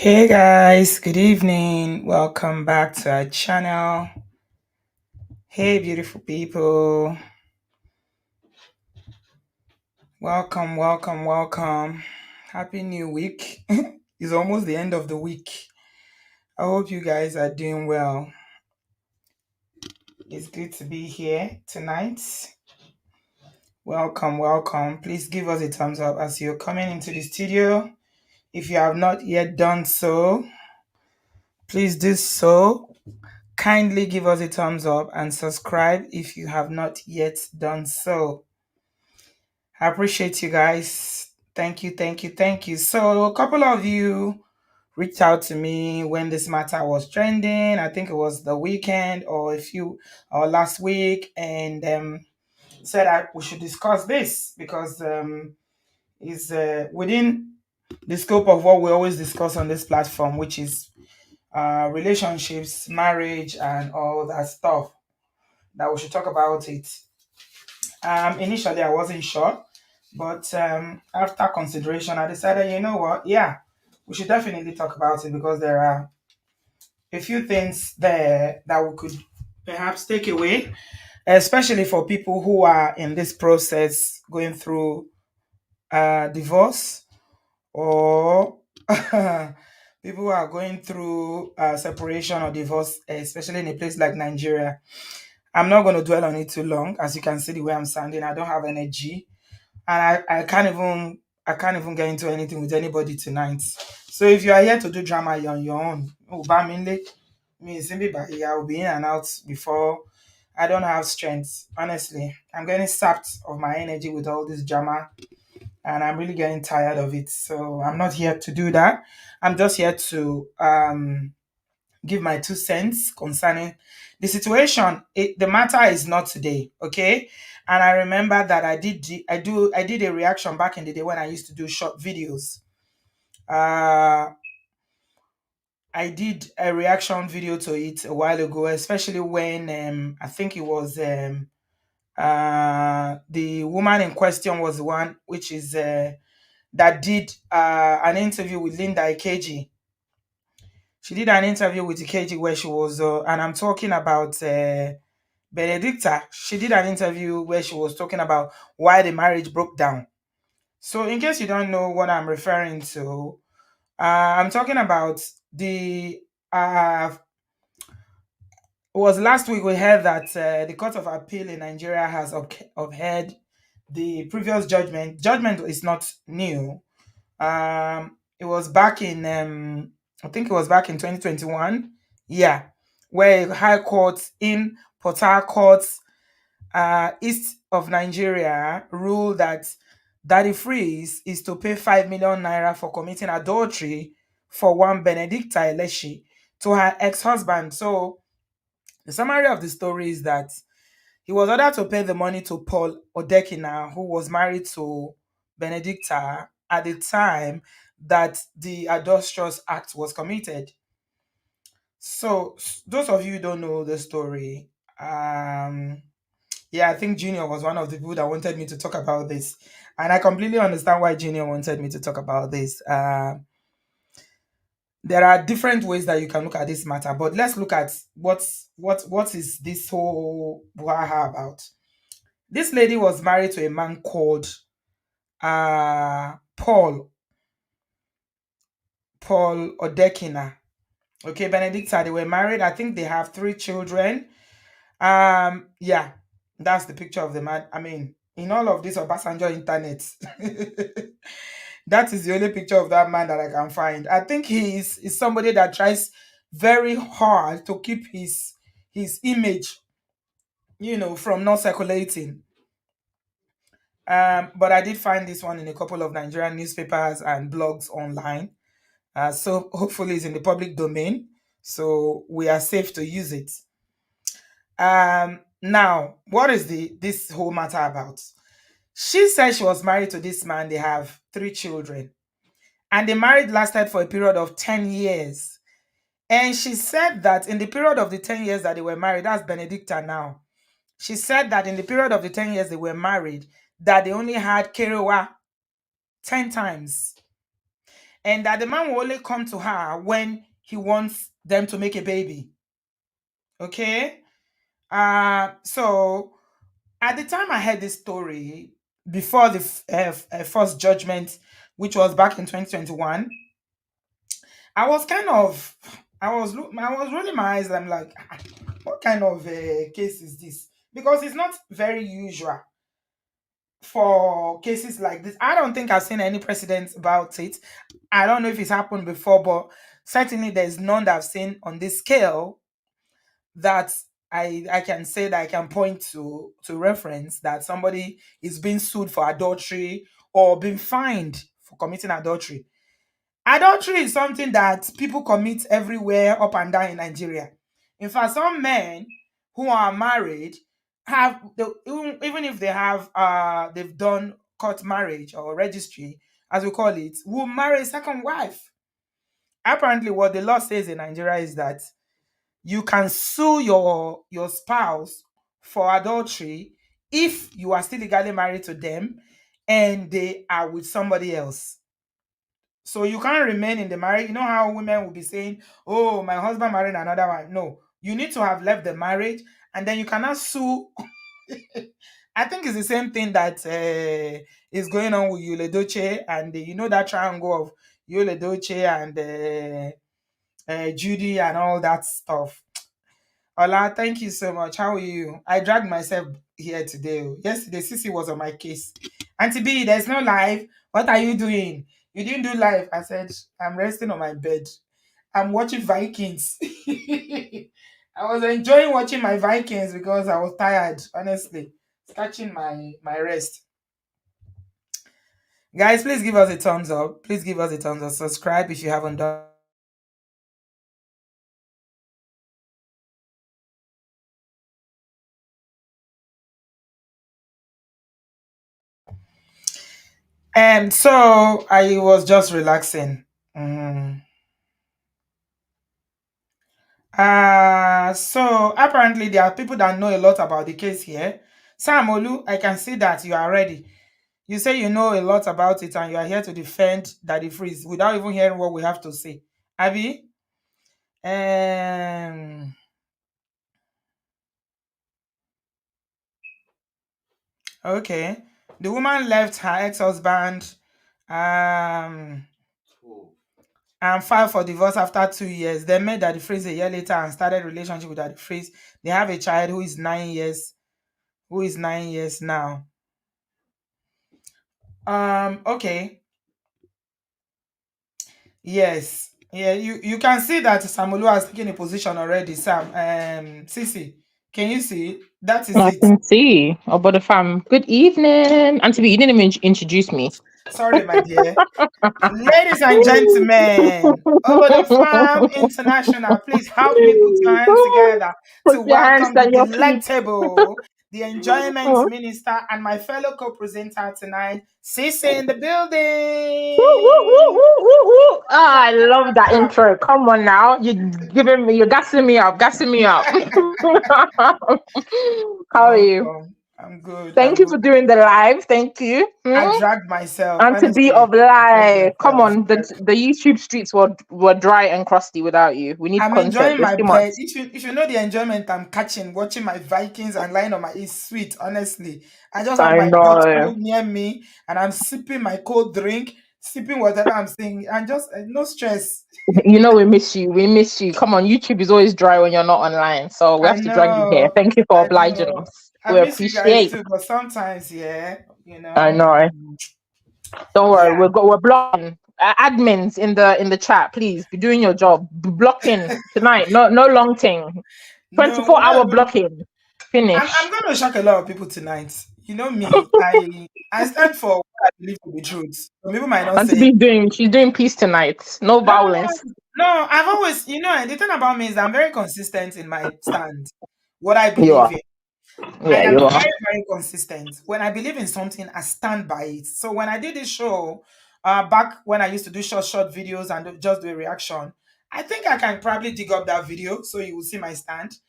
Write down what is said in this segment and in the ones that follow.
Hey guys, good evening. Welcome back to our channel. Hey beautiful people. Welcome, welcome, welcome. Happy new week. It's almost the end of the week. I hope you guys are doing well. It's good to be here tonight. Welcome, welcome. Please give us a thumbs up as you're coming into the studio. If you have not yet done so, please do so. Kindly give us a thumbs up and subscribe if you have not yet done so. I appreciate you guys. Thank you, thank you, thank you. So, a couple of you reached out to me when this matter was trending. I think it was the weekend or last week, and said that we should discuss this because it's within the scope of what we always discuss on this platform, which is relationships, marriage, and all that stuff. That we should talk about it. Initially, I wasn't sure, but after consideration, I decided, you know what? Yeah, we should definitely talk about it because there are a few things there that we could perhaps take away, especially for people who are in this process going through divorce or people who are going through separation or divorce, especially in a place like Nigeria. I'm not going to dwell on it too long. As you can see, the way I'm sounding, I don't have energy, and I can't even get into anything with anybody tonight. So if you are here to do drama, you're on your own. Me simply by I'll be in and out before. I don't have strength. Honestly, I'm getting sapped of my energy with all this drama, and I'm really getting tired of it. So I'm not here to do that. I'm just here to give my 2 cents concerning the situation. The matter is not today, okay? And I remember that I did a reaction back in the day when I used to do short videos. Uh, I did a reaction video to it a while ago, especially when I think it was the woman in question was the one which is that did an interview with Linda Ikeji. She did an interview with Ikeji where she was, and I'm talking about Benedicta. She did an interview where she was talking about why the marriage broke down. So, in case you don't know what I'm referring to, I'm talking about the. It was last week we heard that the Court of Appeal in Nigeria has upheld the previous judgment. Judgment is not new. It was back in I think it was back in 2021. Yeah, where a High Court in Port Harcourt, east of Nigeria, ruled that Daddy Freeze is to pay 5 million naira for committing adultery for one Benedicta Eleshi to her ex-husband. So the summary of the story is that he was ordered to pay the money to Paul Odekina, who was married to Benedicta at the time that the adulterous act was committed. So, those of you who don't know the story, yeah, I think Junior was one of the people that wanted me to talk about this, and I completely understand why Junior wanted me to talk about this. There are different ways that you can look at this matter, but let's look at what is this whole brouhaha about. This lady was married to a man called Paul Odekina. Okay, Benedicta, they were married. I think they have 3 children. Yeah, that's the picture of the man. I mean, in all of this Obasanjo internet, that is the only picture of that man that I can find. I think he is somebody that tries very hard to keep his image, from not circulating. But I did find this one in a couple of Nigerian newspapers and blogs online. So hopefully it's in the public domain. So we are safe to use it. Now, what is this whole matter about? She said she was married to this man. They have 3 children. And the marriage lasted for a period of 10 years. And she said that in the period of the 10 years that they were married, that's Benedicta now. She said that in the period of the 10 years they were married, that they only had Kerewa 10 times. and that the man will only come to her when he wants them to make a baby. Okay. So at the time I heard this story, before the first judgment, which was back in 2021, I was kind of, I was rolling my eyes. I'm like, "Ah, what kind of case is this?" Because it's not very usual for cases like this. I don't think I've seen any precedents about it. I don't know if it's happened before, but certainly there's none that I've seen on this scale that I can say, that I can point to reference that somebody is being sued for adultery or being fined for committing adultery. Adultery is something that people commit everywhere up and down in Nigeria. In fact, some men who are married have even if they have they've done court marriage or registry, as we call it, will marry a second wife. Apparently, what the law says in Nigeria is that you can sue your spouse for adultery if you are still legally married to them and they are with somebody else. So you can't remain in the marriage. You know how women will be saying, "Oh, my husband married another one." No, you need to have left the marriage, and then you cannot sue. I think it's the same thing that is going on with Yule Doce, and you know that triangle of Yule Doce and Judy and all that stuff. Ola, thank you so much. How are you? I dragged myself here today. Oh. Yesterday, Sissy was on my case. Auntie B, there's no live. What are you doing? You didn't do live. I said, I'm resting on my bed. I'm watching Vikings. I was enjoying watching my Vikings because I was tired, honestly. Catching my rest. Guys, please give us a thumbs up. Please give us a thumbs up. Subscribe if you haven't done. And so I was just relaxing. Mm. So apparently there are people that know a lot about the case here. Sam Olu, I can see that you are ready. You say you know a lot about it and you are here to defend Daddy Freeze without even hearing what we have to say. Abby? Um, okay. The woman left her ex-husband um and filed for divorce after 2 years. They met Daddy Freeze a year later and started relationship with Daddy Freeze. They have a child who is 9 years now. Okay. Yes. Yeah, you can see that Samulu has taken a position already, Sam. Sisi, can you see? That is I it. can see. Oh, but fam, good evening. Auntie B, you didn't even introduce me. Sorry, my dear. Ladies and gentlemen, Obodo Farm International, please help me put your hands together Put to your hands welcome the on your feet. delectable, the enjoyment minister, and my fellow co-presenter tonight, Sisi in the Woo, woo, woo, building. woo, woo, woo. Ah, I love that intro. Come on now. You're gassing me up, gassing me up. How are you? Welcome. I'm good. Thank I'm you good. for doing the live. Thank you. I dragged myself, And to be honestly. of I dragged live. Come myself. on, the YouTube streets were dry and crusty without you. We need I'm content. enjoying There's my too much. bed. If you know the enjoyment I'm catching watching my Vikings and lying on my is sweet, honestly. I just have I my know. bottle near me and I'm sipping my cold drink, sipping whatever I'm saying, and just no stress. You know we miss you. We miss you. Come on, YouTube is always dry when you're not online, so we I have to drag you here. know, Thank you for I obliging know. us. I We miss you guys appreciate. too, but sometimes, yeah, I know. Don't worry, yeah. we're blocking admins in the chat. Please be doing your job. Be blocking tonight. No long thing. No, 24-hour blocking. I'm Finish. going to shock a lot of people tonight. You know me, I stand for what I believe to be truth. Some people might not And to say, be doing, she's doing peace tonight. No no, violence. no. I've always, the thing about me is I'm very consistent in my stand, what I You believe are. in. I Yeah, am you are. very, very consistent. When I believe in something, I stand by it. So when I did this show, back when I used to do short videos and just do a reaction, I think I can probably dig up that video so you will see my stand.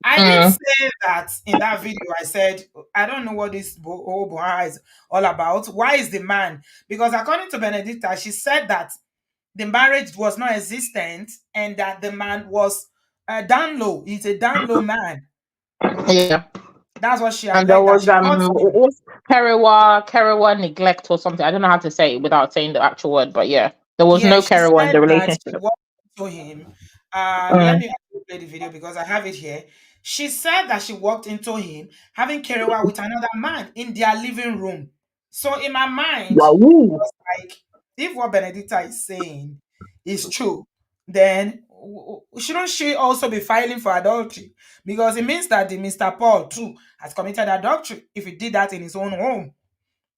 I did Mm. say that in that video. I said, I don't know what this whole Buhari is all about. Why is the man? Because according to Benedicta, she said that the marriage was not existent and that the man was down low. He's a down low man. Yeah. That's what she And there alleged, that was she caught him. Kerewa neglect or something. I don't know how to say it without saying the actual word, but yeah, there was Yeah, no she Kerewa in said the that she relationship. walked into him. Let Mm. me play the video because I have it here. She said that she walked into him having Kerewa with another man in their living room. So in my mind, I Wow. was like, if what Benedicta is saying is true, then shouldn't she also be filing for adultery? Because it means that the Mr. Paul too has committed adultery if he did that in his own home.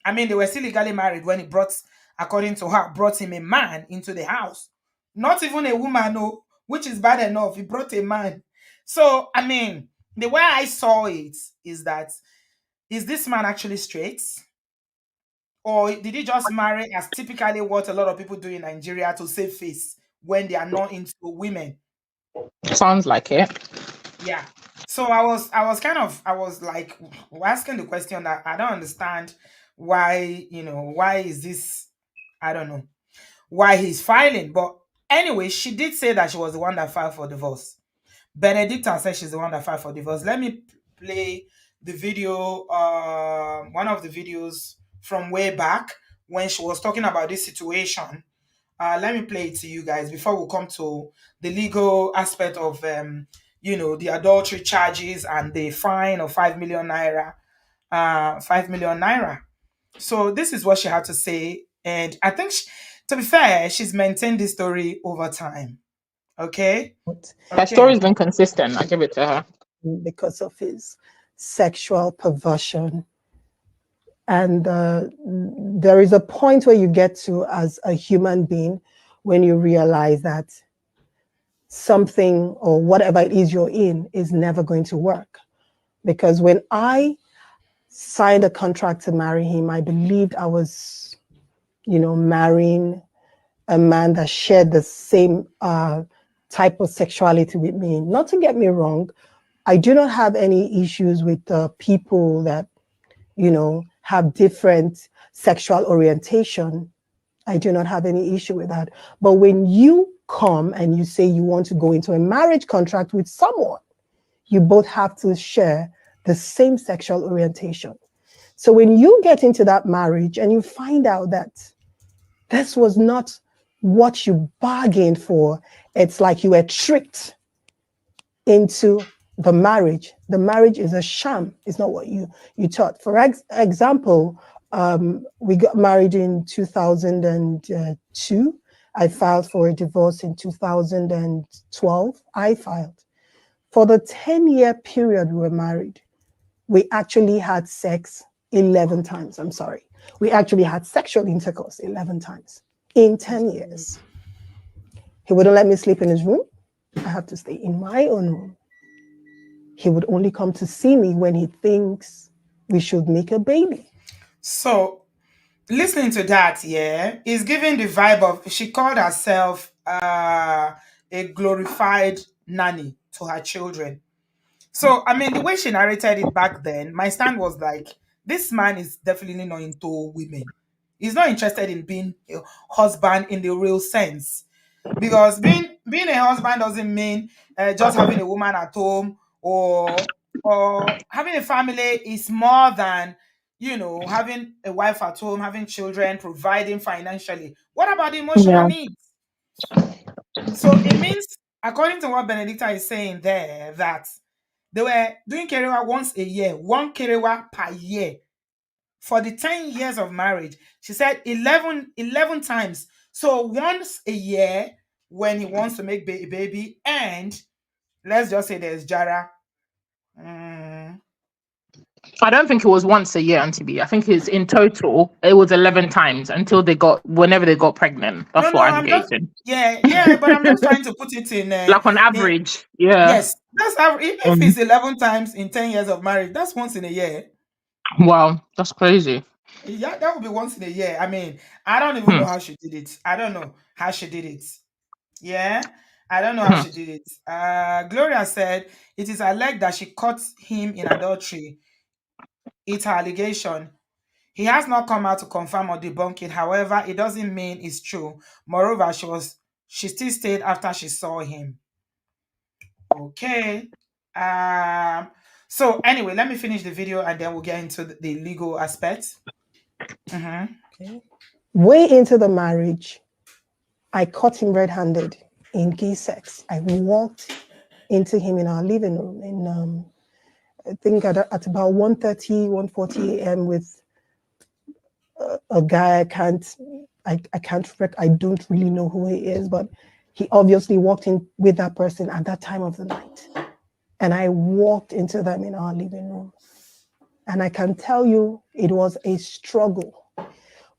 I mean, they were still legally married when he brought, according to her, brought him a man into the house. Not even a woman, no, which is bad enough. He brought a man. So, I mean, the way I saw it is that, is this man actually straight? Or did he just marry as typically what a lot of people do in Nigeria to save face when they are not into women? Sounds like it. Yeah. So I was like asking the question that I don't understand why, why is this, I don't know why he's filing. But anyway, she did say that she was the one that filed for divorce. Benedicta said she's the one that filed for divorce. Let me play the video, one of the videos from way back when she was talking about this situation. Let me play it to you guys before we come to the legal aspect of, the adultery charges and the fine of 5 million naira. 5 million naira. So this is what she had to say, and I think, to be fair, she's maintained this story over time. Okay, Her okay. story's been consistent. I give it to her. because of his sexual perversion. And there is a point where you get to, as a human being, when you realize that something or whatever it is you're in is never going to work. Because when I signed a contract to marry him, I believed I was, marrying a man that shared the same type of sexuality with me. Not to get me wrong, I do not have any issues with people that, have different sexual orientation. I do not have any issue with that. But when you come and you say you want to go into a marriage contract with someone, you both have to share the same sexual orientation. So when you get into that marriage and you find out that this was not what you bargained for, it's like you were tricked into the marriage. The marriage is a sham. It's not what you thought. For example, we got married in 2002. I filed for a divorce in 2012. I filed. For the 10-year period we were married, we actually had sex 11 times. I'm sorry. We actually had sexual intercourse 11 times in 10 years. He wouldn't let me sleep in his room. I have to stay in my own room. He would only come to see me when he thinks we should make a baby. So listening to that, yeah, is giving the vibe of, she called herself a glorified nanny to her children. So, I mean, the way she narrated it back then, my stand was like, this man is definitely not into women. He's not interested in being a husband in the real sense. Because being a husband doesn't mean just having a woman at home, or having a family is more than, having a wife at home, having children, providing financially. What about the emotional Yeah. needs? So it means, according to what Benedicta is saying there, that they were doing kerewa once a year, one kerewa per year for the 10 years of marriage. She said 11 times. So once a year when he wants to make a baby, and let's just say there's Jara. Mm, I don't think it was once a year, Auntie B. I think it's in total, it was 11 times until whenever they got pregnant. no, That's no, what I'm I'm just, gauging. yeah, yeah, but I'm just trying to put it Like on in average. Yeah. yes, that's how, if Um, it's 11 times in 10 years of marriage, that's once in a year. wow. That's crazy. Yeah, that would be once in a year. I mean, I don't even Hmm. know how she did it. I don't know how she did it. Yeah, I don't know how Hmm. she did it. Gloria said it is alleged that she caught him in adultery. It's her allegation. He has not come out to confirm or debunk it. However, it doesn't mean it's true. Moreover, she still stayed after she saw him. Okay. So anyway, let me finish the video and then we'll get into the legal aspects. Okay. Way into the marriage, I caught him red-handed in gay sex. I walked into him in our living room in I think at about 1:30, 1:40 a.m. with a guy I don't really know who he is, but he obviously walked in with that person at that time of the night. And I walked into them in our living room. And I can tell you it was a struggle.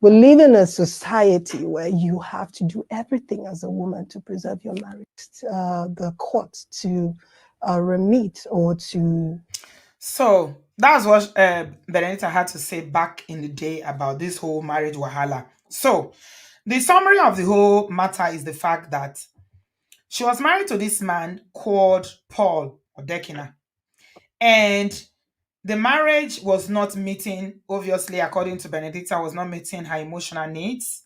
We live in a society where you have to do everything as a woman to preserve your marriage. The court to remit or to... So that's what Benedetta had to say back in the day about this whole marriage wahala. So the summary of the whole matter is the fact that she was married to this man called Paul Odekina. And the marriage was not meeting, obviously, according to Benedicta, was not meeting her emotional needs.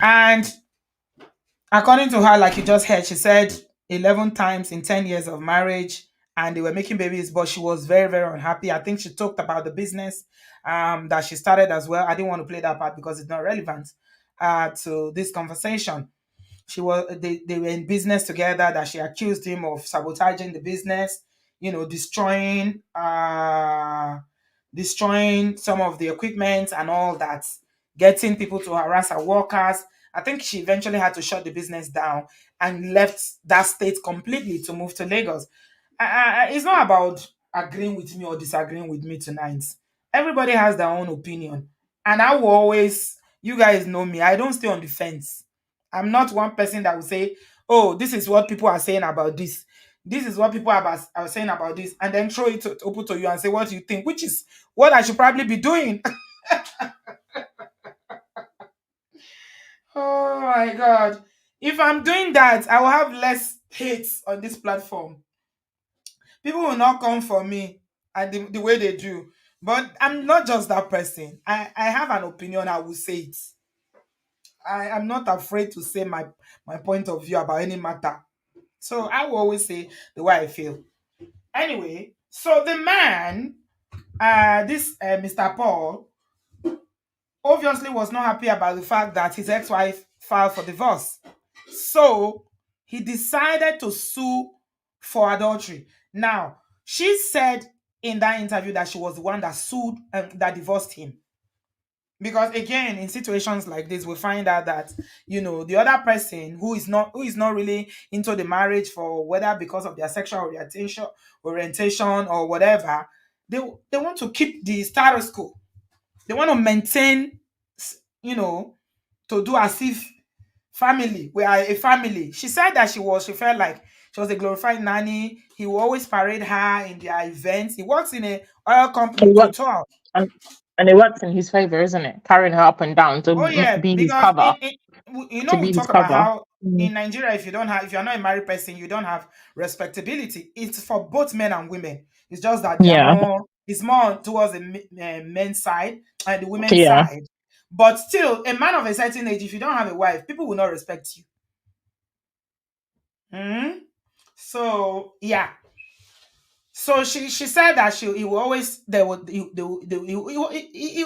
And according to her, like you just heard, she said 11 times in 10 years of marriage, and they were making babies, but she was very, very unhappy. I think she talked about the business that she started as well. I didn't want to play that part because it's not relevant to this conversation. They were in business together, that she accused him of sabotaging the business, destroying some of the equipment and all that, getting people to harass her workers. I think she eventually had to shut the business down and left that state completely to move to Lagos. It's not about agreeing with me or disagreeing with me tonight. Everybody has their own opinion. And I will always, you guys know me, I don't stay on the fence. I'm not one person that will say, oh, this is what people are saying about this. This is what people are saying about this. And then throw it open to you and say, what do you think? Which is what I should probably be doing. Oh my God. If I'm doing that, I will have less hate on this platform. People will not come for me and the way they do. But I'm not just that person. I have an opinion, I will say it. I am not afraid to say my point of view about any matter. So I will always say the way I feel. Anyway, so the man, this Mr. Paul, obviously was not happy about the fact that his ex-wife filed for divorce. So he decided to sue for adultery. Now, she said in that interview that she was the one that sued and that divorced him. Because again, in situations like this, we find out that the other person who is not really into the marriage, for whether because of their sexual orientation or whatever, they want to keep the status quo. They want to maintain, to do as if family, we are a family. She said that she felt like she was a glorified nanny. He will always parade her in their events. He works in a oil company, It works, Total. and it works in his favor, isn't it? Carrying her up and down to Oh yeah, be his because cover. To we be his talk about cover. how in Nigeria, if you're not a married person, you don't have respectability. It's for both men and women. It's just that Yeah. it's more towards the men's side and the women's Yeah. side. But still, a man of a certain age, if you don't have a wife, people will not respect you. So yeah. So she said that he will always he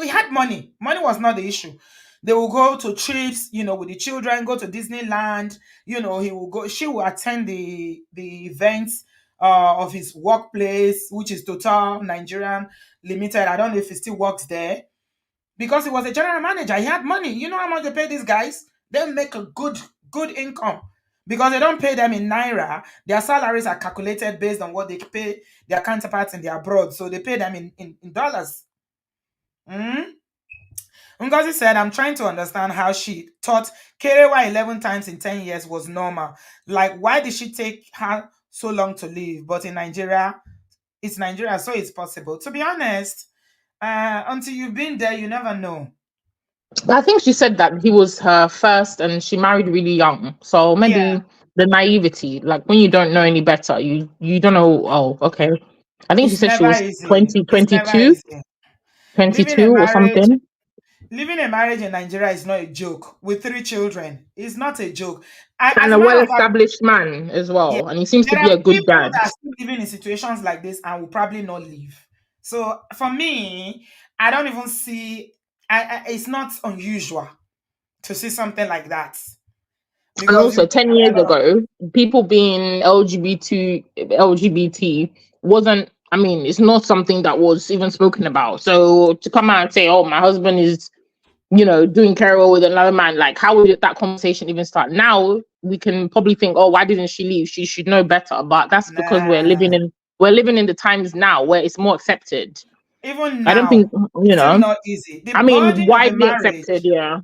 had money. Money was not the issue. They will go to trips, with the children, go to Disneyland. He will go. She will attend the events of his workplace, which is Total Nigerian Limited. I don't know if he still works there, because he was a general manager. He had money. You know how much they pay these guys? They make a good income. Because they don't pay them in naira. Their salaries are calculated based on what they pay their counterparts in the abroad. So they pay them in dollars. Ngozi said, I'm trying to understand how she thought Kerewa 11 times in 10 years was normal. Like, why did she take her so long to leave? But in Nigeria, it's Nigeria, so it's possible. To be honest, until you've been there, you never know. I think she said that he was her first and she married really young. So maybe the naivety, like when you don't know any better, you don't know. Oh, okay. I think she It's said she never was easy. 20, It's never 22, easy. twenty Living a two or marriage, something. living a marriage in Nigeria is not a joke. With 3 children, it's not a joke. And As a a matter of fact, well-established man as yeah, well, and he seems to there be are a good people dad. that are still living in situations like this and will probably not leave. So for me, I don't even see. It's not unusual to see something like that And because you also, meet 10 a years lot of. ago, people being LGBT wasn't, I mean, it's not something that was even spoken about. So to come out and say, oh, my husband is, doing carol with another man, like, how would that conversation even start? Now we can probably think, oh, why didn't she leave? She should know better. But that's because Nah, we're living in the times now where it's more accepted. even I don't think, now, it's still not easy. The I mean, burden of a widely accepted, marriage. yeah.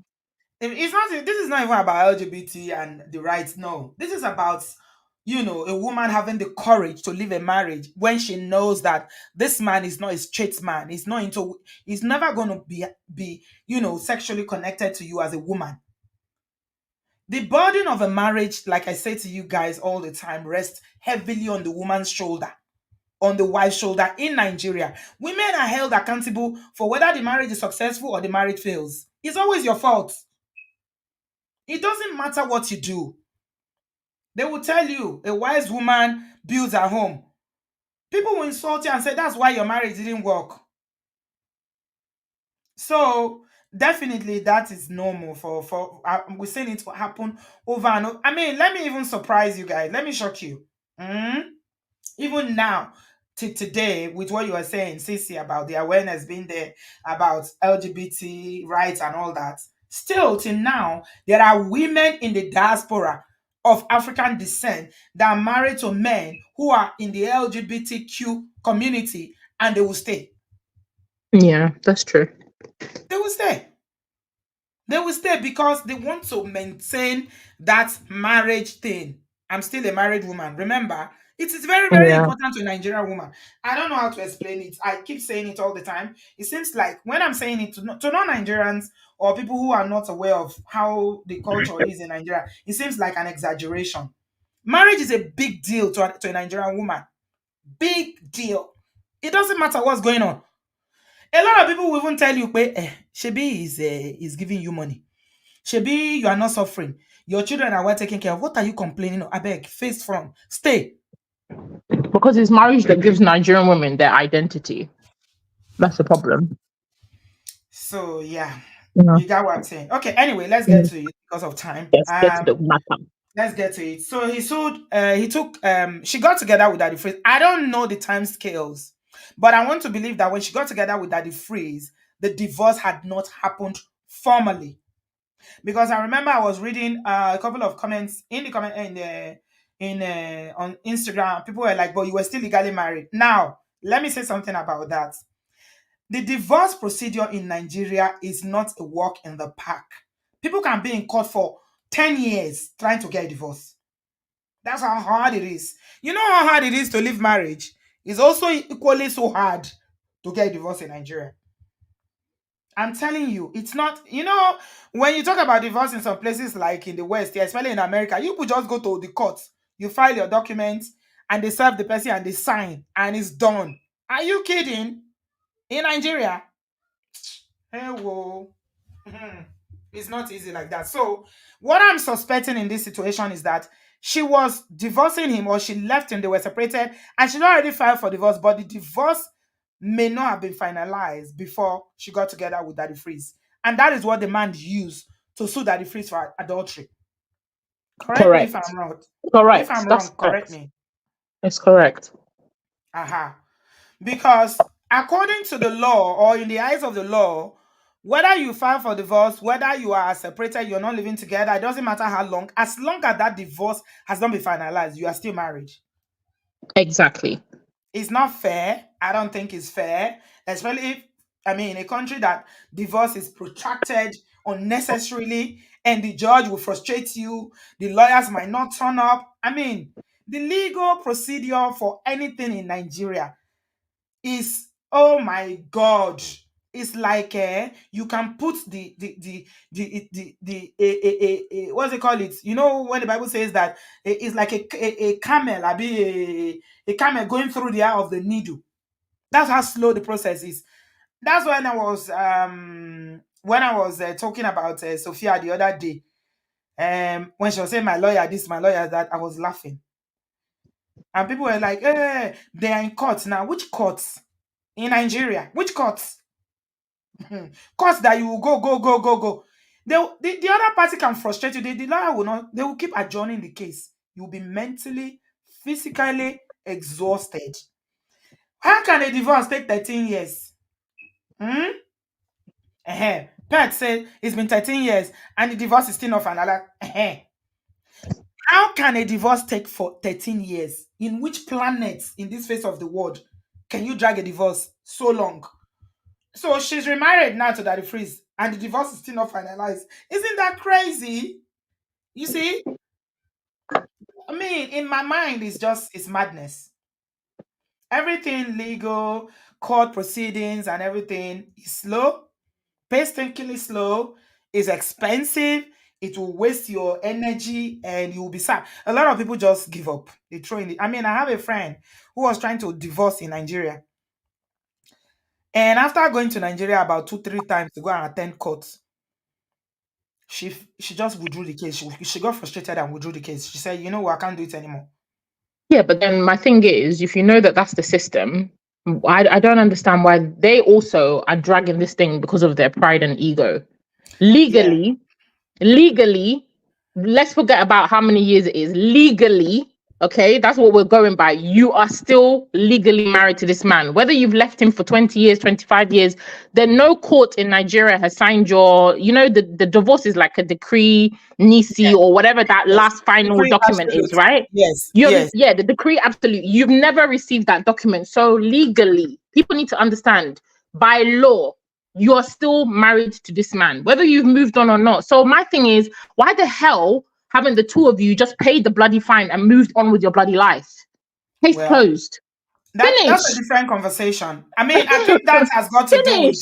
It's not. This is not even about LGBT and the rights. No, this is about a woman having the courage to live a marriage when she knows that this man is not a straight man. He's not into. He's never going to be sexually connected to you as a woman. The burden of a marriage, like I say to you guys all the time, rests heavily on the woman's shoulder, on the wife's shoulder in Nigeria. Women are held accountable for whether the marriage is successful or the marriage fails. It's always your fault. It doesn't matter what you do. They will tell you a wise woman builds her home. People will insult you and say that's why your marriage didn't work. So definitely that is normal for we're seeing it happen over and over. I mean, let me even surprise you guys. Let me shock you. Mm? Even now, to today, with what you were saying, Cece, about the awareness being there about LGBT rights and all that, still till now, there are women in the diaspora of African descent that are married to men who are in the LGBTQ community and they will stay. Yeah, that's true. They will stay. They will stay because they want to maintain that marriage thing. I'm still a married woman. Remember, it is very, very Yeah. important to a Nigerian woman. I don't know how to explain it. I keep saying it all the time. It seems like when I'm saying it to non-Nigerians or people who are not aware of how the culture is in Nigeria, it seems like an exaggeration. Marriage is a big deal to a Nigerian woman. Big deal. It doesn't matter what's going on. A lot of people will even tell you, Shebi is giving you money. Shebi, you are not suffering. Your children are well taken care of. What are you complaining of? I beg, face front. Stay. Because it's marriage that gives Nigerian women their identity. That's the problem. So yeah, Yeah. you got what I'm saying. Okay, anyway, let's get Mm. to it because of time. Yes, get to the matter. Let's get to it. So he took she got together with Daddy Freeze. I don't know the time scales, but I want to believe that when she got together with Daddy Freeze, the divorce had not happened formally. Because I remember I was reading a couple of comments in the comment in on Instagram. People were like, "But you were still legally married." Now, let me say something about that. The divorce procedure in Nigeria is not a walk in the park. People can be in court for 10 years trying to get a divorce. That's how hard it is. You know how hard it is to leave marriage? It's also equally so hard to get a divorce in Nigeria. I'm telling you, it's not, when you talk about divorce in some places like in the West, yeah, especially in America, you could just go to the court, you file your documents, and they serve the person and they sign, and it's done. Are you kidding? In Nigeria? Hey, whoa. It's not easy like that. So, what I'm suspecting in this situation is that she was divorcing him or she left him, they were separated, and she already filed for divorce, but the divorce may not have been finalized before she got together with Daddy Freeze. And that is what the man used to sue Daddy Freeze for adultery. Correct me if Correct. I'm wrong. If Correct. I'm That's wrong, correct correct. me. It's correct. Aha. Because according to the law, or in the eyes of the law, whether you file for divorce, whether you are separated, you're not living together, it doesn't matter how long, as long as that divorce has not been finalized, you are still married. Exactly. It's not fair. I don't think it's fair, especially if, I mean, in a country that divorce is protracted unnecessarily and the judge will frustrate you, the lawyers might not turn up. I mean, the legal procedure for anything in Nigeria is, oh my God, It's like you can put what's it called it? You know when the Bible says that it's like a camel, a camel going through the eye of the needle. That's how slow the process is. That's when I was talking about Sophia the other day. When she was saying my lawyer this, my lawyer that, I was laughing. And people were like, they are in court now. Which courts? In Nigeria? Which courts? Courts that you will go. The other party can frustrate you. The lawyer will not, they will keep adjourning the case. You'll be mentally, physically exhausted. How can a divorce take 13 years? Hmm? Pat said it's been 13 years and the divorce is still not final. How can a divorce take for 13 years? In which planets in this face of the world can you drag a divorce so long? So she's remarried now to Daddy Freeze and the divorce is still not finalized. Isn't that crazy? You see? I mean, in my mind, it's madness. Everything legal, court proceedings, and everything is slow, painstakingly slow, is expensive. It will waste your energy and you will be sad. A lot of people just give up. They throw in the. I mean, I have a friend who was trying to divorce in Nigeria. And after going to Nigeria about 2-3 times to go and attend court, she just withdrew the case. She got frustrated and withdrew the case. She said, you know what, I can't do it anymore. Yeah, but then my thing is, if you know that that's the system, I don't understand why they also are dragging this thing because of their pride and ego. Yeah. Legally, let's forget about how many years it is. Legally, okay, that's what we're going by. You are still legally married to this man. Whether you've left him for 20 years, 25 years, then no court in Nigeria has signed your, the divorce is like a decree, nisi, Yeah. or whatever that Yes. last final Decree document absolute. is, right? Yes. Yes. Yeah, the decree absolute. You've never received that document. So legally, people need to understand by law, you are still married to this man, whether you've moved on or not. So my thing is, why the hell haven't the two of you just paid the bloody fine and moved on with your bloody life? Case Well, closed. that's a Finish. different conversation. I mean, I think that has got to do with, Finish.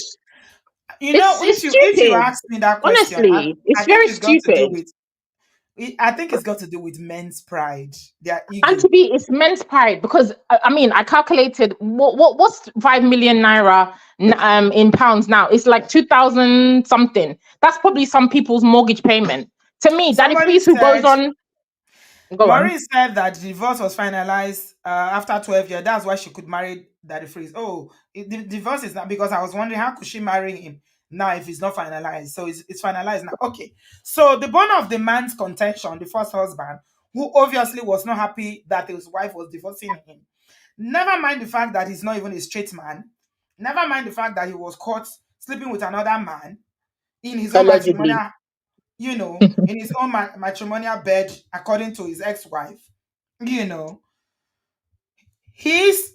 if It's you stupid. ask me that question, Honestly, I it's think very it's got to do stupid. with I think it's got to do with men's pride, their And ego. to be, it's men's pride because I mean, I calculated what's 5 million naira in pounds now. It's like 2,000 something. That's probably some people's mortgage payment. To me, Daddy Somebody Freeze, who goes said on, go on. Maureen said that the divorce was finalized after 12 years. That's why she could marry Daddy Freeze. Oh, the divorce is not, because I was wondering how could she marry him now if it's not finalized. So it's finalized now. Okay. So the bone of the man's contention, the first husband, who obviously was not happy that his wife was divorcing him. Never mind the fact that he's not even a straight man. Never mind the fact that he was caught sleeping with another man in his own Allegedly. matrimonial, in his own matrimonial bed, according to his ex-wife. You know, he's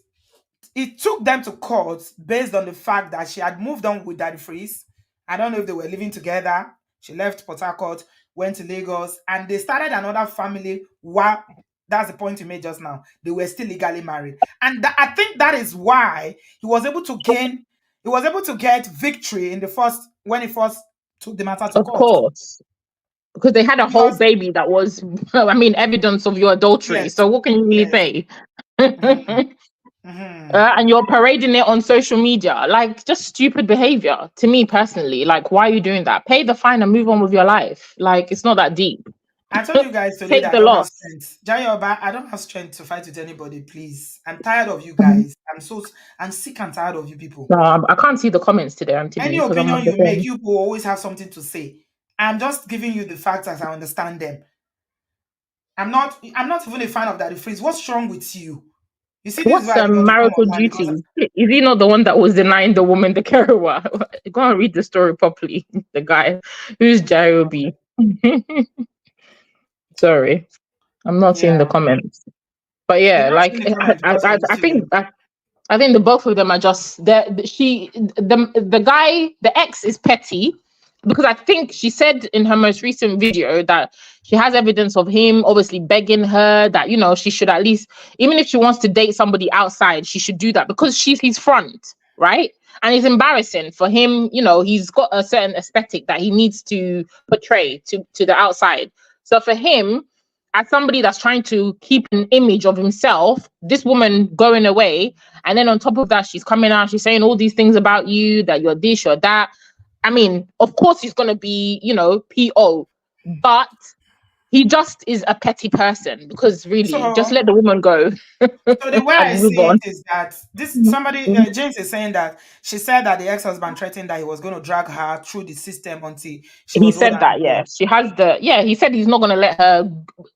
it took them to court based on the fact that she had moved on with Daddy Freeze. I don't know if they were living together. She left Port Harcourt, went to Lagos, and they started another family. While that's the point you made just now. They were still legally married, and I think that is why he was able to gain. He was able to get victory in the first when he first took the matter to Of court. course. Because they had a whole Because baby that was, I mean, evidence of your adultery. yes, So what can you really yes. say? Mhm, mhm. And you're parading it on social media, like just stupid behavior. To me personally, like why are you doing that? Pay the fine and move on with your life. Like it's not that deep. I told you guys today Take that I the don't have loss. strength. Jayoba, I don't have strength to fight with anybody, please. I'm tired of you guys. I'm sick and tired of you people. I can't see the comments today, Any MTV, because I'm on opinion the you make, phone. you will always have something to say. I'm just giving you the facts as I understand them. I'm not even a fan of Daddy Freeze. What's wrong with you? You see, this is What's why I did not come marital online because duty? Is he not the one that was denying the woman the Kerewa? Go and read the story properly. The guy who's Jayobi. Sorry, I'm not seeing the yeah, comments. But you're yeah, not seeing like the comment because you're in the studio. I think the both of them are just the guy, the ex is petty because I think she said in her most recent video that she has evidence of him obviously begging her that she should at least, even if she wants to date somebody outside, she should do that because she's his front, right? And it's embarrassing for him. You know, he's got a certain aesthetic that he needs to portray to the outside. So for him, as somebody that's trying to keep an image of himself, this woman going away, and then on top of that, she's coming out, she's saying all these things about you, that you're this, you're that. I mean, of course he's gonna be, you know, PO, but he just is a petty person, because really, just So, let the woman go so the way I and move see on. it is that this somebody, James is saying that she said that the ex-husband threatened that he was going to drag her through the system until she He was old said and that, yeah. alone. She has the, yeah, he said he's not going to let her.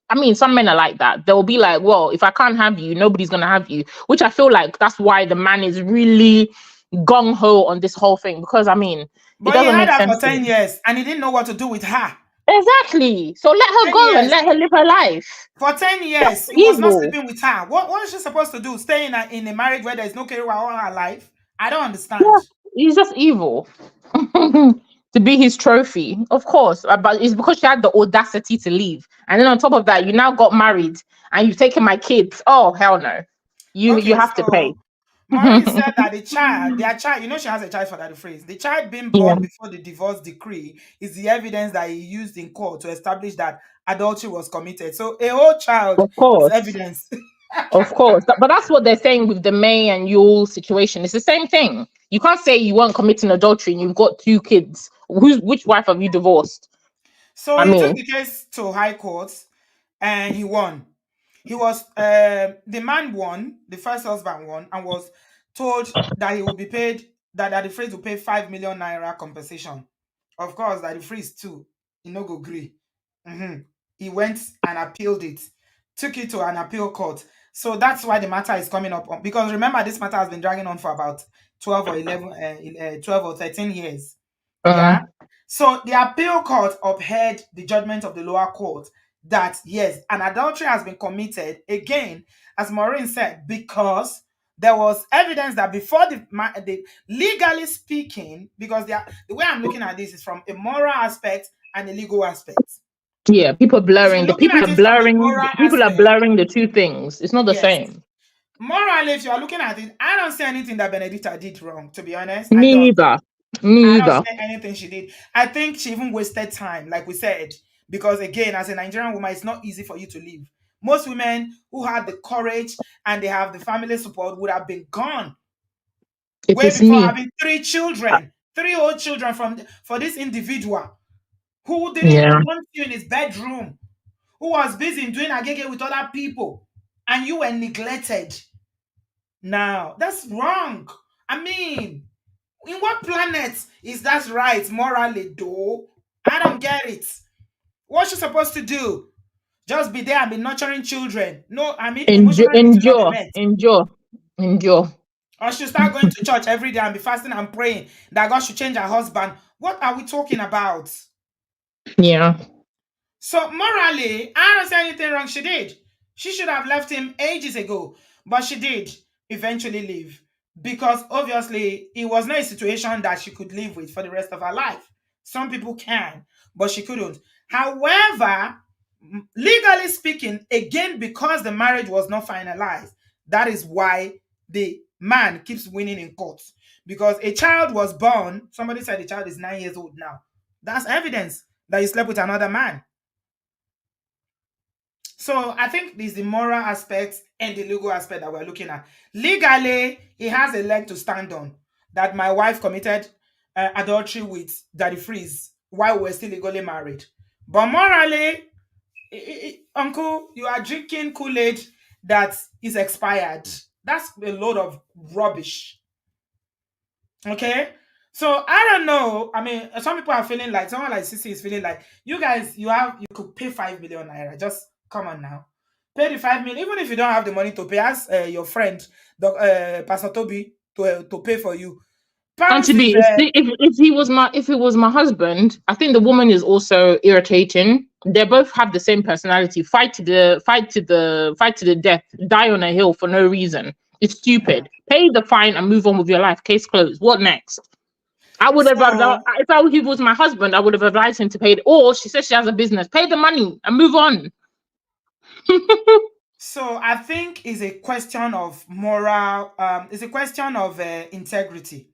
I mean, some men are like that. They'll be like, well, if I can't have you, nobody's going to have you, which I feel like that's why the man is really gung ho on this whole thing, because I mean, it But he doesn't had make her for sense to 10 me. years and he didn't know what to do with her. Exactly. So let her 10 go and years. let her live her life. For 10 That's years, he was not evil. sleeping with her. What is she supposed to do? Stay in a marriage where there's no career all her life? I don't Yeah, understand. he's just evil. To be his trophy, of course. But it's because she had the audacity to leave. And then on top of that, you now got married and you've taken my kids. Oh, hell no. You Okay, have to pay. so Maureen said that their child, she has a child for that phrase. The child being Yeah, born before the divorce decree is the evidence that he used in court to establish that adultery was committed. So a whole child of is course. evidence. Of course. But that's what they're saying with the May and Yule situation. It's the same thing. You can't say you weren't committing adultery and you've got 2 kids. Which wife have you divorced? So I he took mean, the case to high court and he won. He was the man won, the first husband won, and was told that he will be paid that the phrase will pay 5 million naira compensation. Of course, that the freeze too, he no go agree. He went and appealed it, took it to an appeal court. So that's why the matter is coming up because remember this matter has been dragging on for about 12 or 11, 12 or 13 years. uh, Yeah. So the appeal court upheld the judgment of the lower court that yes, an adultery has been committed again, as Maureen said, because there was evidence that before the legally speaking, because the way I'm looking at this is from a moral aspect and a legal aspect. yeah, people If you're blurring. The looking people at are it from the blurring. moral The people are aspect, blurring the two things. It's not the yes. same. Morally, if you're looking at it, I don't see anything that Benedicta did wrong, to be honest. I Me don't. neither. Me I don't neither. see anything she did. I think she even wasted time, like we said, because again, as a Nigerian woman, it's not easy for you to leave. Most women who had the courage and they have the family support would have been gone If way it's before me, having 3 children, 3 old children for this individual who didn't yeah. even want you in his bedroom, who was busy doing agege with other people, and you were neglected. Now that's wrong. I mean, in what planet is that right morally, though? I don't get it. What's she supposed to do? Just be there and be nurturing children? No, I mean, Endure, emotional needs will not be endure, met. endure, endure. Or she'll start going to church every day and be fasting and praying that God should change her husband. What are we talking about? Yeah. So, morally, I don't see anything wrong she did. She should have left him ages ago, but she did eventually leave because obviously it was not a situation that she could live with for the rest of her life. Some people can, but she couldn't. However, legally speaking, again, because the marriage was not finalized, that is why the man keeps winning in court. Because a child was born, somebody said the child is 9 years old now. That's evidence that you slept with another man. So I think there's the moral aspect and the legal aspect that we're looking at. Legally, he has a leg to stand on. That my wife committed adultery with Daddy Freeze while we're still legally married. But morally, Uncle, you are drinking Kool-Aid that is expired. That's a load of rubbish. Okay? So I don't know. I mean, some people are feeling like someone like Sissy is feeling like you guys, you could pay 5 million naira. Just come on now. Pay the 5 million, even if you don't have the money to pay, ask your friend, Pastor Toby, to pay for you. And Pounds to is be, if it was my husband, I think the woman is also irritating. They both have the same personality. Fight to the death. Die on a hill for no reason. It's stupid. Pay the fine and move on with your life. Case closed. What next? I would have, so if he was my husband, I would have advised him to pay it. Or she says she has a business. Pay the money and move on. So I think it's a question of moral. It's a question of integrity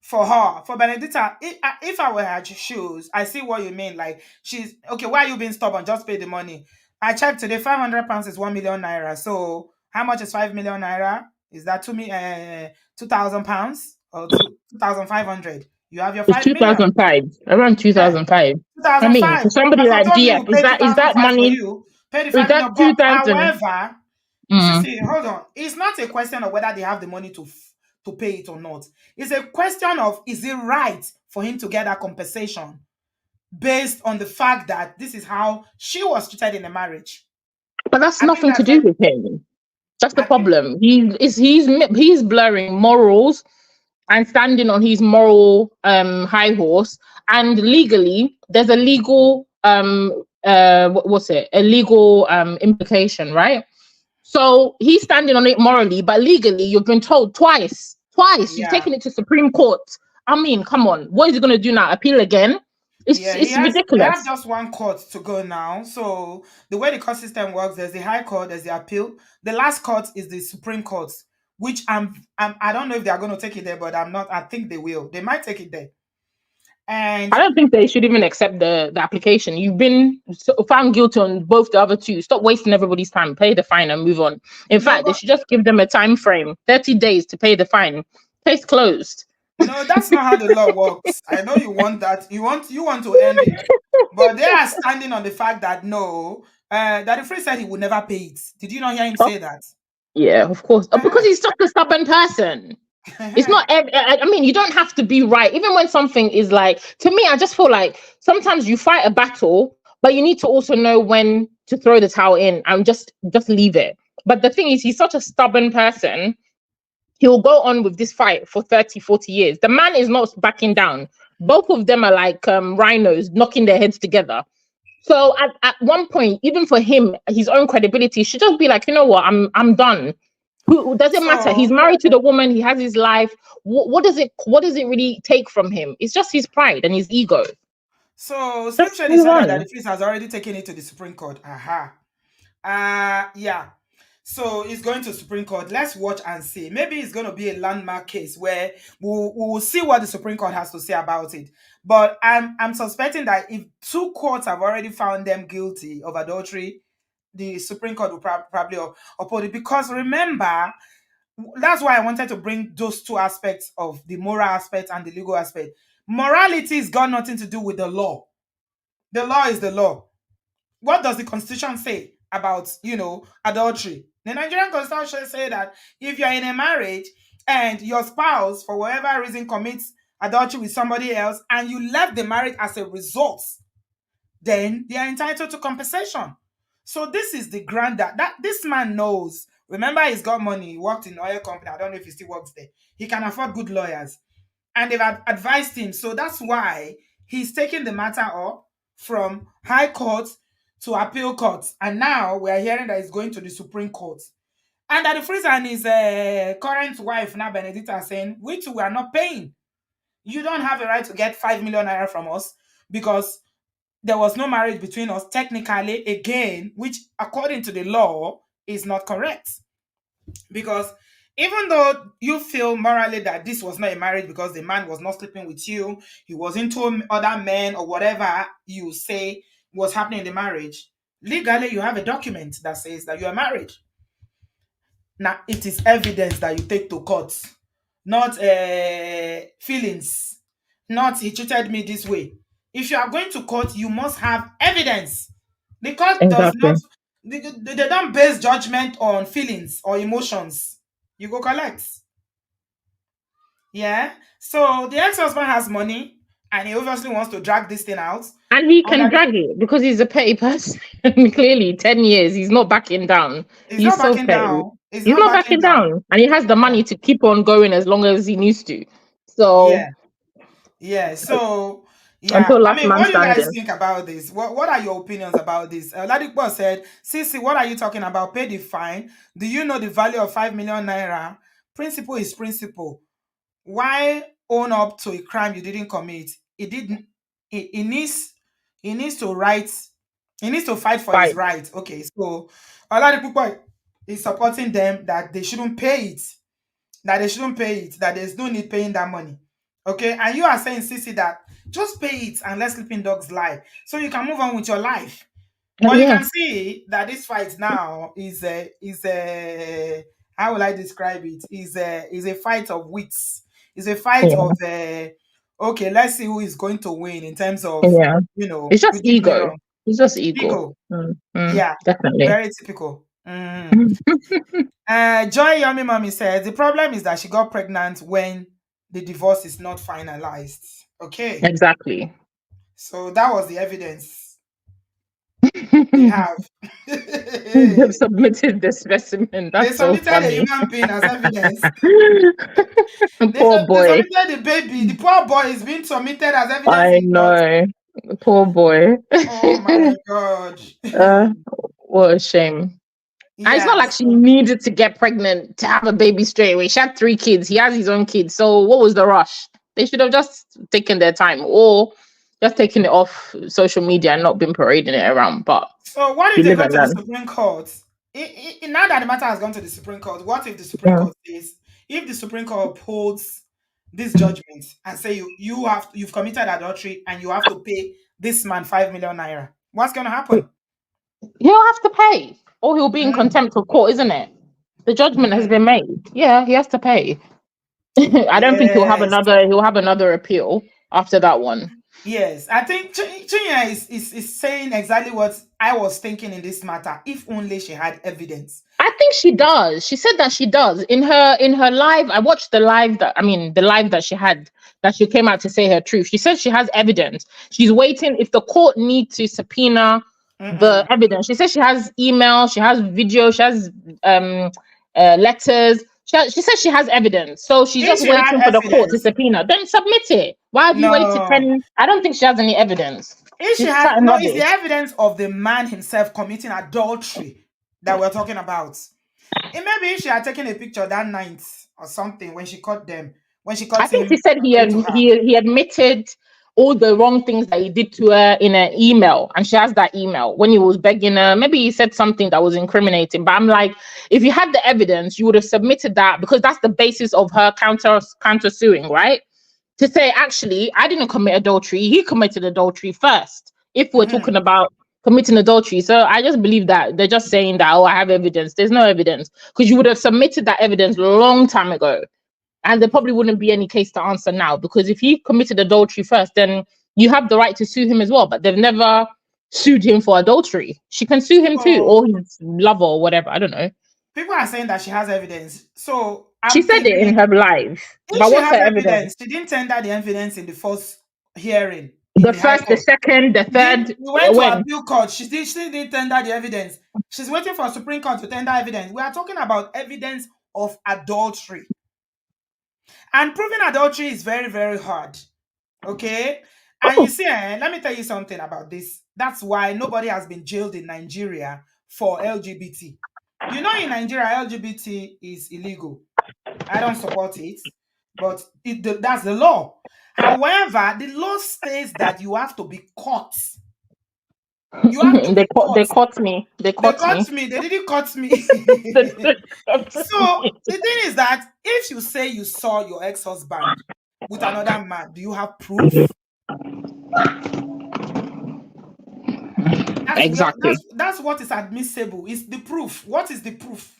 for her. For Benedicta, if I were her shoes, I see what you mean. Like, she's okay. Why are you being stubborn? Just pay the money. I checked today. £500 is 1 million naira. So how much is 5 million naira? Is that £2,000 or 2,500? You have your It's 5 million. 2005, around Yeah, 2005. I mean, 2005. for somebody As I like told you, GF, we pay two is thousand that five for money? you. Pay the Is five that million. But 2000? however, Mm. see, hold on. It's not a question of whether they have the money to pay it or not. It's a question of, is it right for him to get that compensation based on the fact that this is how she was treated in the marriage. But that's I think nothing to that's do very. with him. That's the I think problem. He's blurring morals and standing on his moral high horse. And legally, there's a legal what's it? A legal implication, right? So he's standing on it morally, but legally, you've been told twice. Twice. You've yeah. taken it to Supreme Court. I mean, come on. What is he going to do now? Appeal again? Yeah, It's they have ridiculous. just one court to go now. So the way the court system works, there's the High Court, there's the appeal. The last court is the Supreme Court, which I don't know if they are going to take it there, but I'm not. I think they will. They might take it there. I And don't think they should even accept the application. You've been found guilty on both the other two. Stop wasting everybody's time. Pay the fine and move on. In no, fact, they but should just give them a time frame, 30 days to pay the fine. Case closed. no, that's not how the law works. I know you want that. You want to end it, but they are standing on the fact that no, that the free said he would never pay it. Did you not hear him Oh, say that? yeah, of course. Oh, because he's such a stubborn person. It's not I mean, you don't have to be right. Even when something is like, to me, I just feel like sometimes you fight a battle, but you need to also know when to throw the towel in and just leave it. But the thing is, he's such a stubborn person. He'll go on with this fight for 30, 40 years. The man is not backing down. Both of them are like rhinos knocking their heads together. So at one point, even for him, his own credibility should just be like, you know what, I'm done. Who doesn't matter? He's So married to the woman. He has his life. What does it really take from him? It's just his pride and his ego. Slim Just Shady move said that the on. priest has already taken it to the Supreme Court. Aha. Yeah. So it's going to Supreme Court. Let's watch and see. Maybe it's going to be a landmark case where we'll see what the Supreme Court has to say about it. But I'm suspecting that if two courts have already found them guilty of adultery, the Supreme Court will probably uphold it. Because remember, that's why I wanted to bring those two aspects of the moral aspect and the legal aspect. Morality has got nothing to do with the law. The law is the law. What does the constitution say about adultery? The Nigerian constitution say that if you're in a marriage and your spouse for whatever reason commits adultery with somebody else and you left the marriage as a result, then they are entitled to compensation. So this is the grant that this man knows. Remember, he's got money. He worked in oil company. I don't know if he still works there. He can afford good lawyers, and they've advised him. So that's why he's taking the matter up from High Court to Appeal Court, and now we are hearing that he's going to the Supreme Court. And that the freezer and his current wife, now Benedicta, are saying, we too are not paying. You don't have a right to get 5 million naira from us because there was no marriage between us technically, again, which according to the law is not correct. Because even though you feel morally that this was not a marriage because the man was not sleeping with you, he was into other men or whatever you say was happening in the marriage, legally you have a document that says that you are married. Now it is evidence that you take to court, not feelings, not he treated me this way. If you are going to court, you must have evidence. The court does not, Exactly. they don't base judgment on feelings or emotions. You go collect. Yeah. So the ex-husband has money and he obviously wants to drag this thing out. And he And can that drag it because he's a petty person. Clearly, 10 years, he's not backing down. he's He's not so backing petty. down. He's He's not not backing backing down. down. And he has the money to keep on going as long as he needs to. Yeah. So Yeah. So yeah. until I last mean, man what do you guys standing. think about this? What are your opinions about this? Ladipo said, Sisi, what are you talking about? Pay the fine. Do you know the value of 5 million naira? Principle is principle. Why own up to a crime you didn't commit? It didn't. It needs to write. He needs to fight for his Fight. right. Okay, so a lot of people is supporting them that they shouldn't pay it, that there's no need paying that money. Okay, and you are saying, Sissy, that just pay it and let sleeping dogs lie, so you can move on with your life. But you Yeah. can see that this fight now is a how will I describe it? Is a fight of wits. Is a fight Yeah. of okay, let's see who is going to win in terms of Yeah. It's you just did me ego. wrong. It's just ego. Ego. Yeah, Definitely. very typical. Joy Yummy Mommy says the problem is that she got pregnant when the divorce is not finalized. Okay, Exactly. so that was the evidence they have. They've submitted the specimen. They That's so submitted a funny. human being as evidence. Poor They boy. submitted the baby. The poor boy is being submitted as evidence I in court. know. Poor boy. Oh my god. uh, what a shame. And it's not Yeah. like she needed to get pregnant to have a baby straight away. She had 3 kids. He has his own kids. So what was the rush? They should have just taken their time or just taken it off social media and not been parading it around. But So what if you they live go and to the learn. Supreme Court? Now that the matter has gone to the Supreme Court, what if the Supreme Mm. Court says, if the Supreme Court upholds this judgment and say you've committed adultery and you have to pay this man 5 million naira, what's going to happen? He'll have to pay, or he'll be in Mm, contempt of court, isn't it? The judgment has mhm. been made. Yeah, he has to pay. I don't think Yes, he'll have another appeal after that one. yes. I think Chinya is saying exactly what I was thinking in this matter. If only she had evidence. I think she does. She said that she does. In her live, I watched the live that she had, that she came out to say her truth. She said she has evidence. She's waiting if the court need to subpoena the Mm-mm. evidence. She says she has email, she has video, she has um letters. She says she has evidence. So she's If just she had waiting for the court to evidence, subpoena. Then submit it. Why have you waited no. 10? I don't think she has any evidence. If she She's had chatting no, it's the rubbish. evidence of the man himself committing adultery that we're talking about. And maybe if she had taken a picture that night or something when she caught them, when she I caught think he him said talking to her. he admitted all the wrong things that he did to her in an email, and she has that email when he was begging her. Maybe he said something that was incriminating, but I'm like, if you had the evidence, you would have submitted that, because that's the basis of her counter suing, right? To say, actually, I didn't commit adultery; he committed adultery first. If we're Mhm. talking about committing adultery, so I just believe that they're just saying that, oh, I have evidence. There's no evidence, because you would have submitted that evidence a long time ago, and there probably wouldn't be any case to answer now, because if he committed adultery first, then you have the right to sue him as well. But they've never sued him for adultery. She can sue him too, So or his lover, or whatever. I don't know. people are saying that she has evidence. So She I'm said it in thinking, her live, if but she what's her has evidence? evidence, she didn't tender the evidence in the first hearing in The the High first, the Court. second, the third. We went to When? appeal court. She didn't tender the evidence. She's waiting for Supreme Court to tender evidence. We are talking about evidence of adultery. And proving adultery is very, very hard. Okay? And you see, let me tell you something about this. That's why nobody has been jailed in Nigeria for LGBT. You know, in Nigeria, LGBT is illegal. I don't support it, but that's the law. However, the law states that you have to be caught. You have to be They caught. caught me. They They caught caught me. me. They didn't cut me. They caught So me. the thing is that if you say you saw your ex-husband with another man, do you have proof? That's where Exactly. that's what is admissible. Is the proof. What is the proof?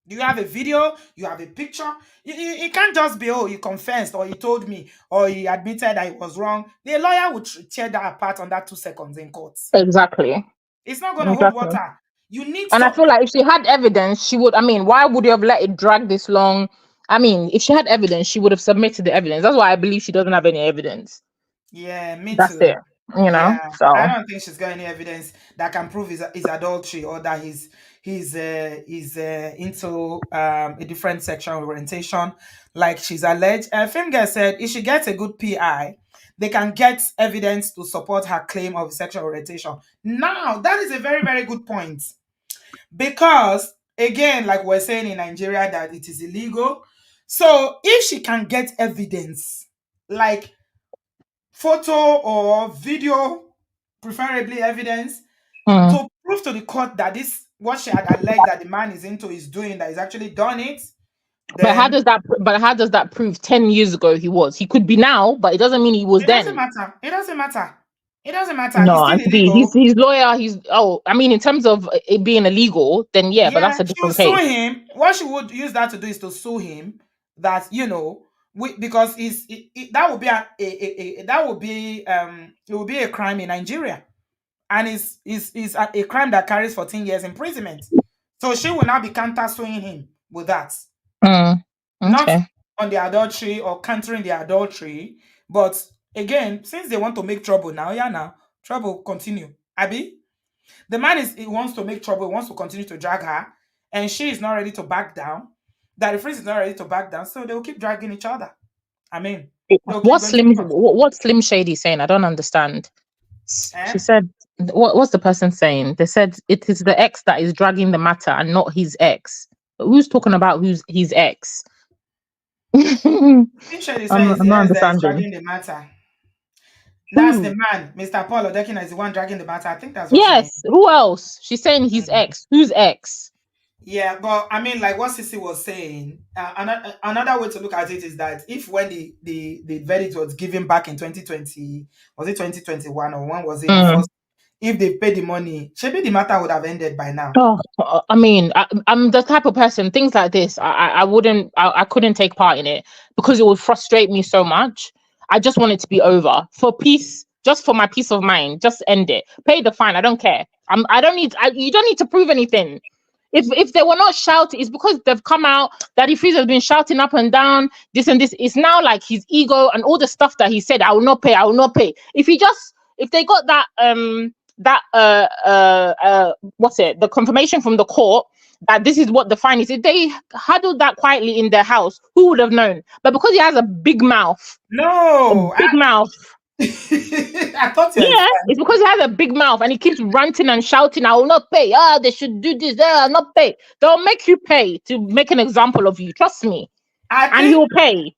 Do you have a video? You have a picture? It can't just be, oh, he confessed or he told me or he admitted that he was wrong. The lawyer would tear that apart under 2 seconds in court. Exactly. It's not going to hold Exactly. water. You need And I some. feel like if she had evidence, she would. I mean, why would you have let it drag this long? I mean, if she had evidence, she would have submitted the evidence. That's why I believe she doesn't have any evidence. Yeah, me That's too. it. You know. Yeah, I So don't think she's got any evidence that can prove his adultery or that he's into a different sexual orientation, like she's alleged. Film Girl said if she gets a good PI, they can get evidence to support her claim of sexual orientation. Now, that is a very, very good point because, again, like we're saying in Nigeria, that it is illegal. So, if she can get evidence, like photo or video, preferably evidence, to prove to the court that this what she had alleged that the man is into is doing, that he's actually done it, But how then does that? But how does that prove 10 years ago he was? He could be now, but it doesn't mean he was it doesn't then. matter. It doesn't matter. It doesn't matter. It's No, still Auntie, illegal. his lawyer. I mean, in terms of it being illegal, then yeah, but that's Yeah, a she will different sue case. him. What she would use that to do is to sue him. That because that would be that would be it would be a crime in Nigeria, and is a crime that carries 14 years imprisonment. So she will now be counter suing him with that, Mm, not okay. on the adultery or countering the adultery, but again, since they want to make trouble now, yeah, now trouble continue. Abby, the man he wants to make trouble, he wants to continue to drag her, and she is not ready to back down. That the friend is not ready to back down, so they'll keep dragging each other. I mean, they'll keep going to court. What Slim Shady saying? I don't understand. Eh? She said, what's the person saying? They said it is the ex that is dragging the matter and not his ex. Who's talking about who's his ex? I'm They say it's the not ex that is understanding. dragging the matter. That's the Who? man, Mr. Paul Odekina is the one dragging the matter. I think that's what she meant. Yes. Who else? She's saying his Mm. ex. Who's ex? Yeah, but I mean, like what Sissy was saying, another way to look at it is that if when the verdict was given back in 2020, was it 2021 or when was it the Mm. first? If they paid the money, maybe the matter would have ended by now. Oh, I mean, I'm the type of person. Things like this, I wouldn't, I couldn't take part in it because it would frustrate me so much. I just want it to be over for peace, just for my peace of mind. Just end it. Pay the fine. I don't care. I don't need. You don't need to prove anything. If they were not shouting, it's because they've come out. Daddy Freeze has been shouting up and down, this and this. It's now like his ego and all the stuff that he said, I will not pay, I will not pay. If they got what's it, the confirmation from the court that this is what the fine is, if they huddled that quietly in their house, who would have known? But because he has a big mouth, No, I thought you yeah, explained. it's because he has a big mouth and he keeps ranting and shouting, I will not pay. They should do this. I'll not pay. They'll make you pay to make an example of you. Trust me. And he Think will pay.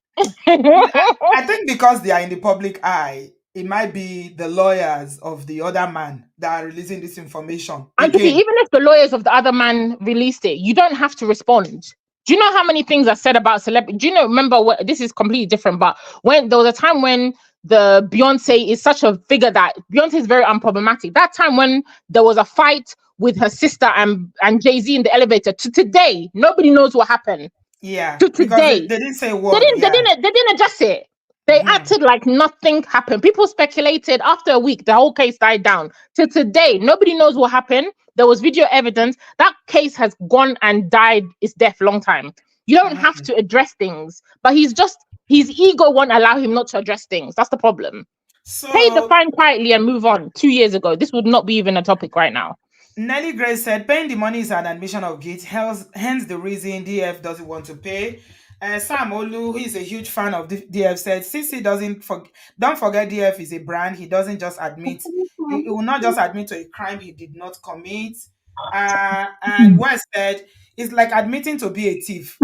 I think because they are in the public eye, it might be the lawyers of the other man that are releasing this information. And even Again, if the lawyers of the other man released it, you don't have to respond. Do you know how many things are said about celebrity? Do you know? Remember, what this is completely different. But when there was a time when the Beyonce is such a figure that Beyonce is very unproblematic. That time when there was a fight with her sister and Jay-Z in the elevator. To today, nobody knows what happened. yeah, To because today, they didn't say a word. they didn't address it. They Mhm. acted like nothing happened. People speculated after a week, the whole case died down. To today, nobody knows what happened. There was video evidence. That case has gone and died its death long time. You don't have Mhm. to address things, but his ego won't allow him not to address things. That's the problem. Pay the So fine quietly and move on. 2 years ago, this would not be even a topic right now. Nelly Grace said, paying the money is an admission of guilt, hence the reason DF doesn't want to pay. Sam Olu, who is a huge fan of DF, said, Sisi don't forget DF is a brand. He doesn't just admit, he will not just admit to a crime he did not commit. And West said, it's like admitting to be a thief.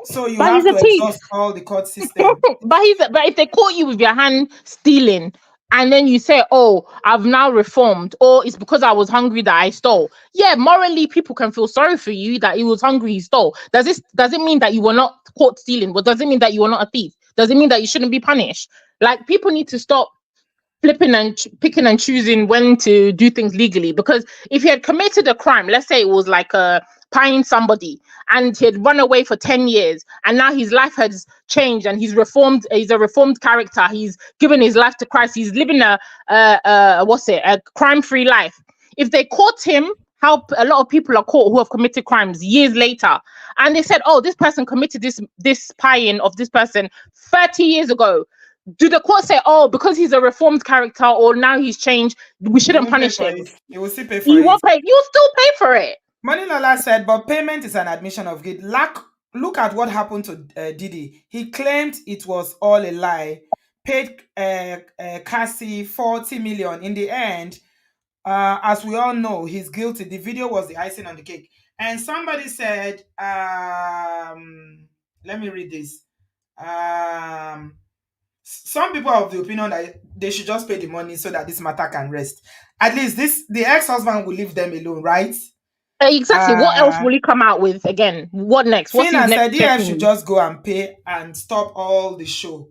So you But he's have a to thief. exhaust all the court system. But if they caught you with your hand stealing, and then you say, "Oh, I've now reformed," or it's because I was hungry that I stole. Yeah, morally, people can feel sorry for you that he was hungry, he stole. Does it mean that you were not caught stealing? But does it mean that you were not a thief? Does it mean that you shouldn't be punished? Like, people need to stop flipping and picking and choosing when to do things legally, because if he had committed a crime, let's say it was like paying somebody, and he had run away for 10 years, and now his life has changed and he's a reformed character, he's given his life to Christ, he's living a crime-free life. If they caught him, how a lot of people are caught who have committed crimes years later, and they said, oh, this person committed this paying of this person 30 years ago. Do the court say, oh, because he's a reformed character or now he's changed, we You shouldn't won't pay punish for him? it. You will still pay for You it. won't pay. You'll still pay for it. Moneylola said, but payment is an admission of guilt. Look at what happened to Diddy. He claimed it was all a lie. Paid Cassie 40 million. In the end, as we all know, he's guilty. The video was the icing on the cake. And somebody said, let me read this. Some people are of the opinion that they should just pay the money so that this matter can rest. At least the ex-husband will leave them alone, right? Exactly. What else Uh will he come out with again? What next? What's his Fina next said EF step should move? just go and pay and stop all the show.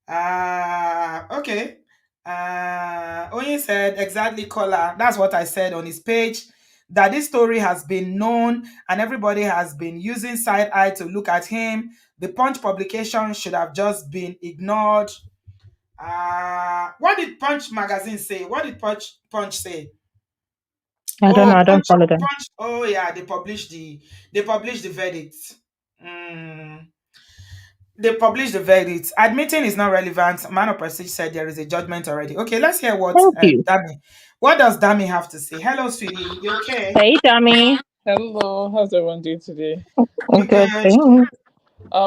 Okay. Oyin said exactly, caller. That's what I said on his page. That this story has been known and everybody has been using side eye to look at him. The Punch publication should have just been ignored. What did Punch magazine say? What did Punch say? I don't know. Oh, I don't follow them. Punch. Oh yeah, they published the verdict. Mm, they published the verdict. Admitting is not relevant. Man of Prestige said there is a judgment already. Okay, let's hear what Thank you. Dami. What does Dami have to say? Hello, sweetie. You okay? Hey, dummy. Hello, how's everyone doing today? We Good good. thing.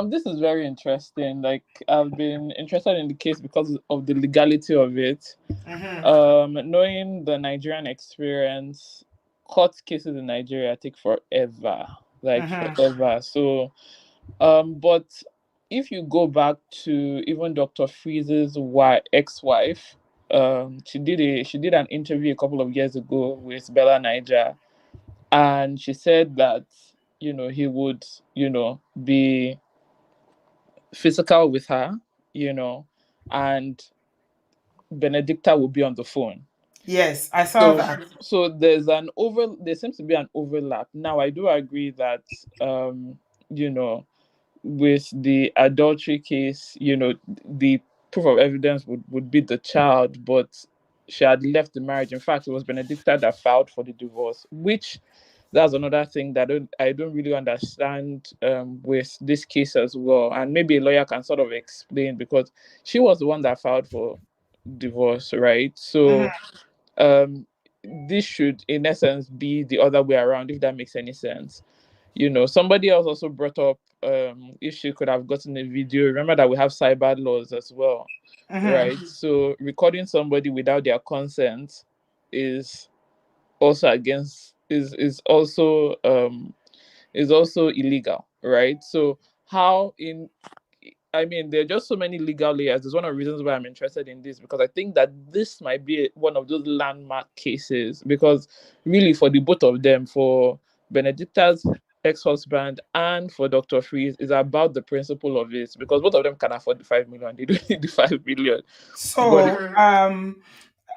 This is very interesting. Like, I've been interested in the case because of the legality of it. Knowing the Nigerian experience, court cases in Nigeria take forever, like forever. So, but if you go back to even Dr. Freeze's ex-wife, she did an interview a couple of years ago with Bella Niger, and she said that he would be physical with her, and Benedicta will be on the phone. Yes, I saw that. So there seems to be an overlap. Now I do agree that you know with the adultery case, the proof of evidence would be the child, but she had left the marriage. In fact, it was Benedicta that filed for the divorce, which that's another thing that I don't really understand with this case as well. And maybe a lawyer can sort of explain, because she was the one that filed for divorce, right? So um, this should, in essence, be the other way around, if that makes any sense. Somebody else also brought up if she could have gotten a video. Remember that we have cyber laws as well, right? So recording somebody without their consent is also against is also illegal, right? So how in I mean, there are just so many legal layers. It's one of the reasons why I'm interested in this, because I think that this might be one of those landmark cases. Because really, for the both of them, for Benedicta's ex-husband and for Dr. Freeze, is about the principle of it. Because both of them can afford the 5 million. They don't need the 5 million. So,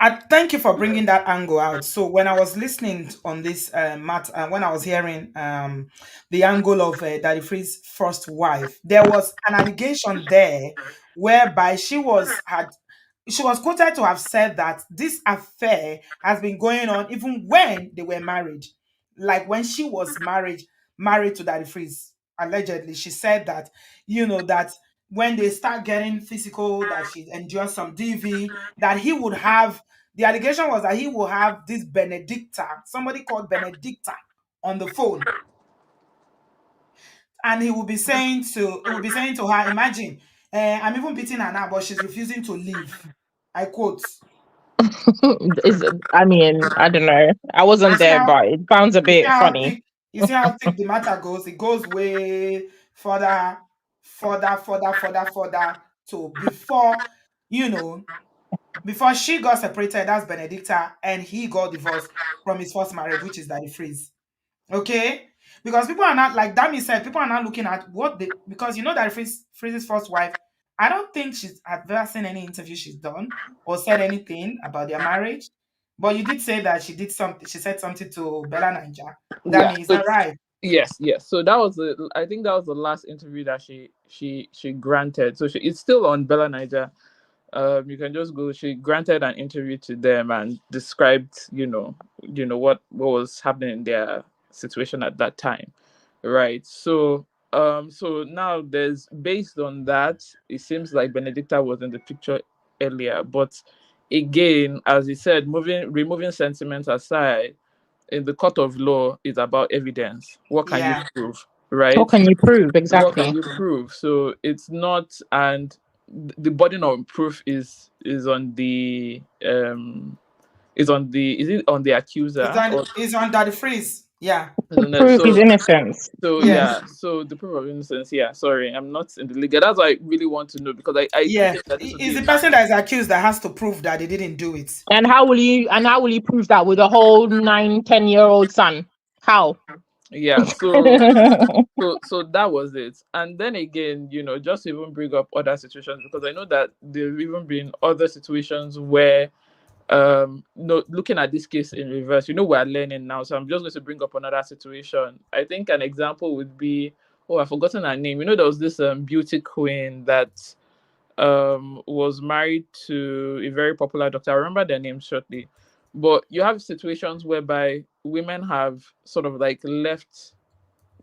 I thank you for bringing that angle out. So when I was listening on this Matt, when I was hearing the angle of Daddy Free's first wife, there was an allegation there whereby she was quoted to have said that this affair has been going on even when they were married, like when she was married to Daddy Freeze. Allegedly, she said that that when they start getting physical, that she endures some DV, that he would have the allegation was that he will have this Benedicta, somebody called Benedicta, on the phone, and he will be saying to her, "Imagine, I'm even beating her now, but she's refusing to leave." I quote. I mean, I don't know. I You wasn't see there, how but it sounds a you see bit how funny. thick you see how thick the matter goes. It goes way further to you know before she got separated. That's Benedicta, and he got divorced from his first marriage, which is Daddy Freeze. Okay, because people are not, like Dami said, people are not looking at because that Freeze's first wife. I don't think I've ever seen any interview she's done or said anything about their marriage. But you did say that she did something. She said something to Bella Ninja. Yeah. Dami, is that right? Yes, yes. So that was I think that was the last interview that she granted. So it's still on Bella Niger. You can just go. She granted an interview to them and described, what was happening in their situation at that time, right? So now there's based on that, it seems like Benedicta was in the picture earlier, but again, as he said, removing sentiments aside, in the court of law is about evidence. What can you Yeah. prove, right? What can you prove? What can Exactly. you prove? So it's not, and the burden of proof is on the is it on the accuser, or It's on Daddy Freeze. Yeah. To prove his So innocence. so Yes. yeah, so the proof of innocence. Yeah, sorry, I'm not in the legal. That's why I really want to know, because I do Yeah. think that this would It's be a the big. person that is accused that has to prove that they didn't do it. And how will you prove that with a whole 9, 10-year-old son? How? Yeah. So that was it. And then again, just to even bring up other situations, because I know that there've even been other situations where, no, looking at this case in reverse, we're learning now. So I'm just going to bring up another situation. I think an example would be, oh, I've forgotten her name. There was this beauty queen that was married to a very popular doctor. I remember their name shortly. But you have situations whereby women have sort of like left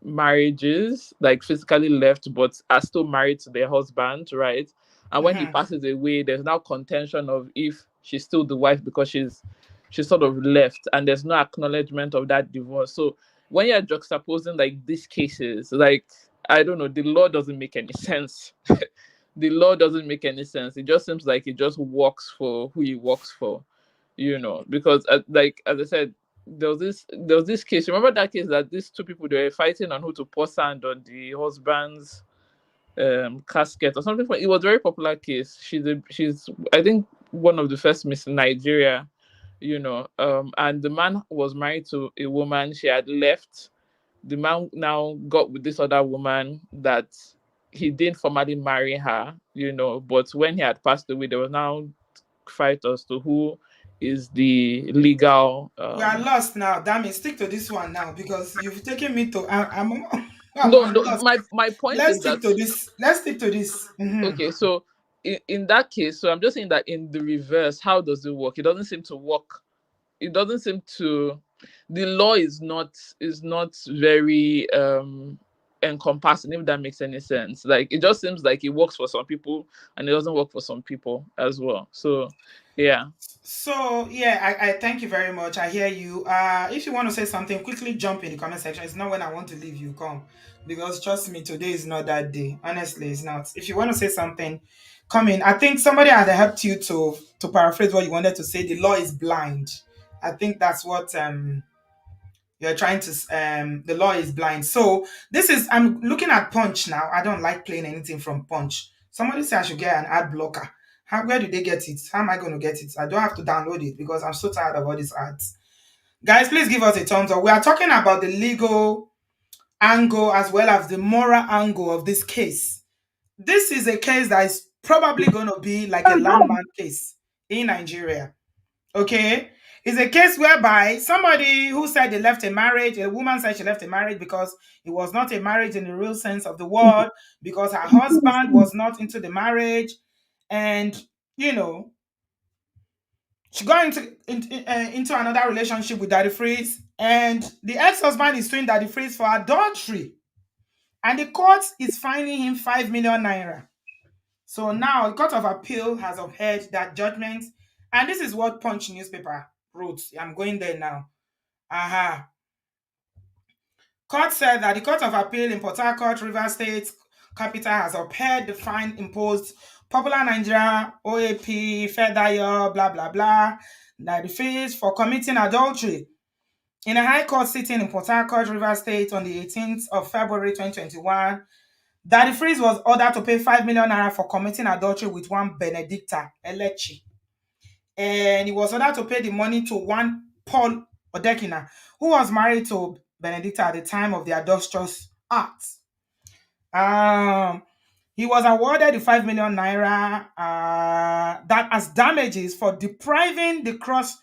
marriages, like physically left, but are still married to their husband, right? And when he Mhm. passes away, there's now contention of if she's still the wife, because she's sort of left, and there's no acknowledgement of that divorce. So when you're juxtaposing like these cases, like, I don't know, the law doesn't make any sense. The law doesn't make any sense. It just seems like it just works for who it works for, because like, as I said, there was this case. Remember that case that these two people, they were fighting on who to pour sand on the husband's casket or something. It was a very popular case. She's I think one of the first Miss Nigeria, and the man was married to a woman. She had left. The man now got with this other woman that he didn't formally marry her, but when he had passed away, there was now fight as to who is the legal. We are lost now. Damn it. Stick to this one now because you've taken me to. No, I'm no. lost. My point Let's is that, stick to this. Let's stick to this. Mhm. okay. So in that case, so I'm just saying that in the reverse, how does it work? It doesn't seem to work. It doesn't seem to. The law is not very encompassing, if that makes any sense. Like, it just seems like it works for some people and it doesn't work for some people as well. So yeah. So yeah, I thank you very much. I hear you. If you want to say something, quickly jump in the comment section. It's not when I want to leave you, come. Because trust me, today is not that day. Honestly, it's not. If you want to say something, come in. I think somebody had helped you to paraphrase what you wanted to say. The law is blind. I think that's what you're trying to the law is blind. So this is I'm looking at Punch now. I don't like playing anything from Punch. Somebody said I should get an ad blocker. Where do they get it? How am I going to get it? I don't have to download it because I'm so tired of all these ads. Guys, please give us a thumbs up. We are talking about the legal angle as well as the moral angle of this case. This is a case that is probably going to be like a landmark case in Nigeria. Okay, it's a case whereby somebody who said they left a marriage, a woman said she left a marriage because it was not a marriage in the real sense of the word, because her husband was not into the marriage, and you know she got into another relationship with Daddy Freeze, and the ex-husband is suing Daddy Freeze for adultery, and the court is fining him 5 million naira. So now the Court of Appeal has upheld that judgment. And this is what Punch newspaper wrote. I'm going there now. Aha. Court said that the Court of Appeal in Port Harcourt, Rivers State capital has upheld the fine imposed Popular Nigeria, OAP, Fedayo, blah, blah, blah, that the fees for committing adultery. In a High Court sitting in Port Harcourt, Rivers State on the 18th of February 2021, Daddy Freeze was ordered to pay 5 million naira for committing adultery with one Benedicta Elechi. And he was ordered to pay the money to one Paul Odekina, who was married to Benedicta at the time of the adulterous act. He was awarded the 5 million naira that as damages for depriving the cross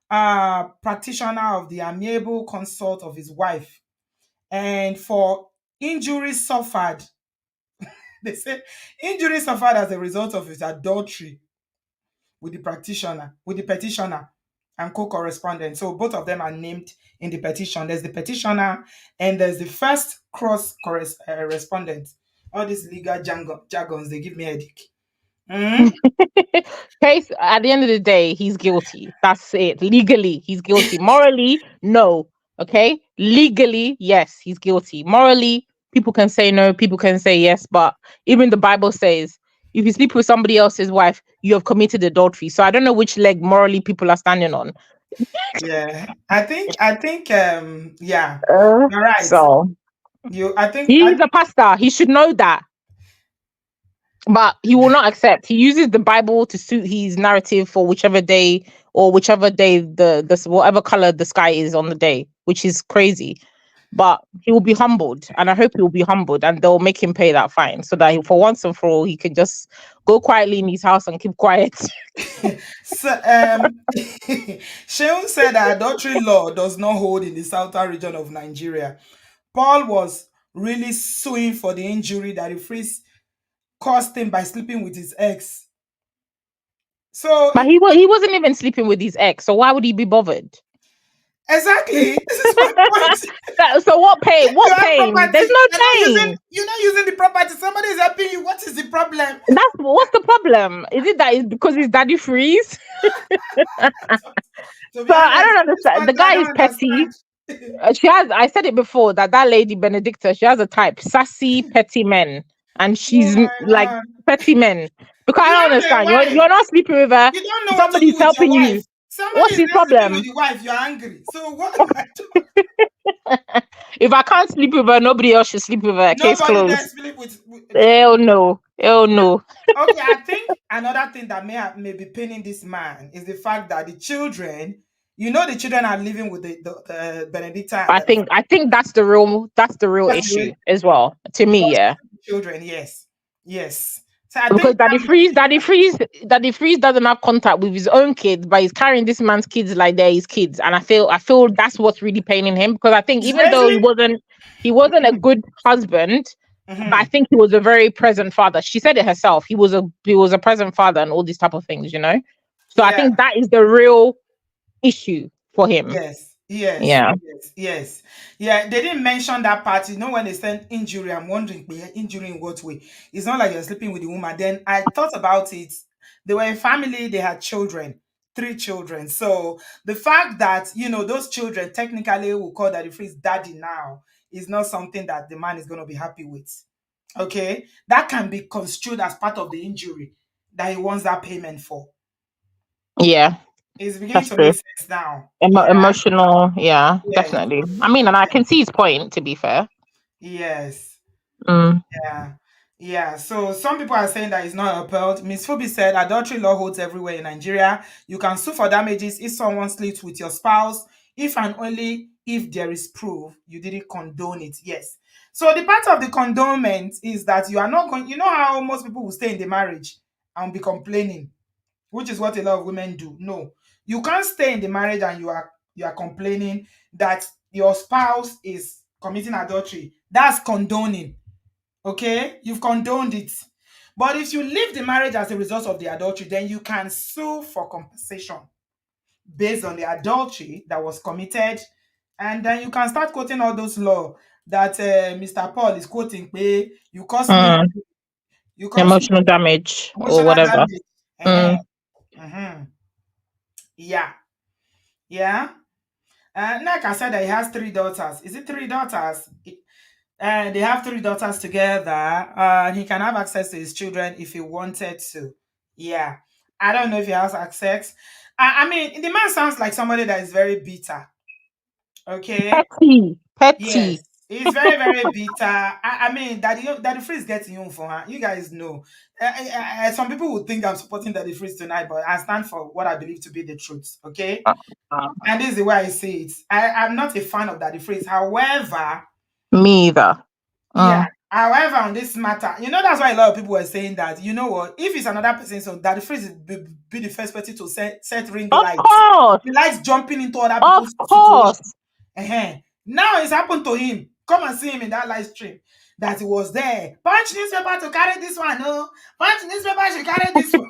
practitioner of the amiable consort of his wife and for injuries suffered. They say injuries suffered as a result of his adultery with the petitioner and co-correspondent. So both of them are named in the petition. There's the petitioner and there's the first respondent. All these legal jargons, they give me a headache. Mhm. Case at the end of the day, he's guilty. That's it. Legally, he's guilty. Morally, no. Okay. Legally, yes, he's guilty. Morally, people can say no, people can say yes, but even the Bible says if you sleep with somebody else's wife, you have committed adultery. So I don't know which leg morally people are standing on. Yeah. I think yeah. Uh, You're right. so I think he's a pastor. He should know that. But he will not accept. He uses the Bible to suit his narrative for whichever day or whichever day the whatever color the sky is on the day, which is crazy. But he will be humbled, and I hope he will be humbled, and they'll make him pay that fine so that for once and for all he can just go quietly in his house and keep quiet. so Sheun said that adultery law does not hold in the southern region of Nigeria. Paul was really suing for the injury that the priest caused him by sleeping with his ex. So But he wasn't even sleeping with his ex, so why would he be bothered? exactly, this is my point. So what pain? You What have pain? property, There's no pain. you're not using the property, somebody is helping you. What is the problem? What's the problem? Is it that it's because his daddy freeze? To be So I honest, don't this understand. The country, I guy is don't petty. understand. She has. I said it before that lady Benedicta. She has a type, sassy, petty men, and Oh she's my like god. petty men. Because I You don't have a understand. wife. You're not sleeping with her. You don't know what to do Somebody's with your helping wife. you. Somebody What's is his there sleeping with problem? the wife, you're angry. So what? If I can't sleep with her, nobody else should sleep with her. Case Nobody there closed. sleep with Hell no. Hell no. okay, I think another thing that may be paining this man is the fact that the children, the children are living with the Benedicta and I think that's the real that's the issue way as well. To me, yeah. children, yes. Yes. So I Because think Daddy Freeze doesn't have contact with his own kids, but he's carrying this man's kids like they're his kids. And I feel that's what's really paining him. Because I think it's even though he raising. wasn't a good husband, but I Mhm. think he was a very present father. She said it herself. He was a present father and all these type of things. So I Yeah. think that is the real issue for him. Yes, yes, Yeah. yes, yes. Yeah, they didn't mention that part. When they said injury, I'm wondering, injury in what way? It's not like you're sleeping with the woman. Then I thought about it. They were a family, they had children, 3 children. So the fact that, those children technically will call that the freeze daddy now is not something that the man is going to be happy with. Okay? That can be construed as part of the injury that he wants that payment for. Yeah. It's beginning That's to true. make sense now. Yeah. Emotional. Yeah, Yes. definitely. I mean, and I can see his point, to be fair. Yes. Mm. Yeah. Yeah. So some people are saying that it's not upheld. Miss Phoebe said adultery law holds everywhere in Nigeria. You can sue for damages if someone sleeps with your spouse, if and only if there is proof you didn't condone it. Yes. So the part of the condonement is that you are not going, how most people will stay in the marriage and be complaining, which is what a lot of women do. No, you can't stay in the marriage and you are complaining that your spouse is committing adultery. That's condoning. Okay, you've condoned it. But if you leave the marriage as a result of the adultery, then you can sue for compensation based on the adultery that was committed, and then you can start quoting all those law that Mr. Paul is quoting. You caused me, Mm. you caused me Emotional damage or emotional whatever. damage. Mm. Mhm. Yeah, yeah. Like I said, that he has 3 daughters. Is it 3 daughters? And they have 3 daughters together. He can have access to his children if he wanted to. Yeah. I don't know if he has access. I mean, the man sounds like somebody that is very bitter. Okay. Petty, Yes. petty. He's very, very bitter. I mean, Daddy Freeze getting you for her. You guys know. Some people would think I'm supporting Daddy Freeze tonight, but I stand for what I believe to be the truth. Okay. Uh, And this is the way I see it. I'm not a fan of Daddy Freeze. However, Me either. yeah. Mm. However, on this matter, that's why a lot of people were saying that, you know what, if it's another person, so that the freeze be the first person to set ring Of lights. course, The lights jumping into other of people's situation. course. Now it's happened to him. Come and see him in that live stream that he was there. Punch newspaper to carry this one. No, punch newspaper should carry this one.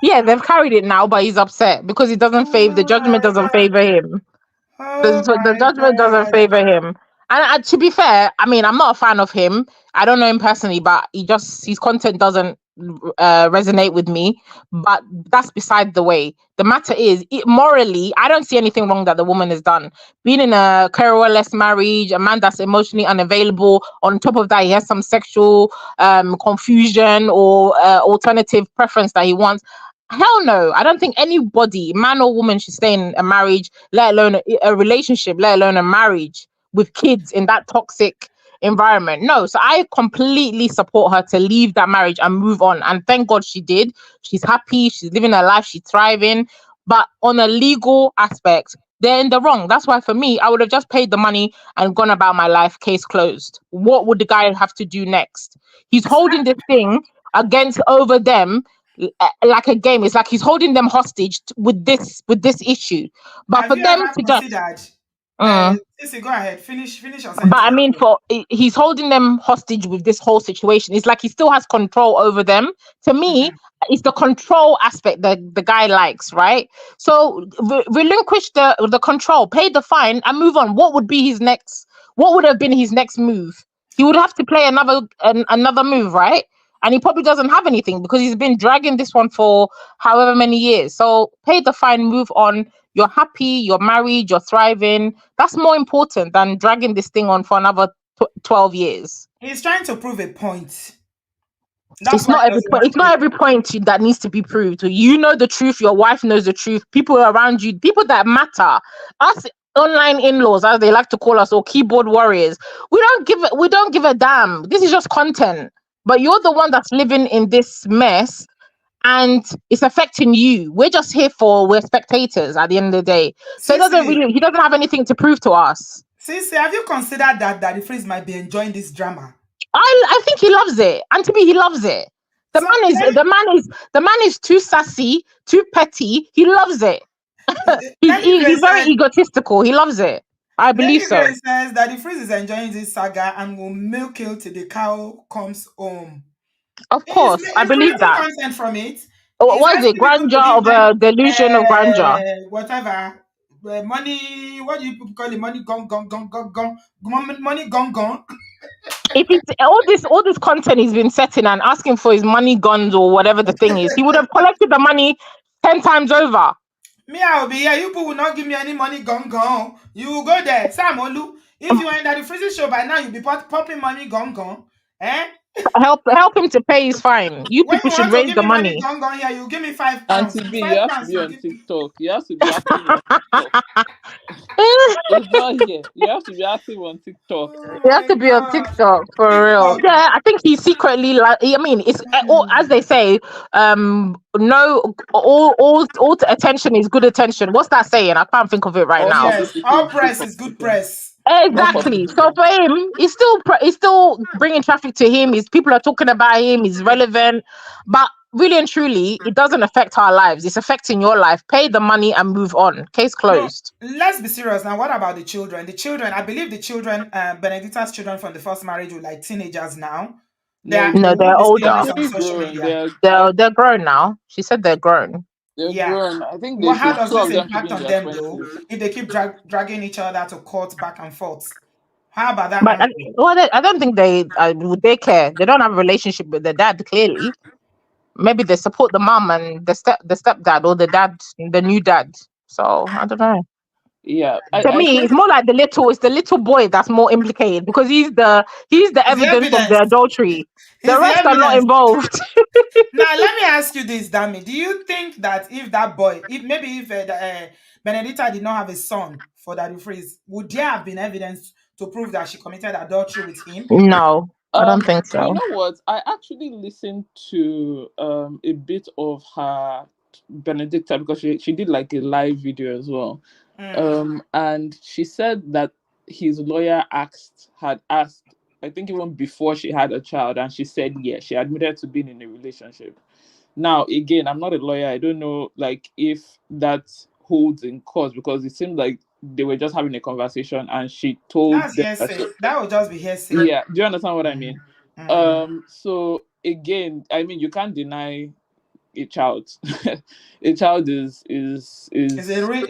Yeah, they've carried it now, but he's upset because it doesn't favor the Oh judgment my doesn't god. favor him. Oh The my judgment doesn't god. favor him. And to be fair, I mean, I'm not a fan of him. I don't know him personally, but his content doesn't resonate with me. But that's beside the way. The matter is, morally, I don't see anything wrong that the woman has done. Being in a career-less marriage, a man that's emotionally unavailable. On top of that, he has some sexual confusion or alternative preference that he wants. Hell no. I don't think anybody, man or woman, should stay in a marriage, let alone a relationship, let alone a marriage with kids in that toxic environment. No. So I completely support her to leave that marriage and move on. And thank God she did. She's happy. She's living her life. She's thriving. But on a legal aspect, they're in the wrong. That's why for me, I would have just paid the money and gone about my life, case closed. What would the guy have to do next? He's holding this thing against over them like a game. It's like he's holding them hostage with this issue. But Have for you them ever to just considered? mm, Sissy, go ahead. Finish your but I sentence. mean, he's holding them hostage with this whole situation. It's like he still has control over them. To me, Mhm. it's the control aspect that the guy likes, right? So relinquish the control, pay the fine, and move on. What would be his next? What would have been his next move? He would have to play another move, right? And he probably doesn't have anything because he's been dragging this one for however many years. So pay the fine, move on. You're happy, you're married, you're thriving. That's more important than dragging this thing on for another 12 years. He's trying to prove a point. That's It's why not he every doesn't point. want It's to not pay. every point that needs to be proved. You know the truth. Your wife knows the truth. People around you, people that matter, us online in-laws, as they like to call us, or keyboard warriors. We don't give a damn. This is just content. But you're the one that's living in this mess, and it's affecting you. We're spectators at the end of the day. So Sissy, he doesn't have anything to prove to us. Sissy, have you considered that Daddy Freeze might be enjoying this drama? I think he loves it. And to me, he loves it. So The man is too sassy, too petty. He loves it. Lenny He's Grace very said egotistical. He loves it. I believe Lenny so. Grace says Daddy Freeze is enjoying this saga and will milk it till the cow comes home. Of He's, course, I he's believe creating that. content from it. He's What is it? asking people Grandeur to give of them a delusion of grandeur. whatever money. What do you people call it? Money gong gong gong gong gong. Money gong gong. If it's all this content he's been setting and asking for his money guns or whatever the thing is, he would have collected the money 10 times over. Me, I will be here. You people will not give me any money gong gong. You will go there, Sam Olu. If you are in the freezing show by now, you'll be popping money gong gong. Eh? Help him to pay his fine. You When people you should want to raise give the me money money. gong gong here, you give me £5. Auntie With B, you have to £5, be you on give me. TikTok. You have to be active on TikTok. It's not here. You have to be active on TikTok. Oh You have my to be on God. TikTok for real. TikTok. Yeah, I think he's secretly like. I mean, it's all as they say. No, all attention is good attention. What's that saying? I can't think of it right All now. Yes, publicity all is good press is good publicity. press. More Exactly. publicity. So for him, he's still bringing traffic to him. His people are talking about him. He's relevant, but really and truly, it doesn't affect our lives. It's affecting your life. Pay the money and move on. Case No, closed. let's be serious now. What about the children? The children, I believe the children, Benedicta's children from the first marriage were like teenagers now. No, No, They they're won't be they're saying older. this on pretty social grown. media. They're grown now. She said they're grown. They're Yeah. grown. I think they Well, how should. does Two this of them should be impact in on their them though? twenties. If they keep dragging each other to court back and forth, how about that But angle? I don't think they care. They don't have a relationship with their dad. Clearly, maybe they support the mom and the stepdad or the new dad. So I don't know. Yeah, To I me, think it's more like it's the little boy that's more implicated because he's the Is the evidence of evidence? the adultery. The Is the rest are not evidence? involved. Now, let me ask you this, Dami. Do you think that if that boy, if Benedicta did not have a son for Daddy Freeze, would there have been evidence to prove that she committed adultery with him? No, I don't think you so. know what? I actually listened to a bit of her Benedicta because she did like a live video as well. Mm. And she said that his lawyer had asked, I think even before she had a child, and she said yes, she admitted to being in a relationship. Now, again, I'm not a lawyer. I don't know like if that holds in court because it seemed like they were just having a conversation and she told That's them that hearsay. That would just be hearsay. yeah, do you understand what I Mm. mean? Mm. So again, I mean you can't deny a child. A child It's a real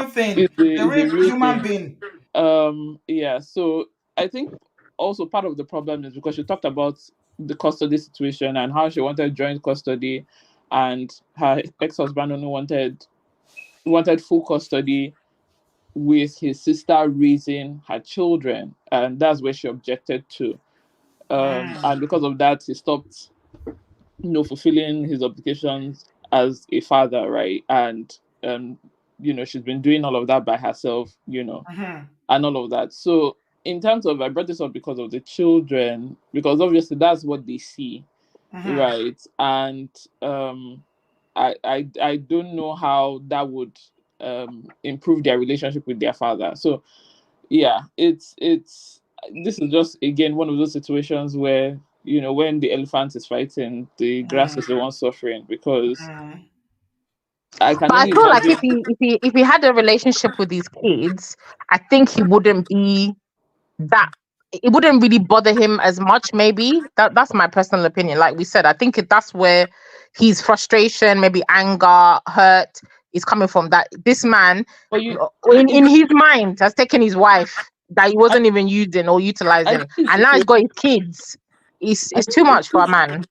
thing. A is a real real human thing. being. Yeah, so I think also part of the problem is because she talked about the custody situation and how she wanted joint custody and her ex-husband only wanted full custody with his sister raising her children, and that's where she objected to. Mm. And because of that he stopped fulfilling his obligations as a father, right? And she's been doing all of that by herself, Mm-hmm. and all of that. So in terms of, I brought this up because of the children, because obviously that's what they see, Mm-hmm. right? And I don't know how that would improve their relationship with their father. So yeah, it's this is just again one of those situations where, when the elephant is fighting, the grass is the one suffering, because Mm-hmm. I can But I only feel like if imagine. he had a relationship with these kids, I think he wouldn't be that, it wouldn't really bother him as much. Maybe that's my personal opinion. Like we said, I think that's where his frustration, maybe anger, hurt is coming from. That this man, But you, in his mind, has taken his wife that he I, wasn't even using or I utilizing, think in and now he's got situations, his kids. I It's think, too much for a man.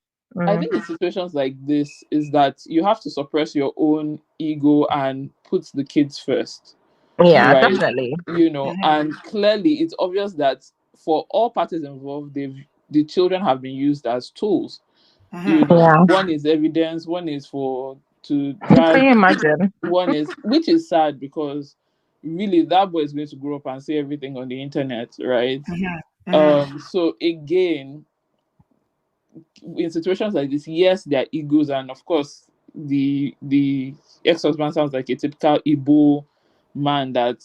I Mm. think in situations like this is that you have to suppress your own ego and put the kids first, Yeah, right? definitely. Mm-hmm. And clearly it's obvious that for all parties involved, the children have been used as tools. Mm-hmm. Yeah. One is evidence, one is for to Can drag, you imagine? one is, which is sad, because really that boy is going to grow up and see everything on the internet, right? Mm-hmm. Mm-hmm. So again, in situations like this, yes, there are egos, and of course, the ex-husband sounds like a typical Igbo man that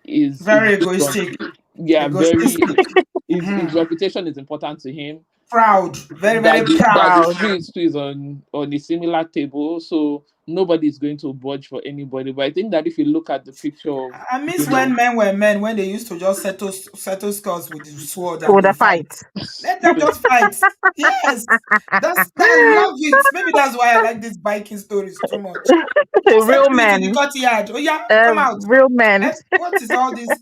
is Very big on, egoistic. yeah, very, Egoistic. his Mm-hmm. reputation is important to him. Proud. Very, That very the proud. Proud. streets too is on a similar table, so nobody is going to budge for anybody. But I think that if you look at the picture of, I miss when men were men, when they used to just settle scores with the sword and With they a fight. fight. Let them just fight. Yes. I love it. Maybe that's why I like these biking stories too much. Just Real settle it in the men. courtyard. Oh yeah, come out. Real men. What is all this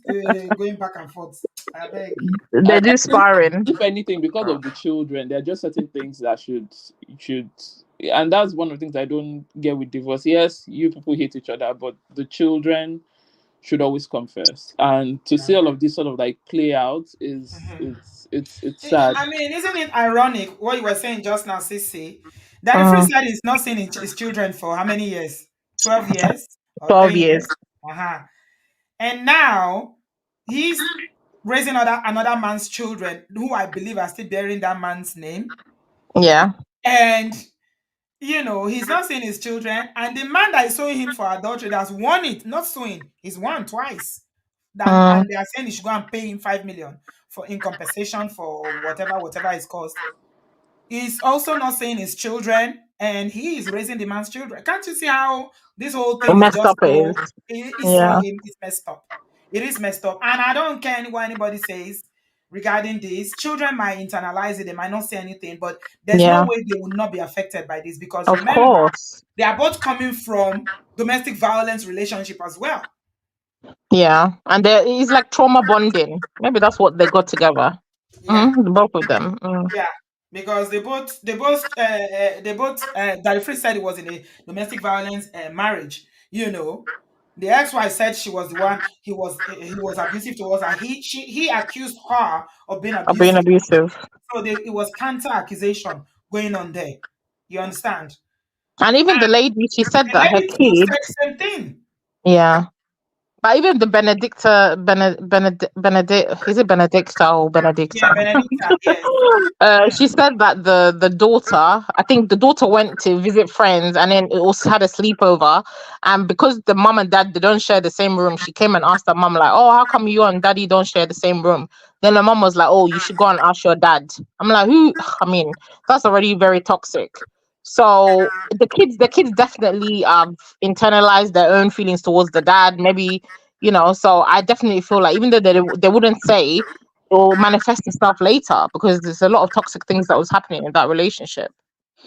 going back and forth? I beg you. They I do think, sparring. if anything, because of the children, there are just certain things that should, and that's one of the things I don't get with divorce. Yes, you people hate each other, but the children should always come first. And to see all of this sort of like play out is Mhm. it's sad. I mean, isn't it ironic what you were saying just now, Sissy? Daddy Free Mm, said he's not seen his children for how many years? 12 years or 12 10 years. years? Uh-huh. And now he's raising another man's children who I believe are still bearing that man's name. Yeah. And he's not seeing his children. And the man that is suing him for adultery, that's won it, not suing, he's won twice. Mm, And they are saying he should go and pay him 5 million for in compensation for whatever it's cost. He's also not seeing his children, and he is raising the man's children. Can't you see how this whole thing is messed just up it so? is. It's so Yeah. it's messed up. It is messed up, and I don't care what anybody says regarding this. Children might internalize it; they might not say anything, but there's no Yeah. way they will not be affected by this because Of remember, course. they are both coming from domestic violence relationship as well. Yeah. And there is like trauma bonding. Maybe that's what they got together. Yeah. The both of them. Mm. Yeah, because Daddy Free said it was in a domestic violence marriage. The ex-wife said she was the one he was abusive towards her. He accused her of being Of being abusive. abusive. So it was counter accusation going on there. You understand? And even the lady, she said The that her lady too said kids, the same thing. yeah. But even the Benedict, is it Benedicta or Yeah, Benedicta? Benedicta. Yes. She said that the daughter, I think the daughter went to visit friends and then it also had a sleepover. And because the mom and dad, they don't share the same room, she came and asked her mom, like, oh, how come you and daddy don't share the same room? Then the mom was like, oh, you should go and ask your dad. I'm like, who? I mean, that's already very toxic. So the kids definitely internalized their own feelings towards the dad. Maybe, so I definitely feel like even though they wouldn't say, it will manifest itself later because there's a lot of toxic things that was happening in that relationship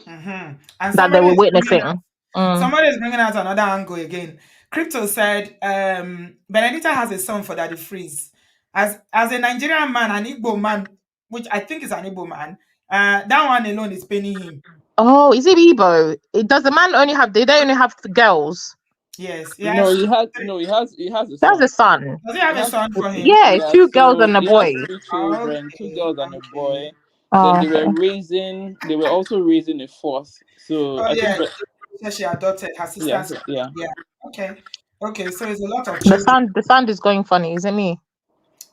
And that they were witnessing. Mm. somebody is bringing out another angle again. Crypto said Benedicta has a son for Daddy Freeze. As a Nigerian man, an Igbo man, which I think is an Igbo man, that one alone is paining him. Oh, is it Bebo? Does the man only have? They only have the girls. Yes, No, yes. he has a That's a son. son. Does he He have a has son for him? Yeah, Yeah, two girls so and a he has boy. three children, two Okay, girls and a okay. boy. Then Oh, they okay. were also raising a fourth. So Oh I think yeah, that. So she adopted her Yeah, sister's. yeah. Yeah. Okay. Okay. So it's a lot of The children. sound is going funny. Is it me?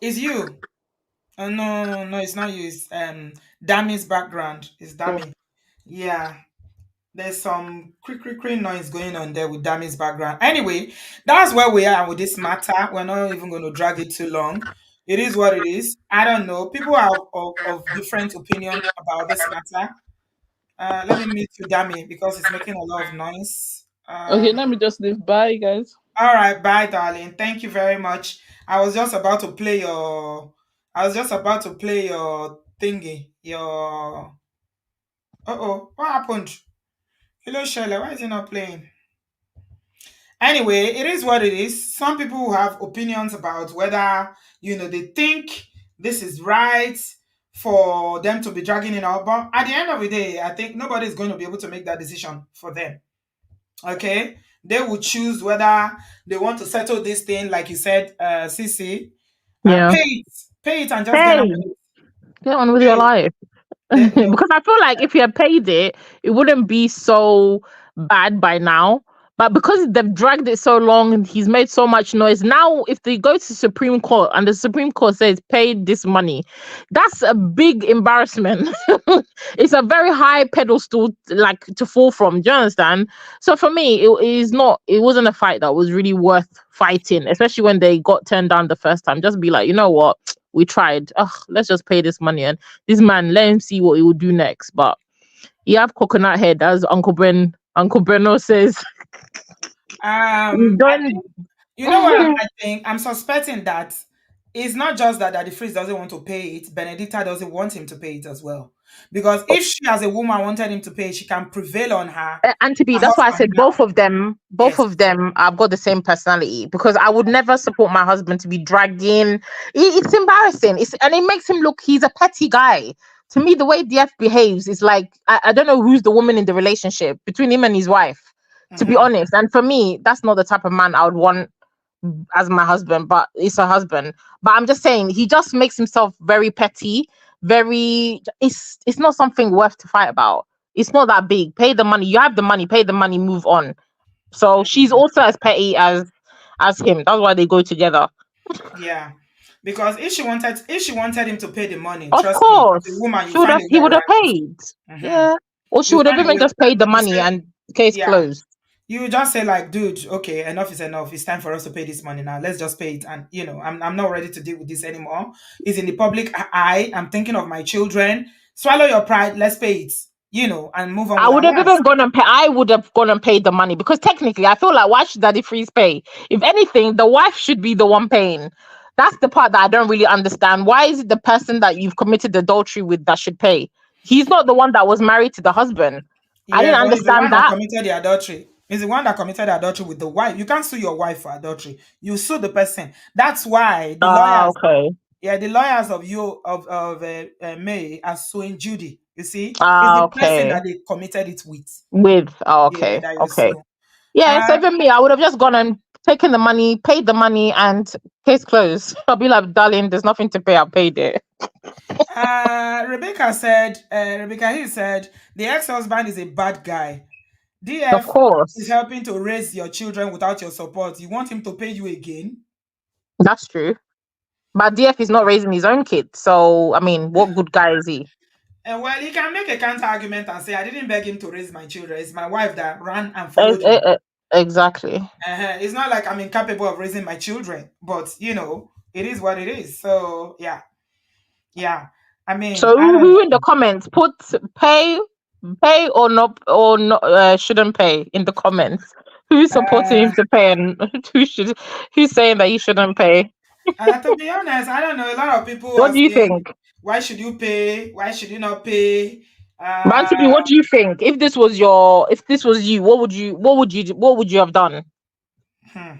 It's you. Oh no, no, it's not you. It's Dami's background. It's Oh. Dami. Yeah. There's some creak noise going on there with Dami's background. Anyway, that's where we are with this matter. We're not even going to drag it too long. It is what it is. I don't know. People are of different opinion about this matter. Let me mute you, Dami, because it's making a lot of noise. Okay, let me just leave. Bye, guys. All right, bye, darling. Thank you very much. I was just about to play your. I was just about to play your thingy. Your. Oh, what happened? Hello, Shirley. Why is it not playing? Anyway, it is what it is. Some people have opinions about whether they think this is right for them to be dragging it out. But at the end of the day, I think nobody is going to be able to make that decision for them. Okay, they will choose whether they want to settle this thing, like you said, CC, and Yeah. pay it, and just get on Hey, with it. get on with Pay your it. life. They will, Because I feel like if you had paid it, it wouldn't be so bad by now. But because they've dragged it so long and he's made so much noise, now if they go to Supreme Court and the Supreme Court says pay this money, that's a big embarrassment. It's a very high pedestal like to fall from. Do you understand? So for me, it wasn't a fight that was really worth fighting, especially when they got turned down the first time. Just be like, you know what? We tried. Ugh, let's just pay this money and this man, let him see what he will do next. But you have coconut head, as Uncle Breno says. You I don't. think what I think. I'm suspecting that it's not just that Daddy Freeze doesn't want to pay it. Benedicta doesn't want him to pay it as well, because if she as a woman wanted him to pay, she can prevail on her And to be, that's why I husband said now. both Yes. of them have got the same personality because I would never support my husband to be dragged in. It's embarrassing. And it makes him look, he's a petty guy. To me, the way DF behaves is like, I don't know who's the woman in the relationship between him and his wife, to be Hmm. honest. And for me, that's not the type of man I would want as my husband, but it's a husband. But I'm just saying he just makes himself very petty, very it's not something worth to fight about. It's not that big. Pay the money. You have the money, pay the money, move on. So she's also as petty as him. That's why they go together. Yeah, because if she wanted him to pay the money, Of trust me, as a course. woman, you find a He way would have around it. paid. Hmm. Yeah. Or she You would have find a even way just around paid the it. You money say, and case yeah, closed. you just say like, dude, okay, enough is enough. It's time for us to pay this money now. Let's just pay it. And I'm not ready to deal with this anymore. It's in the public eye. I'm thinking of my children. Swallow your pride. Let's pay it. And move on I with would our have lives. even gone and pay. I would have gone and paid the money because technically, I feel like why should Daddy Freeze pay? If anything, the wife should be the one paying. That's the part that I don't really understand. Why is it the person that you've committed adultery with that should pay? He's not the one that was married to the husband. I Yeah, didn't but he's the one understand that that. committed the adultery. He's the one that committed the adultery with the wife. You can't sue your wife for adultery. You sue the person. That's why the Ah, lawyers, okay. yeah, the lawyers of May are suing Judy. You see, it's Ah, the person okay. that they committed it with. Yeah, Okay, that you okay. sue. Yeah, so Uh, even me, I would have just gone and taken the money, paid the money, and case closed. I'll be like, darling, there's nothing to pay. I paid it. Rebecca Hill said the ex-husband is a bad guy. Of DF is course, helping to raise your children without your support. You want him to pay you again? that's true. But DF is not raising his own kid. So, I mean, what good guy is he? And well, he can make a counter argument and say, I didn't beg him to raise my children. It's my wife that ran and Eh, followed eh, him. eh, exactly. It's not like I'm incapable of raising my children, but it is what it is. So yeah. I mean, So, I don't who in the know. comments put pay or not shouldn't pay in the comments? Who's supporting Uh, him to pay and who's saying that he shouldn't pay? to be honest, I don't know. A lot of people What are do you saying, think? why should you pay? Why should you not pay? Manti, Uh, what do you think? If this was you, what would you have done? hmm,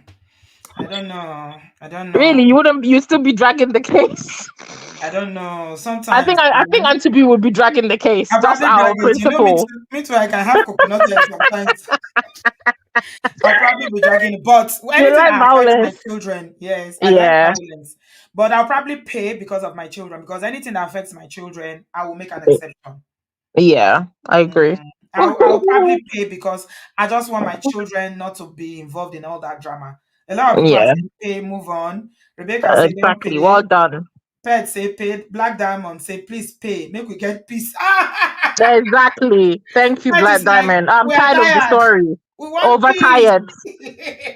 I don't know. I don't know. Really, you'd still be dragging the case. I don't know. Sometimes, I think Auntie B would be dragging the case, I'll just probably out drag of it. Me principle. too. Me too. I can have coconut head sometimes. I'll probably be dragging it. But You anything like that affects my violence. children, yes, I like Yeah. violence. But I'll probably pay because of my children. Because anything that affects my children, I will make an exception. Yeah, I Mm, agree. I'll probably pay because I just want my children not to be involved in all that drama. A lot of people are Yeah, saying pay, move on. Rebecca say don't exactly. Well pay. done. Pet say pay. Black Diamond say please pay. Make we get peace. Exactly. Thank you, Pet Black is like Diamond. I'm we are tired of the tired. story. We want peace. Overtired.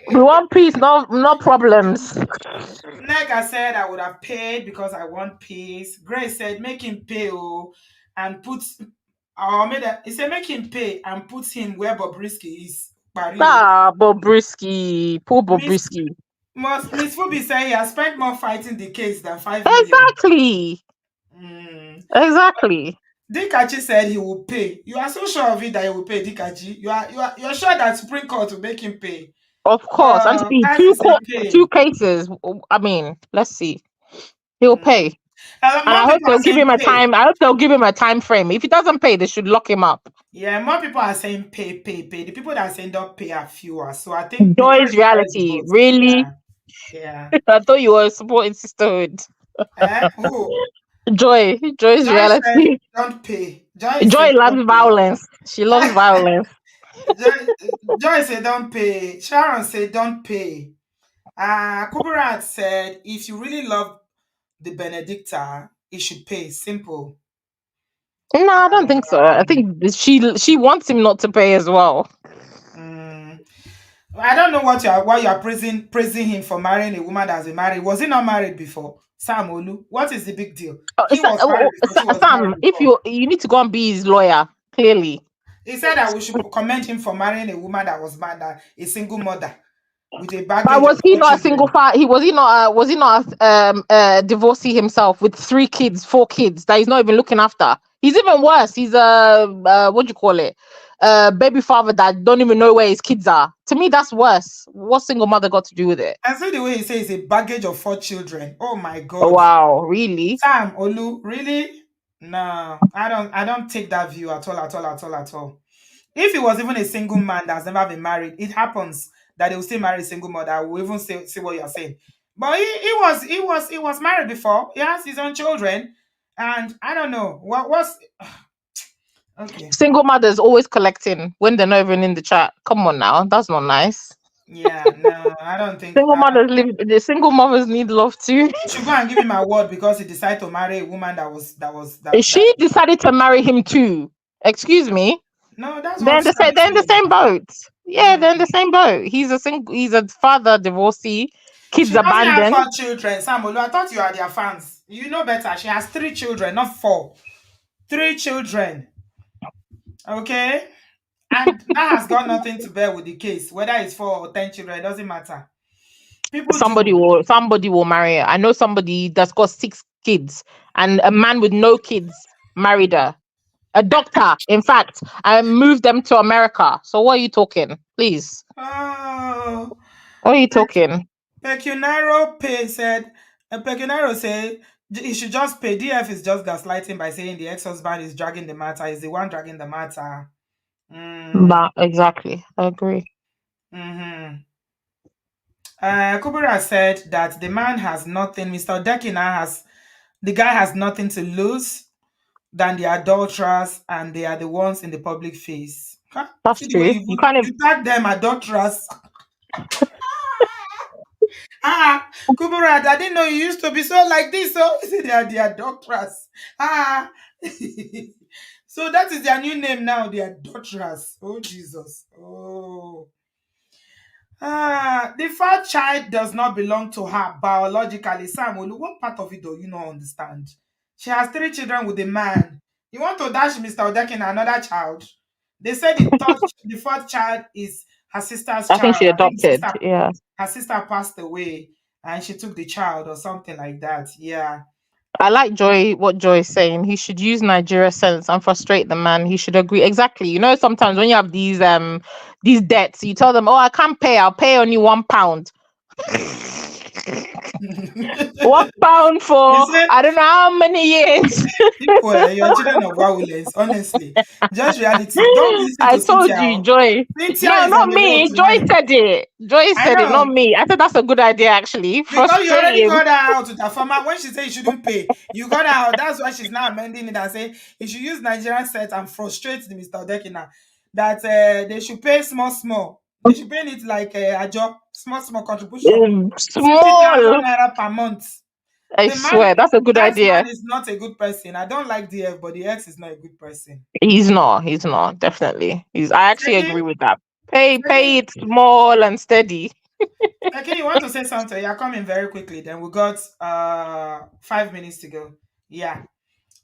We want peace, no problems. Nega said I would have paid because I want peace. Grace said make him pay and put he said make him pay and put him where Bobrisky is. Barrio. Ah, Bobrisky. Poor Miss Bobrisky. Miss Fubi said he has spent more fighting the case than 5 million. Exactly. Mm. Exactly. Dikachi said he will pay. You are so sure of it that he will pay, Dikachi. You're sure that Supreme Court will make him pay. Of course. And see, Cassie said pay. two cases. I mean, let's see. He'll Mm. pay. And More I hope people are they'll give saying him a pay. time. I hope they'll give him a time frame. If he doesn't pay, they should lock him up. Yeah, more people are saying pay, pay, pay. The people that are saying don't pay are fewer. So I think Joy's majority carries the reality. vote. Really? Yeah. I thought you were supporting sisterhood. Who? Joy's Joy said reality. don't pay. Joy Joy said loves don't pay. violence. She loves violence. Joy, Joy said don't pay. Sharon said don't pay. Kuburat said if you really love the Benedicta, it should pay. Simple. No, I don't think so. I think she wants him not to pay as well. Mm, I don't know why you are praising him for marrying a woman that's been married. Was he not married before? Sam Olu, what is the big deal? He was married before. She was Sam, married if before. you need to go and be his lawyer, clearly. He said that we should commend him for marrying a woman that was mad, a single mother with a But baggage was of he four not a single children. father? Was he not a divorcee himself with 3 kids, 4 kids that he's not even looking after? He's even worse. He's a what do you call it? Baby father that don't even know where his kids are. To me, that's worse. What single mother got to do with it? And so the way he says a baggage of 4 children. Oh my Oh, God. wow, really? Sam Olu, really? No, I don't take that view at all, at all, at all, at all. If he was even a single man that's never been married, it happens that they will still marry a single mother. I will even say what you're saying. But he was married before. He has his own children. And I don't know. What's okay. Single mothers always collecting when they're not even in the chat. Come on now, that's not nice. Yeah, no, I don't think The single mothers need love too. he should go and give him a award because he decided to marry a woman that She decided to marry him too. Excuse me. no, that's They're what in the Sam same. is They're in the saying. same boat. Yeah, Mm. they're in the same boat. He's a father divorcee. Kids She doesn't have abandoned. 4 children, Samolu. I thought you are their fans. You know better. She has 3 children, not 4. 3 children. Okay? And that has got nothing to bear with the case. Whether it's 4 or 10 children, it doesn't matter. People do. Somebody will marry her. I know somebody that's got 6 kids, and a man with no kids married her. A doctor, in fact, I moved them to America. So what are you talking? Please. Oh, What are you talking? Pecunaro Pecunaro said he should just pay. DF is just gaslighting by saying the ex-husband is dragging the matter, is the one dragging the matter. But exactly. I agree. Mm-hmm. Kubura said that the man has nothing, Mr. Dekina the guy has nothing to lose than the adulterers, and they are the ones in the public face. Huh? That's See the way true. You can't even you tag them adulterers. Kuburat, I didn't know you used to be so like this. So they are the adulterers. So that is their new name now, the adulterers. Oh Jesus. Oh. The fourth child does not belong to her biologically. Samuel, what part of it do you not understand? She has 3 children with a man. You want to dash Mr. Odekin another child? They said the fourth child is her sister's I think child. she I think adopted. Yeah. her sister passed away and she took the child or something like that. Yeah. I like what Joy is saying. He should use Nigeria sense and frustrate the man. He should agree. Exactly. You know, sometimes when you have these debts, you tell them, oh, I can't pay. I'll pay only £1. Work bound You for say, I don't know how many years. people, you're children of violence, honestly. Just reality. Don't listen I to told Cynthia. you, Joy. Cynthia No, is on not the road me. Joy tonight. said it. Joy I said it, not know. me. I said that's a good idea, actually. Because you Frustrate already him. called her out with her former when she said you shouldn't pay. You got her out. That's why she's now amending it and say if you use Nigerian set and frustrate the Mr. Odekina that they should pay small. They should pay it like a job, small contribution. 50,000 Small. naira per month. I The man, swear, that's a good that idea. man is not a good person. I don't like DF, but the ex is not a good person. He's not. He's not. Definitely. I actually Seki, agree with that. Pay Seki, it small and steady. Seki, you want to say something? You're coming very quickly. Then we got 5 minutes to go. Yeah.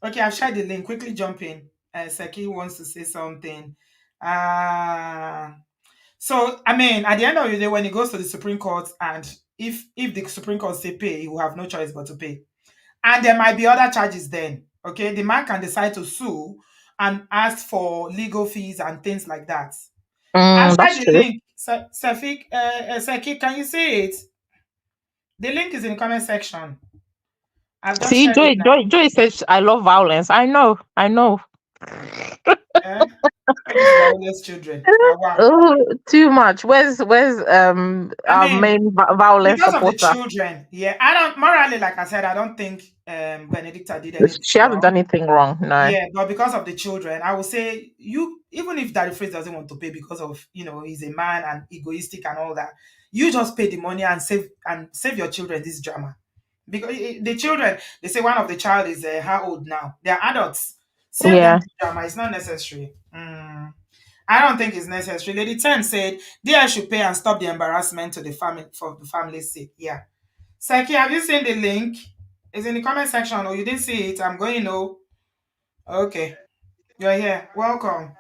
Okay, I've shared the link. Quickly jump in. Seki wants to say something. Uh, so, I mean, at the end of the day, when it goes to the Supreme Court, and if the Supreme Court say pay, he will have no choice but to pay. And there might be other charges then. Okay, the man can decide to sue and ask for legal fees and things like that. I've That's shared the true. link. Seki, can you see it? The link is in the comment section. I've just See, shared it now. Joy says I love violence. I know. Eh? All these violence children. Wow. Oh, too much. Where's I our mean, main violence because of the supporter? children, yeah. I don't morally, like I said, I don't think Benedicta did anything She hasn't wrong. done anything wrong. No. Yeah, but because of the children, I would say you, even if Daddy Freeze doesn't want to pay because of he's a man and egoistic and all that, you just pay the money and save your children this drama. Because the children, they say one of the child is how old now? They're adults. Save them Yeah. this drama. It's not necessary. I don't think it's necessary. Lady Ten said they should pay and stop the embarrassment to the family for the family's sake. Yeah. Saki, have you seen the link? It's in the comment section. Oh, you didn't see it. I'm going. Oh, okay. You're here. Welcome.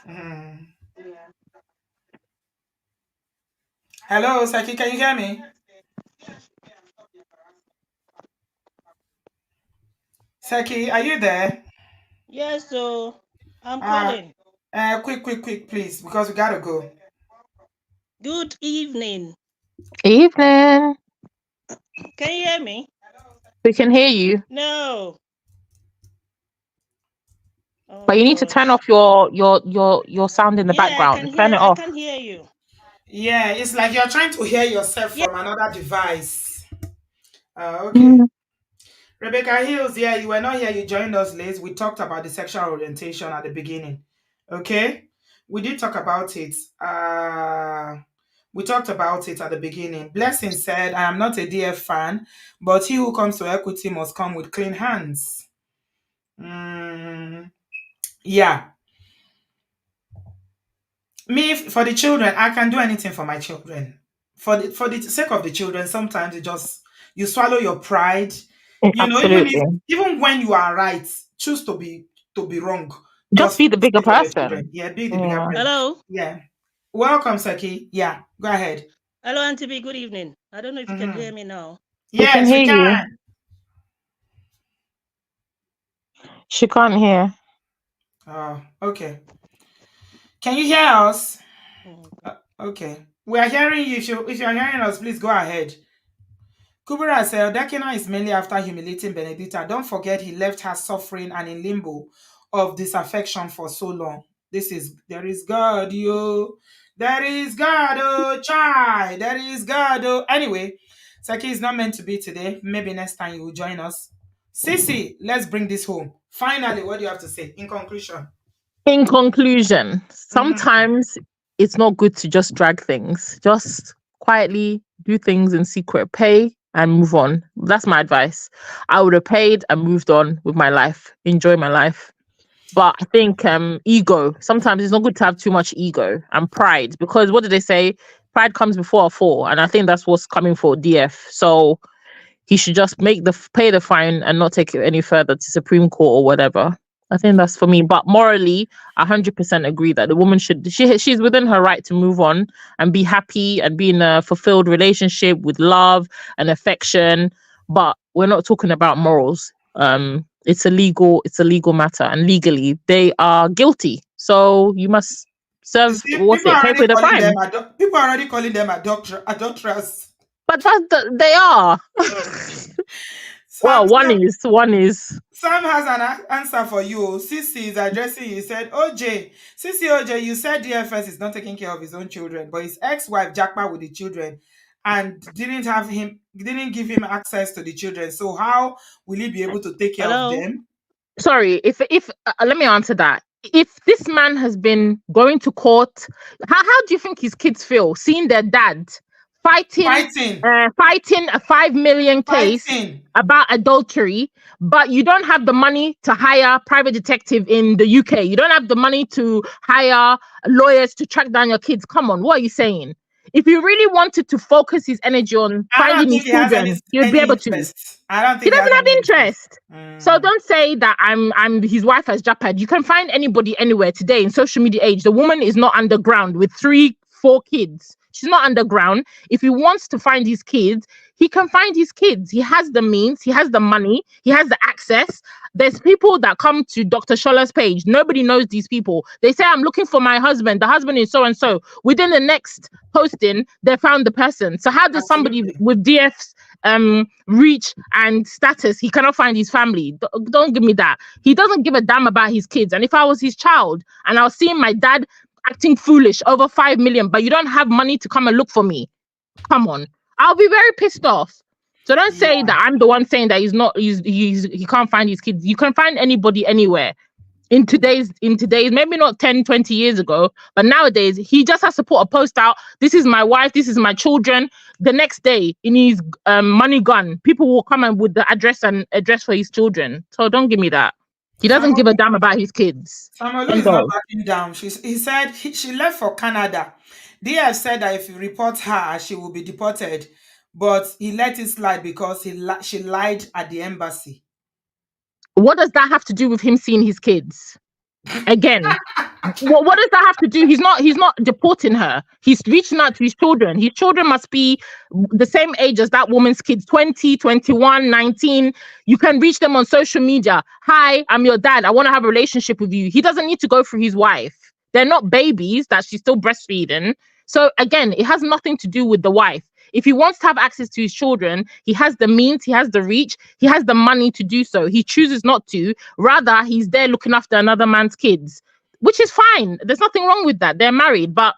Mhm. Hello, Saki. Can you hear me? Saki, are you there? Yes, so I'm Uh, calling. quick, please, because we gotta go. Good evening. Evening. Can you hear me? We can hear you, No. Oh but you need to turn gosh. off your sound in the Yeah, I background. can Turn hear. it I off. can hear you. Yeah, it's like you're trying to hear yourself Yeah. from another device. Okay. Mm. Rebecca Hills, yeah, you were not here. You joined us late. We talked about the sexual orientation at the beginning. Okay? We did talk about it. We talked about it at the beginning. Blessing said, I am not a DF fan, but he who comes to equity must come with clean hands. Yeah. Me, for the children, I can do anything for my children. For the sake of the children, sometimes you swallow your pride. Absolutely. Even when you are right, choose to be wrong. Just Just be the for the bigger sake of the person. children. Yeah, be the bigger Yeah. person. Hello. Yeah. Welcome, Saki. Yeah, go ahead. Hello, Auntie B. Good evening. I don't know if you can hear me now. We can Yes, we hear you. can. She can't hear. Oh, okay. Can you hear us? Okay. We are hearing you. If you are hearing us, please go ahead. Kubura said, Dakina is mainly after humiliating Benedicta. Don't forget he left her suffering and in limbo of disaffection for so long. There is God, yo. There is God, oh, child. There is God, oh. Anyway, Saki is not meant to be today. Maybe next time you will join us. Sisi, let's bring this home. Finally, what do you have to say in conclusion? In conclusion, Mhm. sometimes it's not good to just drag things. Just quietly do things in secret, pay and move on. That's my advice. I would have paid and moved on with my life, enjoy my life. But I think ego, sometimes it's not good to have too much ego and pride, because what did they say? Pride comes before a fall. And I think that's what's coming for DF. So he should just pay the fine and not take it any further to Supreme Court or whatever. I think that's for me. But morally, 100% agree that the woman she's within her right to move on and be happy and be in a fulfilled relationship with love and affection. But we're not talking about morals. It's a legal matter, and legally they are guilty. So you must You serve see, what's it? Pay for the fine. people are already calling them adulterers. But they are. Well, Sam, one is. Sam has an answer for you. Sissy is addressing you. He said, OJ, Sissy OJ, you said DFS is not taking care of his own children, but his ex-wife jackpot with the children and didn't give him access to the children. So how will he be able to take care of Hello? them? Sorry, if let me answer that. If this man has been going to court, how do you think his kids feel seeing their dad fighting a 5 million case Fighting. about adultery, but you don't have the money to hire a private detective in the UK? You don't have the money to hire lawyers to track down your kids. Come on, what are you saying? If you really wanted to focus his energy on I don't finding his think he has children, he would be any able to. interest. I don't He think he has doesn't have any interest. interest. So don't say that I'm his wife has japad. You can find anybody anywhere today in social media age. The woman is not underground with 3-4 kids. She's not underground. If he wants to find his kids, he can find his kids. He has the means, he has the money, he has the access. There's people that come to Dr. Shola's page. Nobody knows these people. They say, I'm looking for my husband. The husband is so and so. Within the next posting, they found the person. So how does somebody Absolutely. with DF's reach and status, he cannot find his family? Don't give me that. He doesn't give a damn about his kids. And if I was his child and I was seeing my dad acting foolish over 5 million, but you don't have money to come and look for me, come on, I'll be very pissed off. So don't say that I'm the one saying that he can't find his kids. You can find anybody anywhere. In today's maybe not 10-20 years ago, but nowadays he just has to put a post out, this is my wife, this is my children. The next day in his money gun, people will come and with the address for his children. So don't give me that. He doesn't give a damn about his kids. Samalu is not backing down. He said she left for Canada. DF said that if you report her, she will be deported. But he let it slide because she lied at the embassy. What does that have to do with him seeing his kids? Again, what does that have to do? He's not deporting her. He's reaching out to his children. His children must be the same age as that woman's kids, 20, 21, 19. You can reach them on social media. Hi, I'm your dad. I want to have a relationship with you. He doesn't need to go through his wife. They're not babies that she's still breastfeeding. So again, it has nothing to do with the wife. If he wants to have access to his children, he has the means, he has the reach, he has the money to do so. He chooses not to. Rather, he's there looking after another man's kids, which is fine. There's nothing wrong with that. They're married, but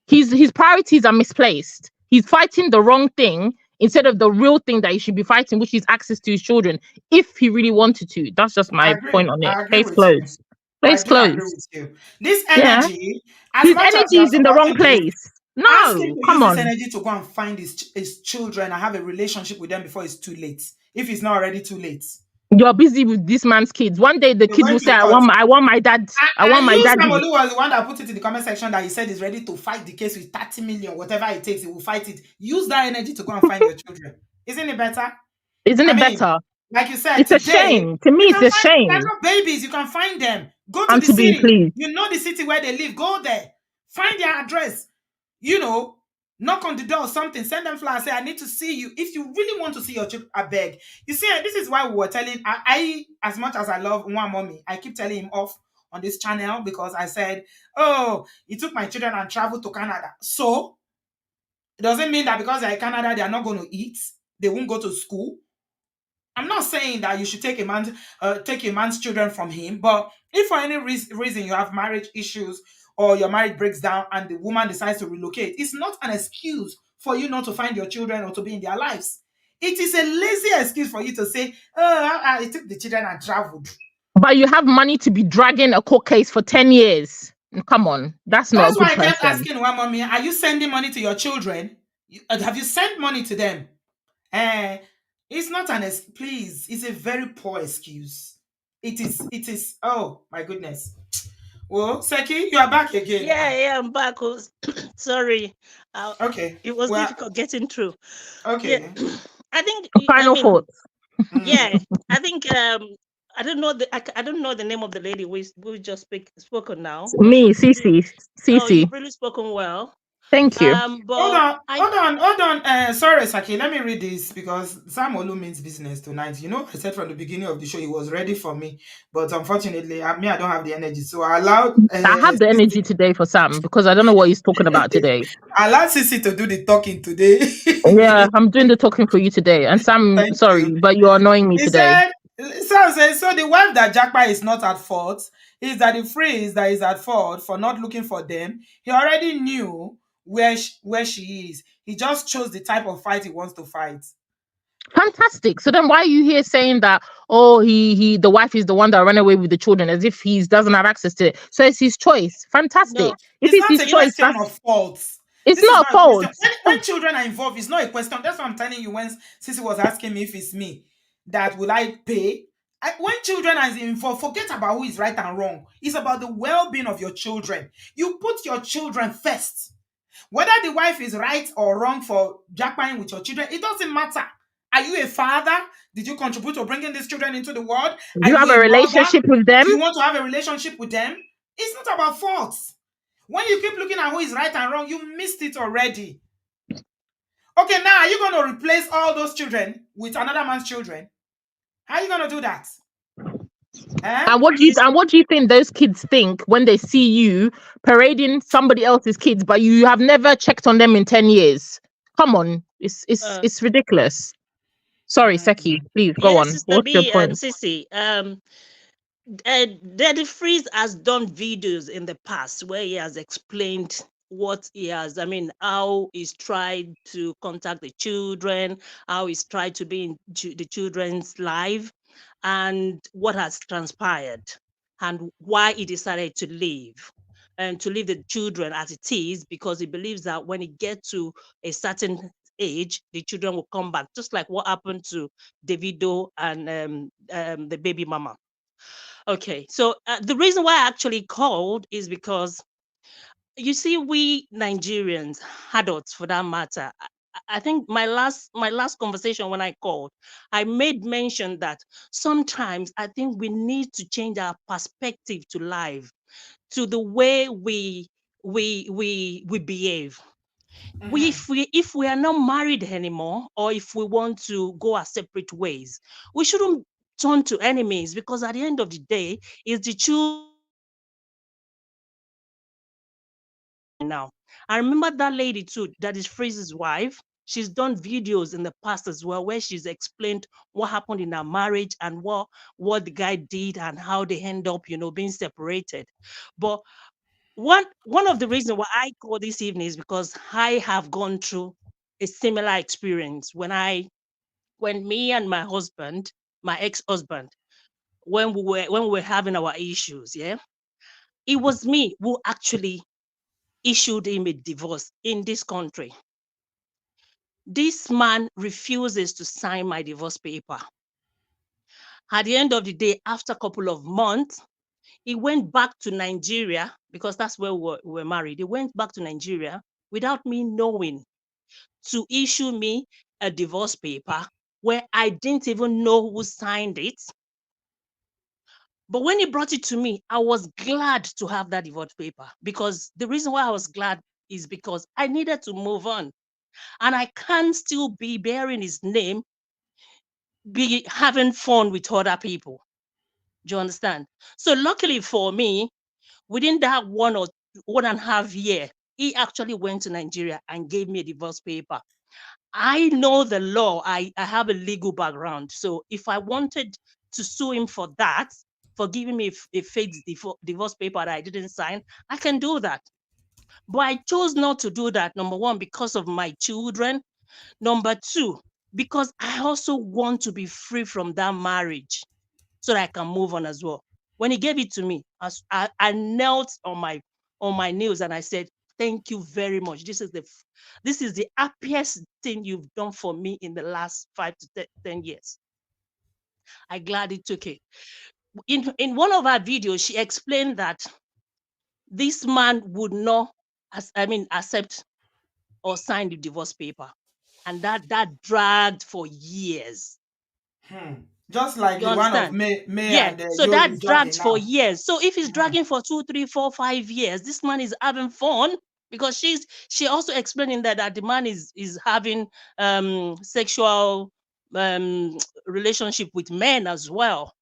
his priorities are misplaced. He's fighting the wrong thing instead of the real thing that he should be fighting, which is access to his children, if he really wanted to. That's just my point on it. Case closed. Case closed. Agree with you. This energy, his energy is in the wrong place. Ask him No, to come use on. this energy to go and find his children and have a relationship with them before it's too late. If it's not already too late. You're busy with this man's kids. One day the kids will say, I want my dad. I want my dad. Samolu was the one that put it in the comment section that he said he's ready to fight the case with 30 million, whatever it takes, he will fight it. Use that energy to go and find your children. Isn't it better? Isn't it better? Like you said, it's a shame. To me, it's a shame. They're not babies. You can find them. Go to the city. Please. You know the city where they live. Go there. Find their address. You know, knock on the door or something. Send them flowers. Say, I need to see you. If you really want to see your children, I beg. You see, this is why we were telling, I as much as I love one mommy, I keep telling him off on this channel because I said, oh, he took my children and traveled to Canada. So, it doesn't mean that because they're in Canada, they are not going to eat. They won't go to school. I'm not saying that you should take a man's children from him, but if for any reason you have marriage issues or your marriage breaks down and the woman decides to relocate, it's not an excuse for you not to find your children or to be in their lives. It is a lazy excuse for you to say, oh, I took the children and traveled. But you have money to be dragging a court case for 10 years. Come on, that's not a good person. That's why I kept asking one mommy, are you sending money to your children? Have you sent money to them? It's not please, it's a very poor excuse. It is, oh my goodness. Well, Seki, you are back again. Yeah, I'm back. Sorry. Okay. It was difficult getting through. Okay. Yeah. I think final thoughts. Yeah, I think I don't know the name of the lady we just spoken now. Me, Cici. Oh, you've really spoken well. Thank you. But Hold on. Sorry, Saki. Let me read this because Sam Olu means business tonight. You know, I said from the beginning of the show he was ready for me, but unfortunately, I don't have the energy. So I allowed I have the energy today for Sam because I don't know what he's talking about today. I allowed Sissy to do the talking today. Yeah, I'm doing the talking for you today. And Sam, Thank sorry, you. but you're annoying me He today. said, Sam says, so the wife that Jackpot is not at fault is that the phrase that is at fault for not looking for them. He already knew where she is. He just chose the type of fight he wants to fight. Fantastic. So then why are you here saying that, oh, the wife is the one that ran away with the children as if he doesn't have access to it? So it's his choice. Fantastic. no, If It's it's not his a choice, question of faults. it's This is not a not a question. fault. When children are involved, it's not a question. That's what I'm telling you when Sissy was asking me if it's me that will I pay. When children are involved, forget about who is right and wrong. It's about the well-being of your children. You put your children first. Whether the wife is right or wrong for jackpotting with your children, it doesn't matter. Are you a father? Did you contribute to bringing these children into the world? Are You you have a a mother? relationship with them. Do you want to have a relationship with them? It's not about faults. When you keep looking at who is right and wrong, you missed it already. Okay, now are you going to replace all those children with another man's children? How are you going to do that? And what do you think those kids think when they see you parading somebody else's kids, but you have never checked on them in 10 years? Come on, it's ridiculous. Sorry, Seki, please go on. Sister What's your B and point? Sissy, Daddy Freeze has done videos in the past where he has explained what he has, how he's tried to contact the children, how he's tried to be in the children's life, and what has transpired, and why he decided to leave. And to leave the children as it is, because he believes that when he gets to a certain age, the children will come back, just like what happened to Davido and the baby mama. Okay, so the reason why I actually called is because you see, we Nigerians, adults for that matter, I think my last conversation when I called, I made mention that sometimes I think we need to change our perspective to life, to the way we behave. If we are not married anymore, or if we want to go our separate ways, we shouldn't turn to enemies, because at the end of the day, it's the children. Now, I remember that lady too, that is Fraser's wife. She's done videos in the past as well where she's explained what happened in her marriage and what the guy did and how they end up, being separated. But one of the reasons why I call this evening is because I have gone through a similar experience when me and my husband, my ex-husband, when we were having our issues, yeah, it was me who actually issued him a divorce in this country. This man refuses to sign my divorce paper. At the end of the day, after a couple of months, he went back to Nigeria, because that's where we were married. He went back to Nigeria without me knowing, to issue me a divorce paper where I didn't even know who signed it. But when he brought it to me, I was glad to have that divorce paper, because the reason why I was glad is because I needed to move on. And I can't still be bearing his name, be having fun with other people. Do you understand? So luckily for me, within that 1.5 year, he actually went to Nigeria and gave me a divorce paper. I know the law. I have a legal background. So if I wanted to sue him for that, for giving me a fake divorce paper that I didn't sign, I can do that. But I chose not to do that, number one, because of my children. Number two, because I also want to be free from that marriage so that I can move on as well. When he gave it to me, I knelt on my knees and I said, "Thank you very much. This is the happiest thing you've done for me in the last 5 to 10 years." I gladly took it. In one of our videos, she explained that this man would not, accept or sign the divorce paper, and that dragged for years. Just like You the one of understand? May Yeah. and So Yoru's that dragged dragging for now. years. So if it's dragging for 2, 3, 4, 5 years, this man is having fun. because she also explaining that the man is having sexual relationship with men as well.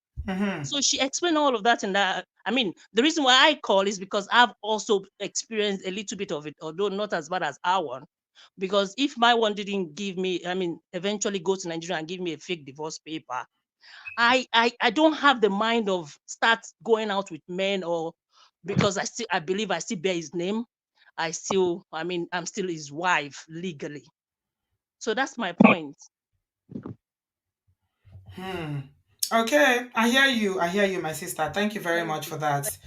So she explained all of that, and that, I mean, the reason why I call is because I've also experienced a little bit of it, although not as bad as our one. Because if my one didn't give me, I mean, eventually go to Nigeria and give me a fake divorce paper, I don't have the mind of start going out with men, or because I believe I still bear his name. I'm still his wife legally. So that's my point. Okay, I hear you, my sister. Thank you very much for that.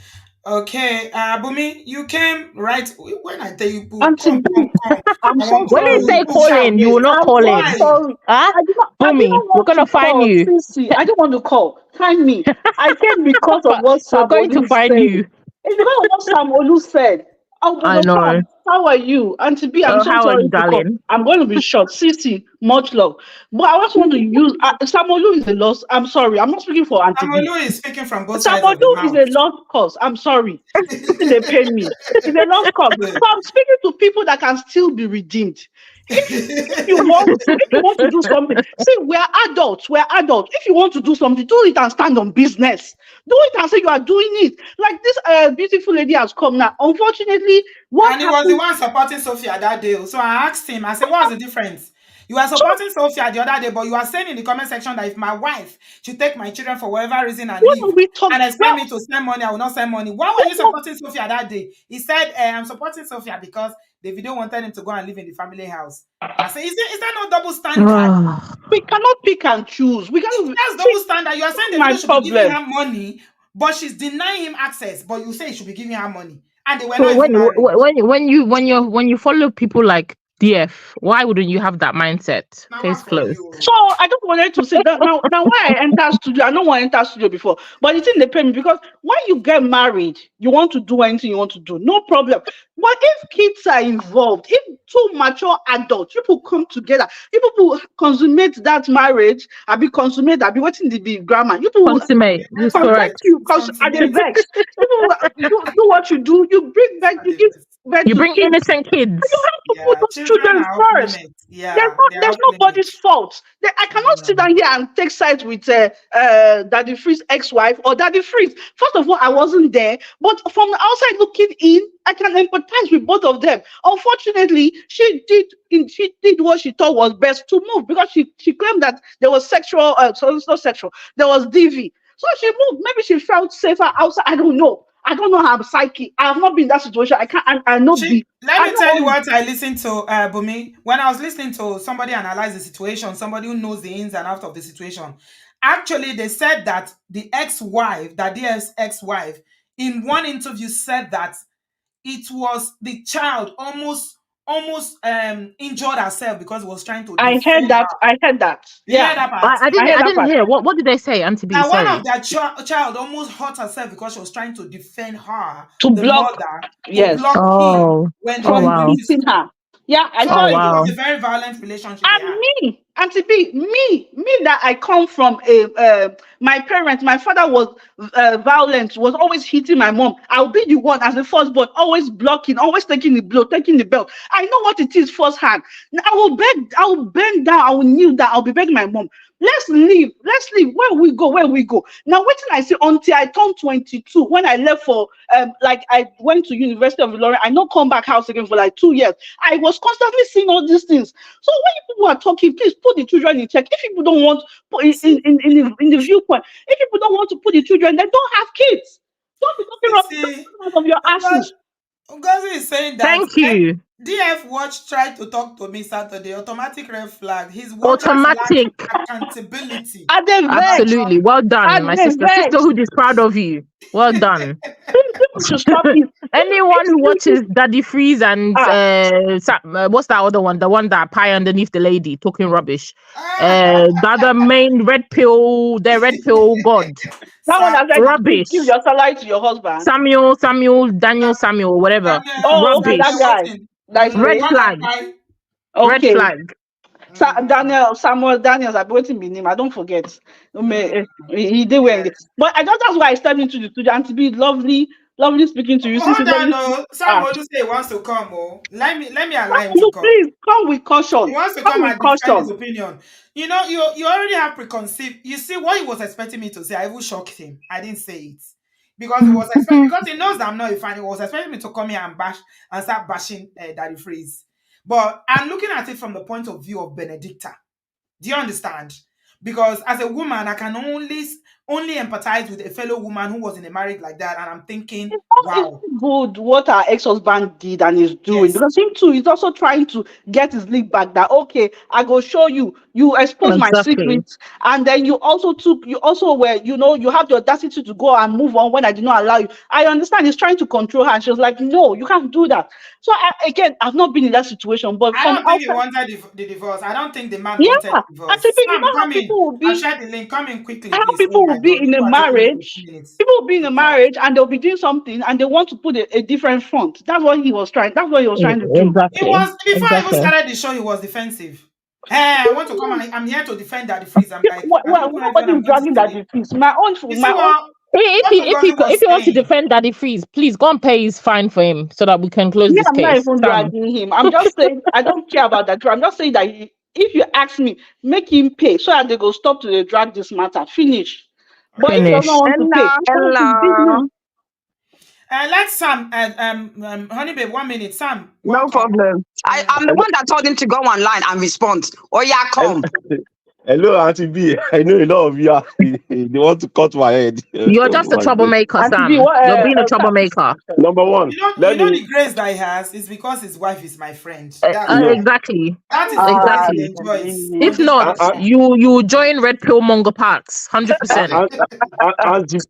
Okay, Bumi, you came right when I tell you, boo, Auntie come, come, B, come. I'm I so want When to you sorry. say pull call shout. in, you will not I'm call so in. Why? sorry. Huh? I Bumi, didn't we're want gonna to find call. you. Sissy, I didn't want to call. Find me. I came because of what We're Sam going to Olu find said. you. It's because of what Sam Olu said. Oh, I know. how are you? Auntie B, I'm so How are you, sorry to call. darling? I'm going to be short. Sissy, much love. But I just want to use Sam Olu is a loss. I'm sorry. I'm not speaking for Auntie B. Amolu is speaking from both sides of the Samodu is mouth. a lost cause. I'm sorry. Nothing they pay me. It's a lost cause. Good. So I'm speaking to people that can still be redeemed. If you want to do something, see, we're adults. We're adults. If you want to do something, do it and stand on business. Do it and say you are doing it. Like this beautiful lady has come now. Unfortunately, what And he was the happened? one supporting Sophia that day. So I asked him, I said, what's the difference? You are So supporting Sophia the other day, but you are saying in the comment section that if my wife should take my children for whatever reason and when leave we talk, and expect well, me to send money, I will not send money. Why were you when supporting Sophia that day? He said, I'm supporting Sophia because the video wanted him to go and live in the family house. I said, is there no double standard? we cannot pick and choose. We If cannot that's see double standard, you are saying the my video should be giving problem. her money, but she's denying him access. But you say he should be giving her money. And they were So not even married. when you follow people like DF, why wouldn't you have that mindset? Now Case what for closed. So you? I just wanted to say that now why I enter studio, I don't want to enter studio before, but it's in the pay me because when you get married, you want to do anything you want to do, no problem. But if kids are involved, if two mature adults, people come together, if people consummate that marriage, I be consummate, I be waiting to be grammar. You people Consummate. This is Consummate. correct. continue It's because at the consummate. vex, people do what you do, you bring back, you give birth You to bring kids. innocent You kids. have to put Yeah, those children children are off first. limits. Yeah, they're There's off nobody's limits. fault. I cannot sit down here and take sides with Daddy Free's ex-wife or Daddy Freeze. First of all, I wasn't there, but from the outside looking in, I can empathize with both of them. Unfortunately, she did what she thought was best to move because she claimed that there was sexual, so it's not sexual, there was DV. So she moved. Maybe she felt safer outside. I don't know. I don't know her psyche. I have not been in that situation. I can't. I know She, the. let I me know tell all you the. what I listened to, Bumi. When I was listening to somebody analyze the situation, somebody who knows the ins and outs of the situation, actually, they said that the ex-wife, that DF's ex-wife, in one interview said that it was the child almost injured herself because it was trying to I heard defend that. her. I heard that. Did you Yeah, hear that I, part? I I didn't heard I that didn't part. hear. What did they say, Auntie B? That one Sorry. of their child almost hurt herself because she was trying to defend her, To the block. mother, to Yes. block him Oh. when they Oh were From doing wow. this hitting stuff. her. Yeah, I So saw Oh it. it was wow. a very violent relationship they And had. Auntie B, me that I come from my parents, my father was violent, was always hitting my mom. I'll be the one as the firstborn, always blocking, always taking the blow, taking the belt. I know what it is firsthand. I will bend down, I will kneel down, I'll be begging my mom. Let's leave. Where we go. Now, wait till I see until I turned 22. When I left for like I went to University of Ilorin, I not come back house again for like 2 years. I was constantly seeing all these things. So when people are talking, please put the children in check. If people don't want in the viewpoint, if people don't want to put the children, then don't have kids. Don't be talking You about, see, out of your asses. Ngozi is saying that Thank you. DF Watch tried to talk to me Saturday, automatic red flag. His watchers lack Automatic. accountability. At the vex, Absolutely. Well at done, my the sister. vex. Sisterhood is proud of you. Well done. People should stop it. Anyone who watches Daddy Freeze and Ah, what's that other one? The one that pie underneath the lady talking rubbish. Ah, The other main the red pill god. that one Sam, that said, give Rubbish. your salary to your husband. Daniel, whatever. Oh, now that Rubbish. guy. That is The Red the one that flag. cry. Red okay. flag. Samuel Daniels, I've waiting my name. I don't forget. Mm, He did well. yes. But I thought that's why I stepped into the studio and to be lovely, Lovely speaking to you. Hold on, Sincerely. no. Sam Olu say he wants to come. Oh, let me allow him to No, come. please come with caution. He wants to Come come with and defend his caution. opinion. You know, you already have preconceived. You see what he was expecting me to say. I even shocked him. I didn't say it because he was expecting, because he knows that I'm not a fan. He was expecting me to come here and bash and start bashing Daddy Freeze. But I'm looking at it from the point of view of Benedicta. Do you understand? Because as a woman, I can only empathize with a fellow woman who was in a marriage like that, and I'm thinking, It's wow, good what our ex-husband did and is doing, yes, because him too is also trying to get his league back, that okay, I go show you, you expose my Exactly. secrets, and then you also were, you have the audacity to go and move on when I did not allow you. I understand he's trying to control her, and she was like, no, you can't do that. So again, I've not been in that situation, but I from don't think he outside, wanted the divorce. I don't think the man wanted yeah, the I divorce. think you Sam, know how come in. people will I'll be. share the link. Come in quickly, How please. Oh people my will be God, in a people are taking like 2 marriage, minutes people will be in to a talk. marriage and they'll be doing something and they want to put a different front. That's what he was trying. That's what he was trying to do. It Exactly. was before I even Exactly. started the show. He was defensive. Hey, I want to come and I'm here to defend Daddy Freeze. I'm like, Well, are you even ready when I'm nobody's going to dragging say that it? defeat. You see My own. If what he if he Ugoni was if he wants to saying? defend Daddy Freeze, please go and pay his fine for him so that we can close Yeah, this I'm not case. even Sam. dragging him. I'm just saying I don't care about that. I'm just saying that if you ask me, make him pay so that they go stop to drag this matter. Finish. But if he doesn't Finish. want to pay, Hello, that's his hello. business. Let's Sam, honey babe, 1 minute. Sam, No welcome. problem. I'm the Hello, one that told him to go online and respond. Oh yeah, hello, come. hello, Auntie B. I know a lot of you are, they want to cut my head. You're Oh just a my God. troublemaker, And to be Sam. what You're being a troublemaker. Number one, You let know me, the grace that he has is because his wife is my friend. That's you know, why. Exactly. That is the grace he Exactly. enjoys really. on If this not, platform. you join red pill monger parks, 100%.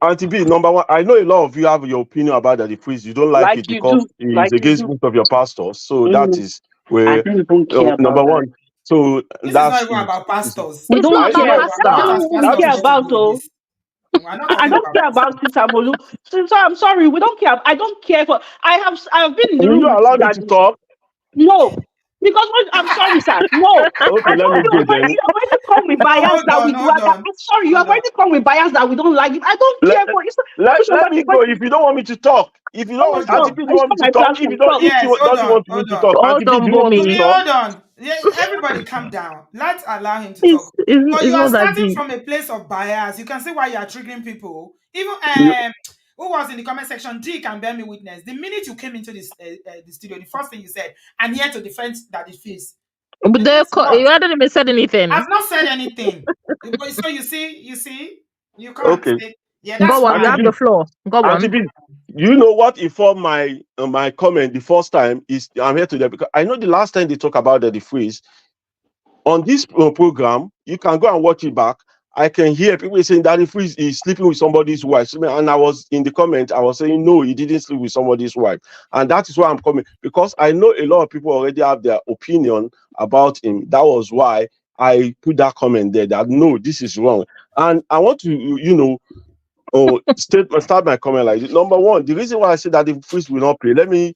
Auntie B, number one, I know a lot of you have your opinion about the freeze. You don't like Like it you because do. it's Like you against do. most of your pastors. So that Mm. is I where, don't even care number about that. one. So This is not that's even about is- pastors. We It's don't not I about care. know That's Not what pastor. as we that pastors care is supposed to about, do with oh. this. We're not I talking don't about care pastors. about Sister Molu. So I'm sorry, we don't care. I don't care for. I have been in the will room you with allow me to Daddy. talk? No, because I'm sorry, sir. No, Okay, I let told me you go already. then. You already come with No, bias hold that on, we do. hold on, I'm sorry, you hold on. already come with bias that we don't like. I don't Let, care for. It's not let me go. somebody. If you don't want me to talk, if you don't want Hold Auntie on. B, don't It's want me not to my talk. platform. If Talk. she Yes, hold doesn't on, want me hold to on. talk, Auntie Hold B, on, do you want me to Today, Bumi. talk? hold on. Yeah, everybody calm down. Let's allow him to It's, talk. it's, So it's you are not that starting deep. from a place of bias. You can see why you are triggering people. Even You, who was in the comment section, D can bear me witness. The minute you came into this the studio, the first thing you said, "I'm here to defend that fees." But Guess what? you hadn't even said anything. I've not said anything. So you can't okay, say, yeah, that's Go on, you Auntie fine. have the B, floor. Go Auntie on. B, you know what informed my comment the first time is I'm here today because I know the last time they talk about the freeze on this program. You can go and watch it back. I can hear people saying that if freeze is sleeping with somebody's wife, and I was in the comment. I was saying no, he didn't sleep with somebody's wife, and that is why I'm coming because I know a lot of people already have their opinion about him. That was why I put that comment there. That no, this is wrong, and I want to start my comment like this. Number one, the reason why I say that the priest will not pay, let me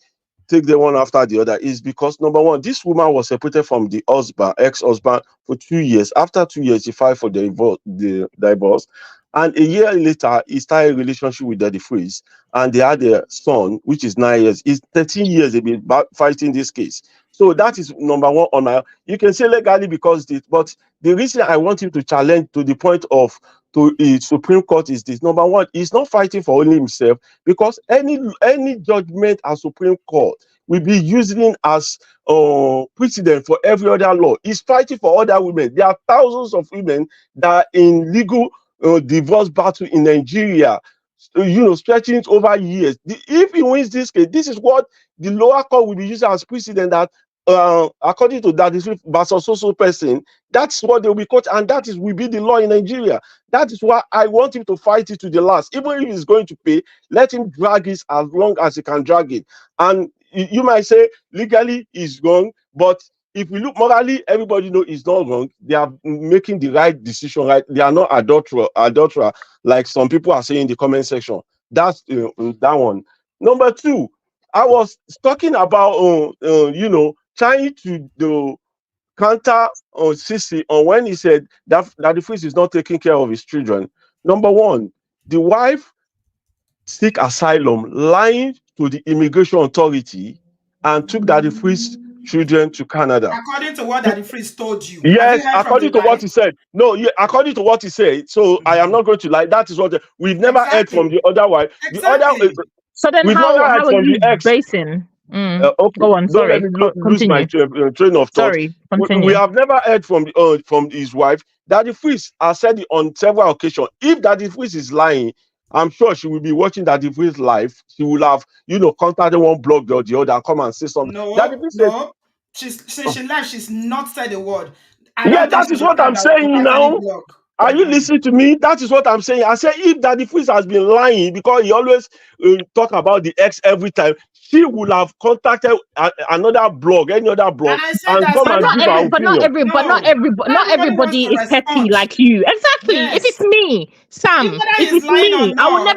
take the one after the other, is because number one, this woman was separated from the husband, ex-husband, for 2 years. After 2 years, she filed for the divorce. And a year later, he started a relationship with Daddy Freeze, and they had a son, which is 9 years. It's 13 years they've been fighting this case. So that is number one on my. You can say legally because it, but the reason I want him to challenge to the point of to the Supreme Court is this. Number one, he's not fighting for only himself because any judgment at Supreme Court will be using as precedent for every other law. He's fighting for other women. There are thousands of women that are in legal divorce battle in Nigeria, stretching it over years. If he wins this case, this is what the lower court will be using as precedent that according to that is versus so person, that's what they will be caught, and that is will be the law in Nigeria. That is why I want him to fight it to the last. Even if he's going to pay, let him drag it as long as he can drag it. And you might say legally he's wrong, but if we look morally, everybody know it's not wrong. They are making the right decision, right? They are not adulterer, like some people are saying in the comment section. That's that one. Number two, I was talking about trying to do counter on Sisi on when he said that the priest is not taking care of his children. Number one, the wife seek asylum, lying to the immigration authority, and took Daddy Free's children to Canada. According to what Daddy Freeze told you. Have you Yes, heard from the according to what wife? he said. No, yeah, according to what he said. So I am not going to lie. That is what we've never heard from the other wife. The other, Exactly. So then we've never heard how are from you the ex. basing? Okay, Go on, don't let sorry. me lose my Continue. train of thought. Sorry, We continue. have never heard from his wife. Daddy Freeze has said it on several occasions. If Daddy Freeze is lying, I'm sure she will be watching Daddy Freeze live. She will have, contacted one blog or the other and come and say something. Daddy Freeze said, No. Since she left, she's not said a word. I yeah, don't think that she's is the what type I'm that will saying contact any now. blog. Are you listening to me? That is what I'm saying. I said if Daddy Freeze has been lying because he always talk about the ex every time, she would have contacted another blog, any other blog, And I said and that come and give her opinion. not everybody wants to is petty respond. like you. Exactly. If Yes. it's me, Sam, Whether if he's it's lying or me, I will not,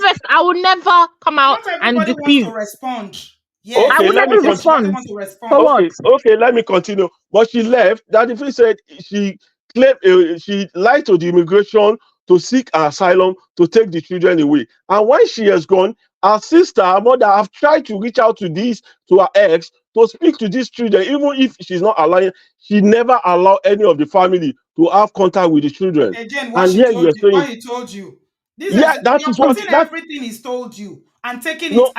never come out not and everybody wants to dispute. respond. Yes, I Okay, will there's let me never somebody that she continue. doesn't respond. want to For respond. what? Okay, let me continue. But she left. Daddy Freeze said she claimed she lied to the immigration to seek asylum to take the children away. And when she has gone, her sister, her mother have tried to reach out to her ex to speak to these children, even if she's not allowing. She never allowed any of the family to have contact with the children. Again, what And she here told you're you, saying, what he told you. This is yeah, that you're is what putting that everything he's told you and taking it no.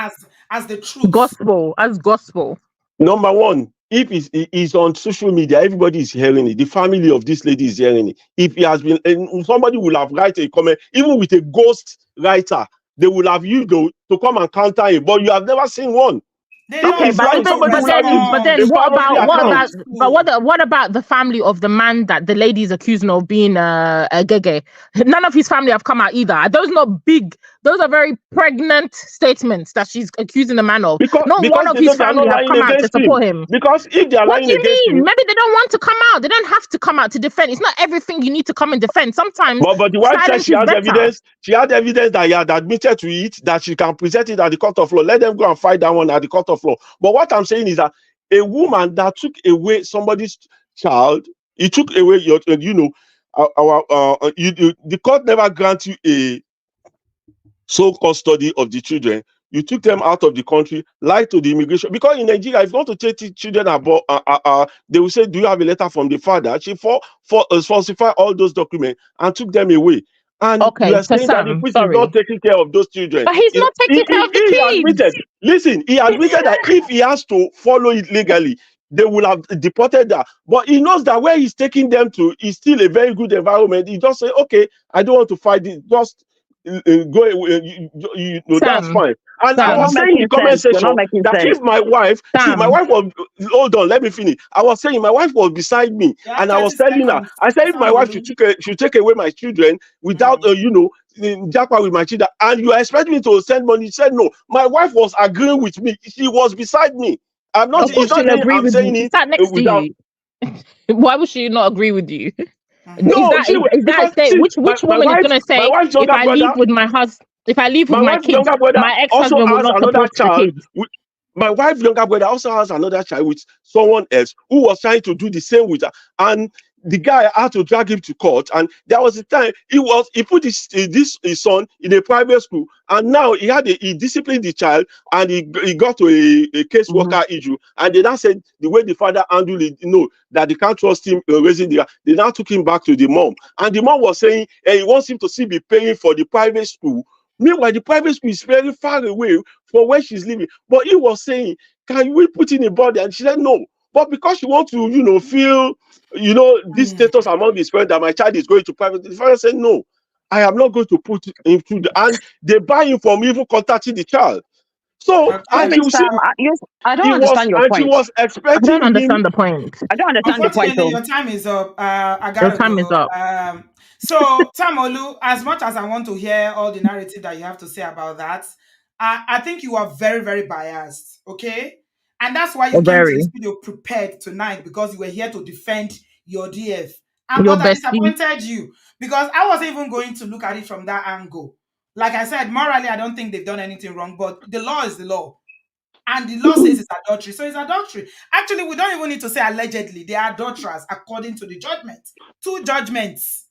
as the truth. Gospel as gospel. Number one, if it's on social media, everybody is hearing it. The family of this lady is hearing it. If he has been, somebody will have written a comment, even with a ghost writer, they will have you to come and counter it. But you have never seen one. They If Okay, don't he's but lying, want even to somebody will have used but respond. a then parody They account. want to. what about the family of the man that the lady is accusing of being a gege? None of his family have come out either. Are those not big? Those are very pregnant statements that she's accusing the man of. Not one Because of they his know they are family not have lying come out to against him. support him. Because if they are What lying do you against mean? him, Maybe they don't want to come out. They don't have to come out to defend. It's not everything you need to come and defend. Sometimes but the wife said silence she is has better. evidence. She had evidence that he had admitted to it, that she can present it at the court of law. Let them go and fight that one at the court of law. But what I'm saying is that a woman that took away somebody's child, he took away your, the court never grant you a sole custody of the children. You took them out of the country, lied to the immigration. Because in Nigeria, if you want to take the children abroad, they will say, do you have a letter from the father? She falsified all those documents and took them away. And you Okay, are to saying that the Sam, priest is not sorry. taking care of those children. But he's not taking care of the He kids. admitted, listen, he admitted that if he has to follow it legally, they will have deported her. But he knows that where he's taking them to is still a very good environment. He just say, okay, I don't want to fight it. Just go away. That's Sam, fine. And I You're not was Sam, saying in the making comment sense. You're section not making that sense. if my wife, see, my Sam. wife was, hold on, let me finish. I was saying my wife was beside me, You have and I 30 was telling her, seconds, I said, if my wife Samolu. should take away my children without, jackpot with my children, and you expect me to send money, she said no. My wife was agreeing with me. She was beside me. I'm not. Of It's course not she'll saying agree I'm with you. saying She it sat next to without. you. Why would she not agree with you? Is No, that is that a because state? see, Which my woman is gonna my say wife's if younger I brother, leave with my husband, if I leave with my my wife's kids, younger brother my also ex-husband will has not another support the child. kids? My wife's younger brother also has another child with someone else who was trying to do the same with her, and the guy had to drag him to court. And there was a time he put his son in a private school, and now he disciplined the child, and he got to a caseworker issue, and they now said the way the father handled it, that they can't trust him raising they now took him back to the mom, and the mom was saying he wants him to still be paying for the private school. Meanwhile, the private school is very far away from where she's living. But he was saying, can we put in a body? And she said, no. But because she wants to, feel, this status among his friends that my child is going to private, the father said, no, I am not going to put him through and they buy him from even contacting the child. So, Okay. and Okay, you see, Sam, I don't understand your she point. was I don't expecting him. understand the point. I don't understand the point, Unfortunately, though. your time is up. I Your gotta time is go. up. So Tamolu, as much as I want to hear all the narrative that you have to say about that, I think you are very, very biased. Okay, and that's why you came to the Very. studio prepared tonight because you were here to defend your DF. Your But I bestie. disappointed you because I was even going to look at it from that angle. Like I said, morally, I don't think they've done anything wrong, but the law is the law. And the law says it's adultery. So it's adultery. Actually, we don't even need to say allegedly. They are adulterers according to the judgment. Two judgments.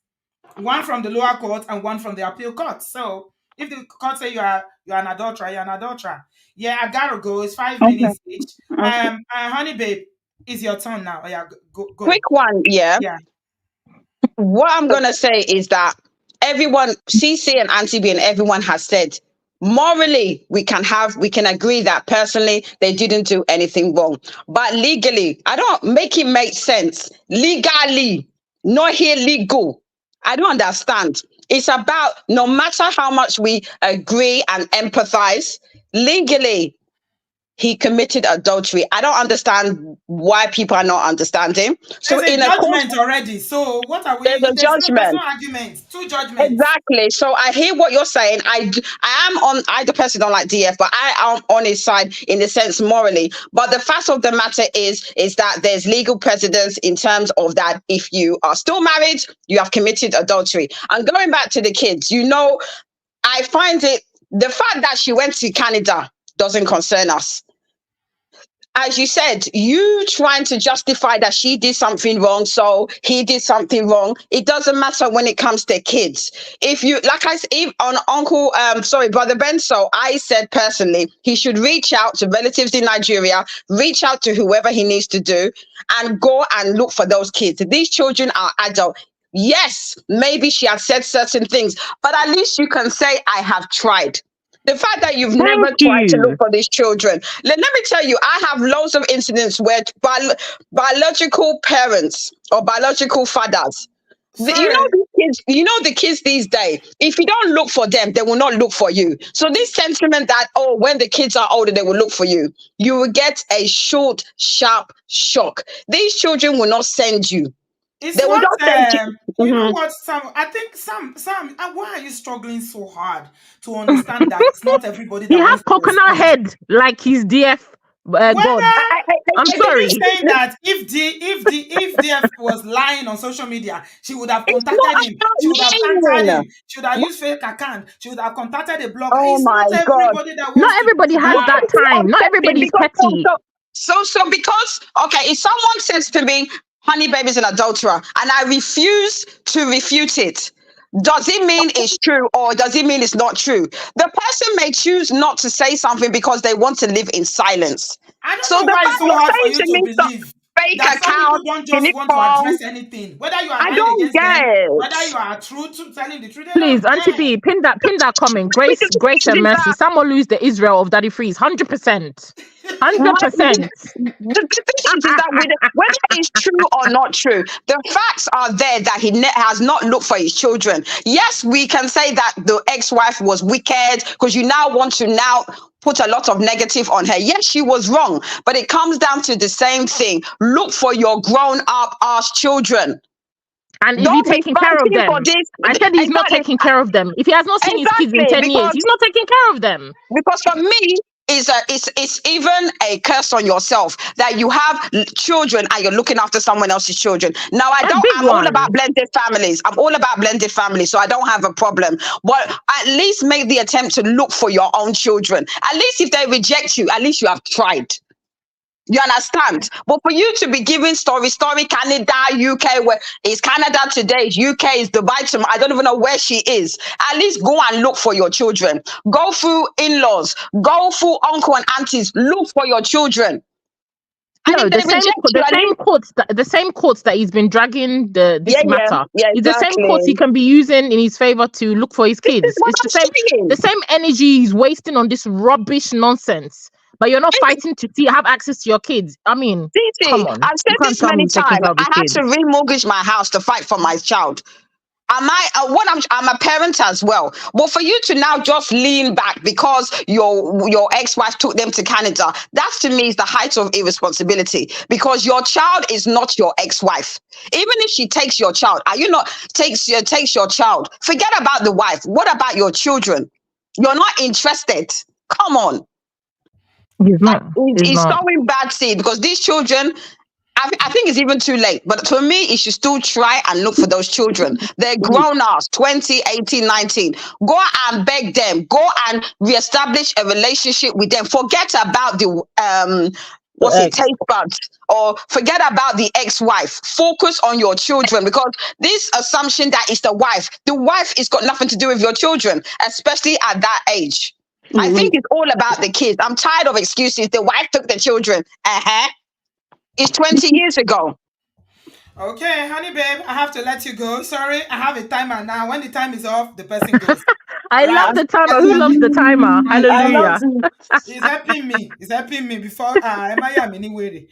One from the lower court and one from the appeal court. So If the court say you're an adulterer, you're an adulterer. Yeah, I gotta go. It's 5 Okay. minutes each. Okay. Honey babe, it's your turn now. Oh, yeah, go. Quick one, yeah. Yeah. What I'm gonna say is that everyone, CC and Auntie B and everyone has said, morally, we can agree that personally they didn't do anything wrong. But legally, I don't make it make sense. Legally, not here legal. I don't understand. It's about no matter how much we agree and empathize, legally, he committed adultery. I don't understand why people are not understanding. So There's a in a court, judgment already. So what are we? there's a There's judgment. no argument. Two judgments. Exactly. So I hear what you're saying. I the person don't like DF, but I am on his side in the sense morally. But the fact of the matter is that there's legal precedence in terms of that. If you are still married, you have committed adultery. And going back to the kids, I find it, the fact that she went to Canada doesn't concern us. As you said, you trying to justify that she did something wrong, so he did something wrong. It doesn't matter when it comes to kids. If you, like I said, on Brother Benso, I said personally, he should reach out to relatives in Nigeria, reach out to whoever he needs to do, and go and look for those kids. These children are adult. Yes, maybe she has said certain things, but at least you can say, I have tried. The fact that you've never tried to look for these children. Let me tell you, I have loads of incidents where biological parents or biological fathers, the kids these days, if you don't look for them, they will not look for you. So this sentiment that, when the kids are older, they will look for you, you will get a short, sharp shock. These children will not send you. It's they will not send you. You know what, Sam? I think Sam, why are you struggling so hard to understand that it's not everybody that He has wants to coconut respond? head like his DF God. I'm sorry. Saying that if DF was lying on social media, she would have contacted him. She would have contacted him. She would have used fake account. She would have contacted a blogger. Oh, it's my not everybody that wants Not everybody has that time. Not everybody's petty. So because, okay, if someone says to me, Honey Baby is an adulterer, and I refuse to refute it, does it mean it's true or does it mean it's not true? The person may choose not to say something because they want to live in silence. I don't know why it's so hard for you to believe fake that some account, people don't just want to address anything. Whether you are lying against them, whether you are true to telling the truth. Please, Auntie B, pin that comment. Grace and mercy. Someone lose the Israel of Daddy Freeze. 100%. 100%. The thing is that whether it's true or not true, the facts are there that he has not looked for his children. Yes, we can say that the ex-wife was wicked because you now want to put a lot of negative on her. Yes, she was wrong, but it comes down to the same thing. Look for your grown-up ass children. And if he's taking care of them, I said he's not taking care of them. If he has not seen his kids in 10 years, he's not taking care of them. Because for me, it's even a curse on yourself that you have children and you're looking after someone else's children. Now I'm all about blended families. I'm all about blended families, so I don't have a problem. But at least make the attempt to look for your own children. At least if they reject you, at least you have tried. You understand? But for you to be giving story, Canada, UK, where is Canada today, UK is Dubai tomorrow, I don't even know where she is. At least go and look for your children. Go through in-laws, go through uncle and aunties, look for your children. No, the same courts that he's been dragging this matter. Yeah, exactly. It's the same courts he can be using in his favor to look for his kids. It's the same energy he's wasting on this rubbish nonsense. But you're not fighting to have access to your kids. I mean, come on. I've said this many times. I had to remortgage my house to fight for my child. I'm a parent as well. But for you to now just lean back because your ex-wife took them to Canada, that to me is the height of irresponsibility. Because your child is not your ex-wife. Even if she takes your child, takes your child, forget about the wife. What about your children? You're not interested. Come on. He's not. He's sowing bad seed because these children, I think it's even too late. But for me, you should still try and look for those children. They're grown-ups, 20, 18, 19. Go and beg them. Go and reestablish a relationship with them. Forget about what's it, taste buds, or forget about the ex-wife. Focus on your children, because this assumption that it's the wife is got nothing to do with your children, especially at that age. I think it's all about the kids. I'm tired of excuses. The wife took the children. It's 20 years ago. Okay, honey babe, I have to let you go. Sorry, I have a timer now. When the time is off, the person goes. I Right. love the timer. Who loves the timer? I love Hallelujah. He's helping me. He's helping me before anyway.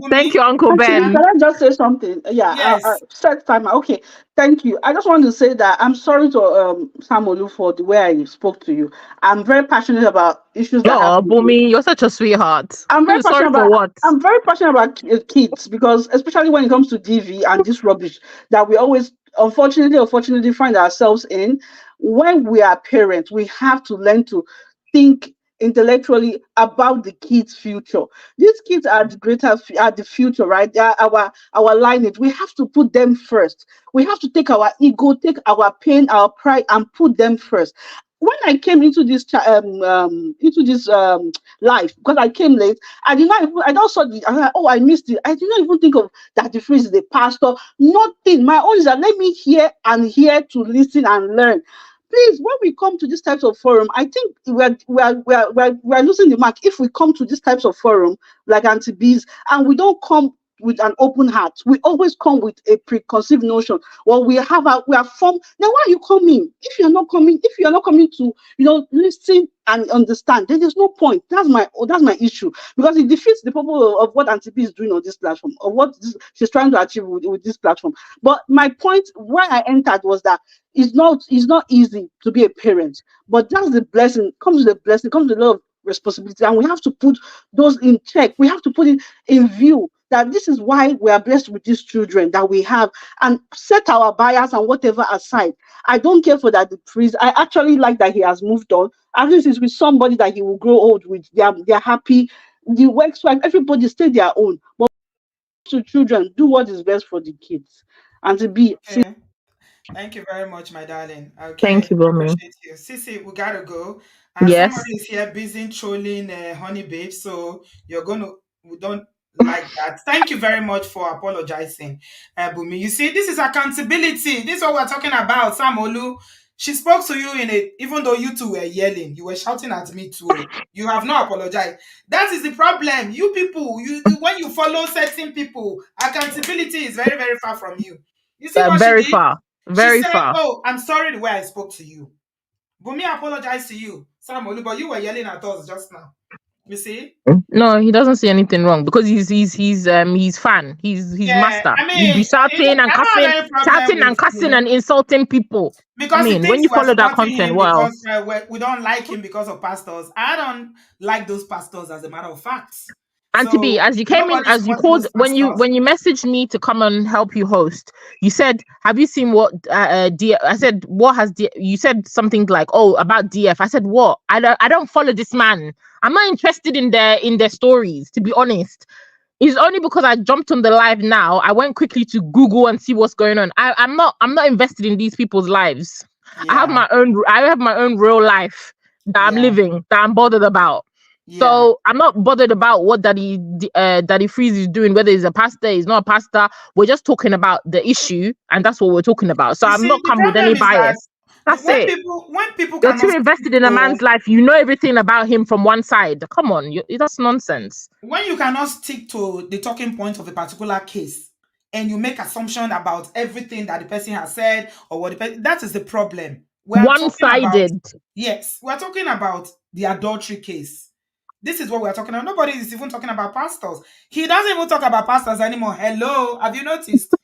Thank you, Uncle Ben. Can I just say something? Yeah, Yes. set timer. Okay, thank you. I just want to say that I'm sorry to Samolu for the way I spoke to you. I'm very passionate about issues that have Oh, to do. Bumi, you're such a sweetheart. I'm very Sorry passionate for about. what? I'm very passionate about kids, because especially when it comes to DV and this rubbish that we always, unfortunately, find ourselves in. When we are parents, we have to learn to think intellectually about the kids' future. These kids are the future, right? They are our lineage. We have to put them first. We have to take our ego, take our pain, our pride, and put them first. When I came into this life, because I came late, I did not even, I just saw the, I was like, oh, I missed it. I did not even think of that the freeze is the pastor. Nothing. My own is that let me hear to listen and learn. Please, when we come to these types of forum, I think we're losing the mark if we come to these types of forum like Auntie Bees and we don't come with an open heart. We always come with a preconceived notion. Well, we are formed. Then why are you coming? If you're not coming to, listen and understand, then there's no point. That's my issue, because it defeats the purpose of what Auntie B is doing on this platform, or what she's trying to achieve with this platform. But my point why I entered was that it's not easy to be a parent, but that's the blessing. Comes with the blessing, comes with a lot of responsibility, and we have to put those in check. We have to put it in view that this is why we are blessed with these children that we have, and set our bias and whatever aside. I don't care for that the priest. I actually like that he has moved on. At least it's with somebody that he will grow old with. They're happy. The works wife, everybody stay their own. But to children, do what is best for the kids. And to be Okay. Thank you very much, my darling. Thank Okay, you, Bumi. appreciate you. Sissy, we gotta go. Yes. Somebody is here busy trolling Honey Babe, so we don't like that. Thank you very much for apologizing, Bumi. You see, this is accountability. This is what we're talking about, Samolu. She spoke to you even though you two were yelling, you were shouting at me too. You have not apologized. That is the problem. You people, when you follow certain people, accountability is very, very far from you. You see what she Very did? far. She Very said, far. oh, I'm sorry the way I spoke to you. Bumi apologized to you, Samolu, but you were yelling at us just now. You see? No, he doesn't see anything wrong because he's fan. He's Yeah, master. I He'll be mean, shouting and I don't cussing, have any problem with, and insulting people. because he When thinks you we're follow that supporting content, him what because else? we don't like him because of pastors. I don't like those pastors, as a matter of fact. And to be, So as you came in, nobody's as you supporting called, those pastors. when you messaged me to come and help you host, you said, "Have you seen what DF?" I said, "What has DF?" You said something like, "Oh, about DF." I said, "What? I don't follow this man. I'm not interested in their stories. To be honest, it's only because I jumped on the live now. I went quickly to Google and see what's going on. I'm not invested in these people's lives. I have Yeah, my own. I have my own real life that I'm yeah, living, that I'm bothered about." yeah. So I'm not bothered about what Daddy Freeze is doing, whether he's a pastor, he's not a pastor. We're just talking about the issue, and that's what we're talking about. So You I'm see, not the come with any problem is that bias. That's it. when people You're too cannot invested stick in a to man's life. You know everything about him from one side. Come on, that's nonsense. when you cannot stick to the talking point of a particular case and you make assumption about everything that the person has said or what that is the problem. We are talking about, One-sided. yes, we're talking about the adultery case. This is what we're talking about. Nobody is even talking about pastors. He doesn't even talk about pastors anymore. Hello, have you noticed?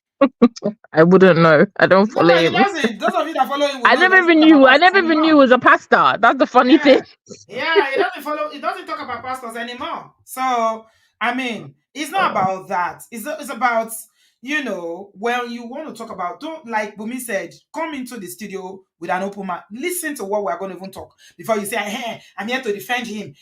I wouldn't know. I don't follow No, he him. doesn't. Those of you that follow him will I know he never doesn't even talk about knew. I pastors never even knew he anymore. was a pastor. That's the funny Yeah. thing. Yeah, he doesn't talk about pastors anymore. So, I mean, it's not about that. It's about, when you want to talk about, don't, like Bumi said, come into the studio with an open mind. Listen to what we're going to even talk before you say, hey, I'm here to defend him.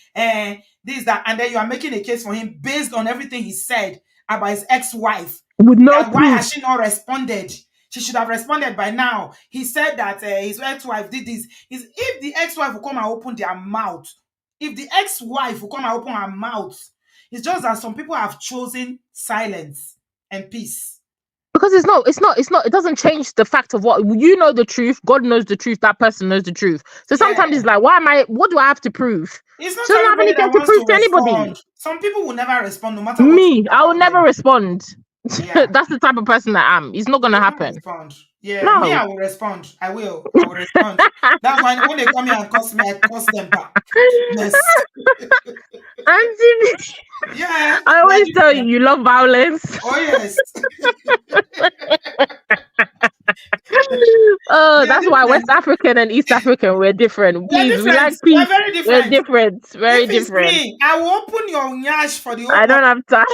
This, that, and then you are making a case for him based on everything he said about his ex-wife. With no That why has proof. she not responded? She should have responded by now. He said that his ex-wife did this. If the ex-wife will come and open their mouth, if the ex-wife will come and open her mouth, It's just that some people have chosen silence and peace. Because it doesn't change the fact of what you know the truth, God knows the truth, that person knows the truth. So sometimes Yeah. it's like, what do I have to prove? It's not She doesn't have everybody anything that to wants prove to to anybody. respond. Some people will never respond no matter what you Me, say I will about never them. respond. Yeah. That's the type of person that I am. It's not gonna You will not happen. respond. Yeah, me, No. I will respond. I will respond. That's why when they come here and cuss me, I cuss them back. Yes. Auntie, Yeah. I always tell you, you love violence. Oh yes. Oh, We are that's why West different. African and East African, we're different. We are Please, we like different. We are peace. very We're different. different. Very If it's different. me, I will open your nyash for the whole I don't have time.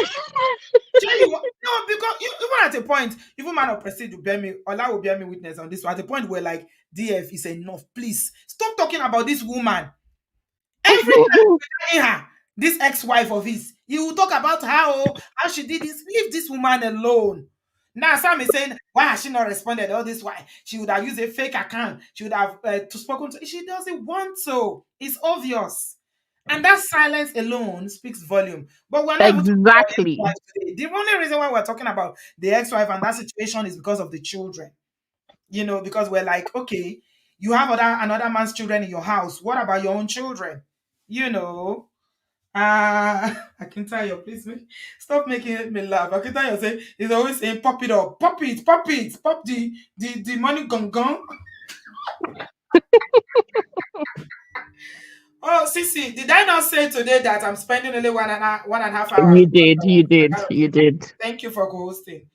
No, because even at a point, even man of prestige will bear me, Allah will bear me witness on this one. At a point where like DF is enough, please stop talking about this woman. Every time you hear her, this ex-wife of his, he will talk about how she did this. Leave this woman alone. Now some is saying, why has she not responded? All this why she would have used a fake account. She would have spoken to. She doesn't want to. It's obvious. And that silence alone speaks volume. But we're not even talking about the Exactly. ex-wife today. The only reason why we're talking about the ex-wife and that situation is because of the children. You know, because we're like, okay, you have another man's children in your house. What about your own children? You know. I can tell you, please stop making me laugh. I can tell you, say he's always saying, pop it up, pop it, pop it, pop the money gone. Oh, Sissy, did I not say today that I'm spending only 1.5 hours? You did. Thank you for co-hosting.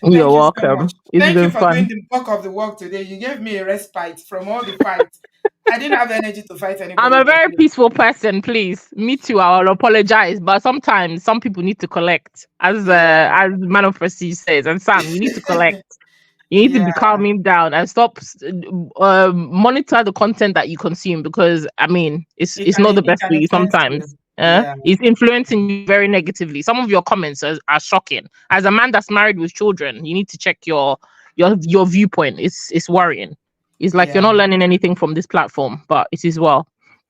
You're Thank you so much. welcome. It's Thank you been for doing fun. the bulk of the work today. You gave me a respite from all the fights. I didn't have energy to fight anybody. I'm a very peaceful person, please. Me too. I'll apologize, but sometimes some people need to collect, as Man of Prestige says. And Sam, you need to collect. You need to be calming down and stop monitor the content that you consume, because I mean it's not the best for you sometimes. It's influencing you very negatively. Some of your comments are shocking. As a man that's married with children, you need to check your viewpoint. It's worrying. It's like you're not learning anything from this platform, but it is well.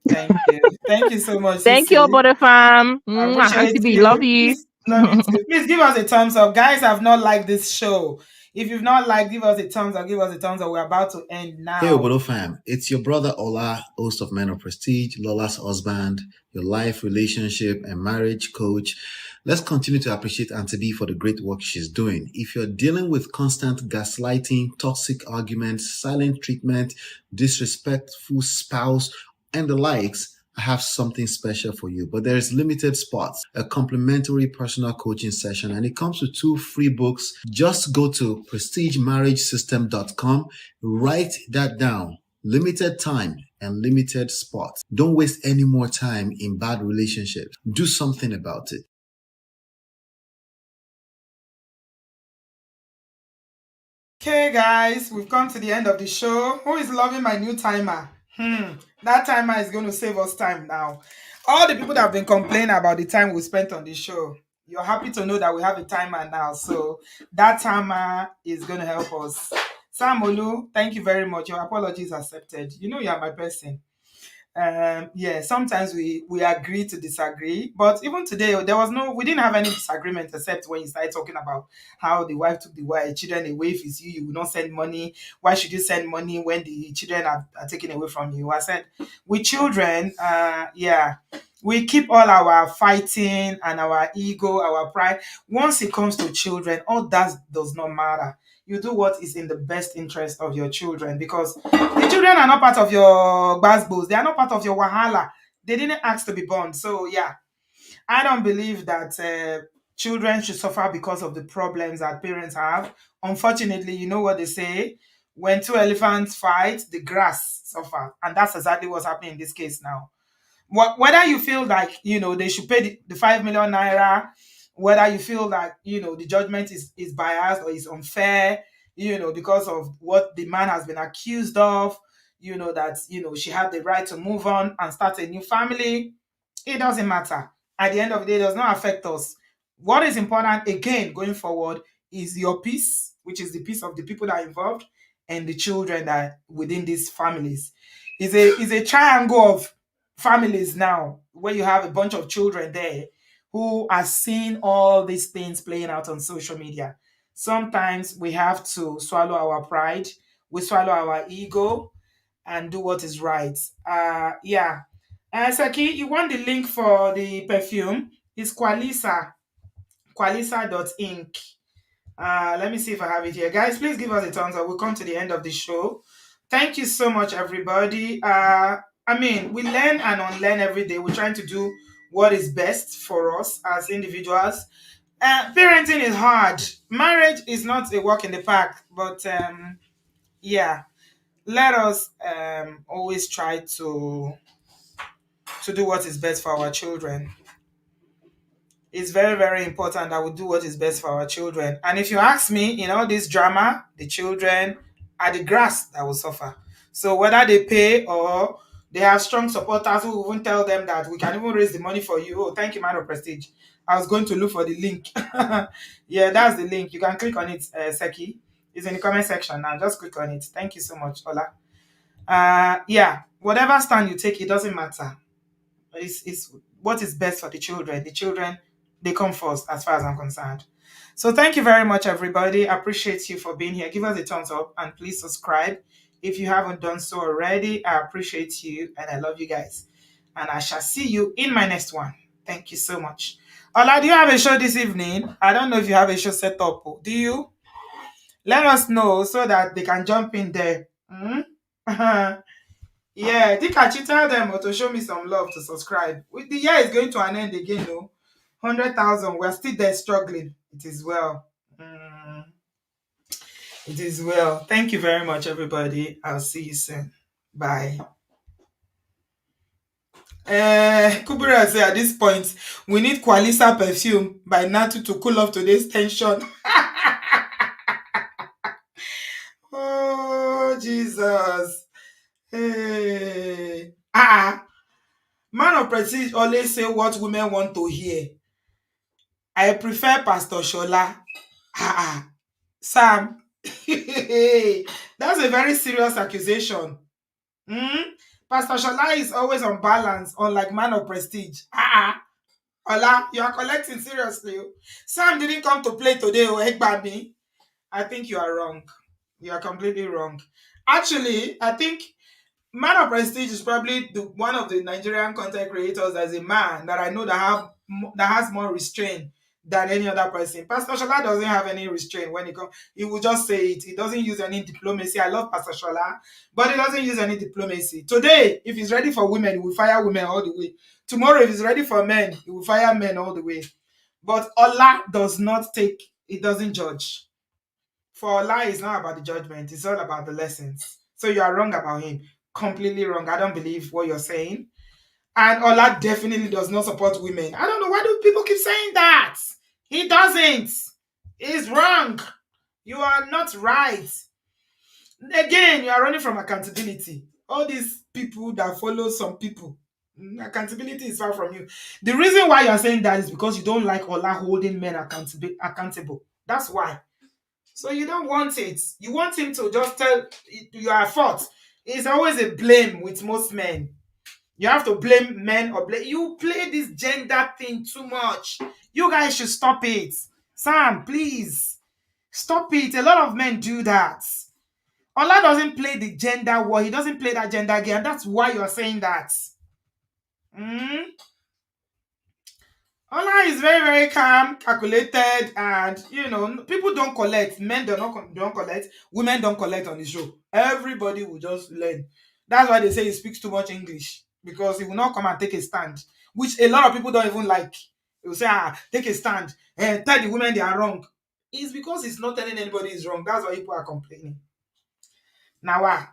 Thank you. Thank you so much. Thank you, Obodo fam. Appreciate Auntie B, you. love you. Love you too. Please give us a thumbs up. Guys have not liked this show. If you've not liked, give us a thumbs up. Give us a thumbs up. We're about to end now. Hey, Obodo fam. It's your brother Ola, host of Men of Prestige, Lola's husband, your life, relationship, and marriage coach. Let's continue to appreciate Auntie B for the great work she's doing. If you're dealing with constant gaslighting, toxic arguments, silent treatment, disrespectful spouse, and the likes, I have something special for you, but there's limited spots, a complimentary personal coaching session, and it comes with 2 free books. Just go to prestigemarriagesystem.com, write that down. Limited time and limited spots. Don't waste any more time in bad relationships. Do something about it. Okay, guys, we've come to the end of the show. Who is loving my new timer? That timer is going to save us time now. All the people that have been complaining about the time we spent on the show, you're happy to know that we have a timer now. So that timer is going to help us. Sam Olu, thank you very much. Your apology is accepted. You know you are my person. Sometimes we agree to disagree, but even today we didn't have any disagreement except when you started talking about how the wife took the children away. If it's you will not send money. Why should you send money when the children are taken away from you? I said with children, we keep all our fighting and our ego, our pride. Once it comes to children, all that does not matter. You do what is in the best interest of your children, because the children are not part of your basbos. They are not part of your wahala. They didn't ask to be born. So I don't believe that children should suffer because of the problems that parents have. Unfortunately, you know what they say: when 2 elephants fight, the grass suffer, and that's exactly what's happening in this case now. Whether you feel like they should pay the 5 million naira, whether you feel like the judgment is biased or is unfair, because of what the man has been accused of, that she had the right to move on and start a new family. It doesn't matter. At the end of the day, it does not affect us. What is important, again, going forward, is your peace, which is the peace of the people that are involved and the children that within these families. Is a triangle of families now, where you have a bunch of children there who are seeing all these things playing out on social media. Sometimes we have to swallow our pride, we swallow our ego, and do what is right. Yeah. Saki, you want the link for the perfume? It's Qualisa.inc. Let me see if I have it here. Guys, please give us a thumbs up. We'll come to the end of the show. Thank you so much, everybody. I mean, we learn and unlearn every day. We're trying to do what is best for us as individuals. Parenting is hard. Marriage is not a walk in the park, but yeah, let us always try to do what is best for our children. It's very, very important that we do what is best for our children. And if you ask me, in all this drama, the children are the grass that will suffer. So whether they pay or they have strong supporters who even tell them that we can even raise the money for you. Oh, thank you, man of prestige. I was going to look for the link. Yeah, that's the link. You can click on it, Seki. It's in the comment section now. Just click on it. Thank you so much, Ola. Yeah, whatever stand you take, it doesn't matter. It's what is best for the children. The children, they come first as far as I'm concerned. So thank you very much, everybody. I appreciate you for being here. Give us a thumbs up and please subscribe if you haven't done so already. I appreciate you and I love you guys. And I shall see you in my next one. Thank you so much. Ola, do you have a show this evening? I don't know if you have a show set up. Do you? Let us know so that they can jump in there. Yeah, Dikachi, tell them to show me some love to subscribe. With the year is going to an end again, though. 100,000. We're still there struggling. It is well. It is well. Thank you very much, everybody. I'll see you soon. Bye. Kubura say at this point, we need Qualisa perfume by Natu to cool off today's tension. Oh, Jesus. Hey. Man of prestige always say what women want to hear. I prefer Pastor Shola. Sam. That's a very serious accusation. Pastor Shola is always on balance, unlike man of prestige. Ola, you are collecting seriously. Sam didn't come to play today, Egbami. I think you are wrong. You are completely wrong. Actually, I think Man of Prestige is probably one of the Nigerian content creators as a man that I know that has more restraint than any other person. Pastor Shola doesn't have any restraint when it comes. He will just say it. He doesn't use any diplomacy. I love Pastor Shola, but he doesn't use any diplomacy. Today, if he's ready for women, he will fire women all the way. Tomorrow, if he's ready for men, he will fire men all the way. But Allah does not take. He doesn't judge. For Allah, it's not about the judgment. It's all about the lessons. So you are wrong about him. Completely wrong. I don't believe what you're saying. And Allah definitely does not support women. I don't know, why do people keep saying that? He doesn't. He's wrong. You are not right. Again, you are running from accountability. All these people that follow some people, accountability is far from you. The reason why you're saying that is because you don't like Allah holding men accountable. That's why. So you don't want it. You want him to just tell you are at fault. It's always a blame with most men. You have to blame men or blame. You play this gender thing too much. You guys should stop it. Sam, please. Stop it. A lot of men do that. Allah doesn't play the gender war. He doesn't play that gender game. That's why you're saying that. Allah is very, very calm, calculated, and people don't collect. Men don't collect. Women don't collect on the show. Everybody will just learn. That's why they say he speaks too much English, because he will not come and take a stand, which a lot of people don't even like. He will say, take a stand and tell the women they are wrong. It's because he's not telling anybody is wrong. That's why people are complaining. Now,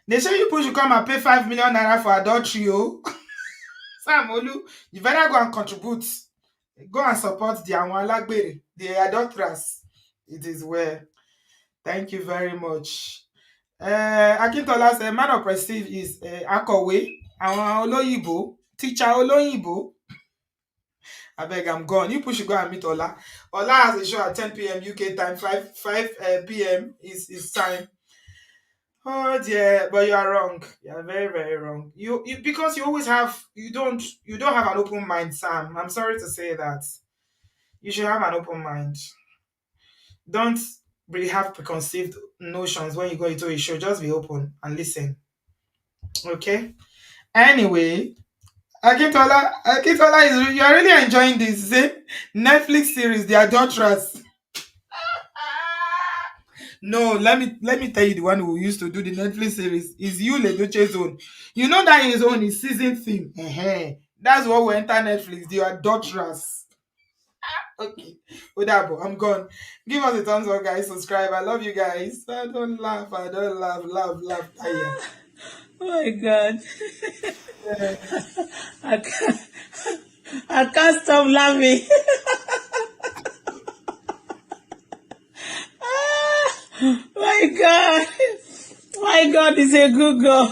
they say you should come and pay 5 million naira for adultery. Sam Olu, you better go and contribute. Go and support the Anwalagbere, the adulterers. It is well. Thank you very much. Akintola said, man of prestige is Akowe, Àwọn Olóyìnbó, teacher Olóyìnbó. I beg, I'm gone. You should go and meet Ola. Ola has a show at 10 p.m. UK time, 5 p.m. is time. Oh dear, but you are wrong. You are very, very wrong. You because you always have you don't have an open mind, Sam. I'm sorry to say that. You should have an open mind. Don't really have preconceived notions when you go into a show. Just be open and listen. Okay. Anyway, Akintola is you are really enjoying this Netflix series, The Adulterers. No, let me tell you the one who used to do the Netflix series is Yule Edochie's own. You know that his own is season theme. That's what will enter Netflix. The Adulterers. Okay. Udabo, I'm gone. Give us a thumbs up, guys. Subscribe. I love you guys. I don't laugh. I don't laugh. Laugh. Tire. Oh my God. Yeah. I can't stop laughing. My God. My God is a good girl.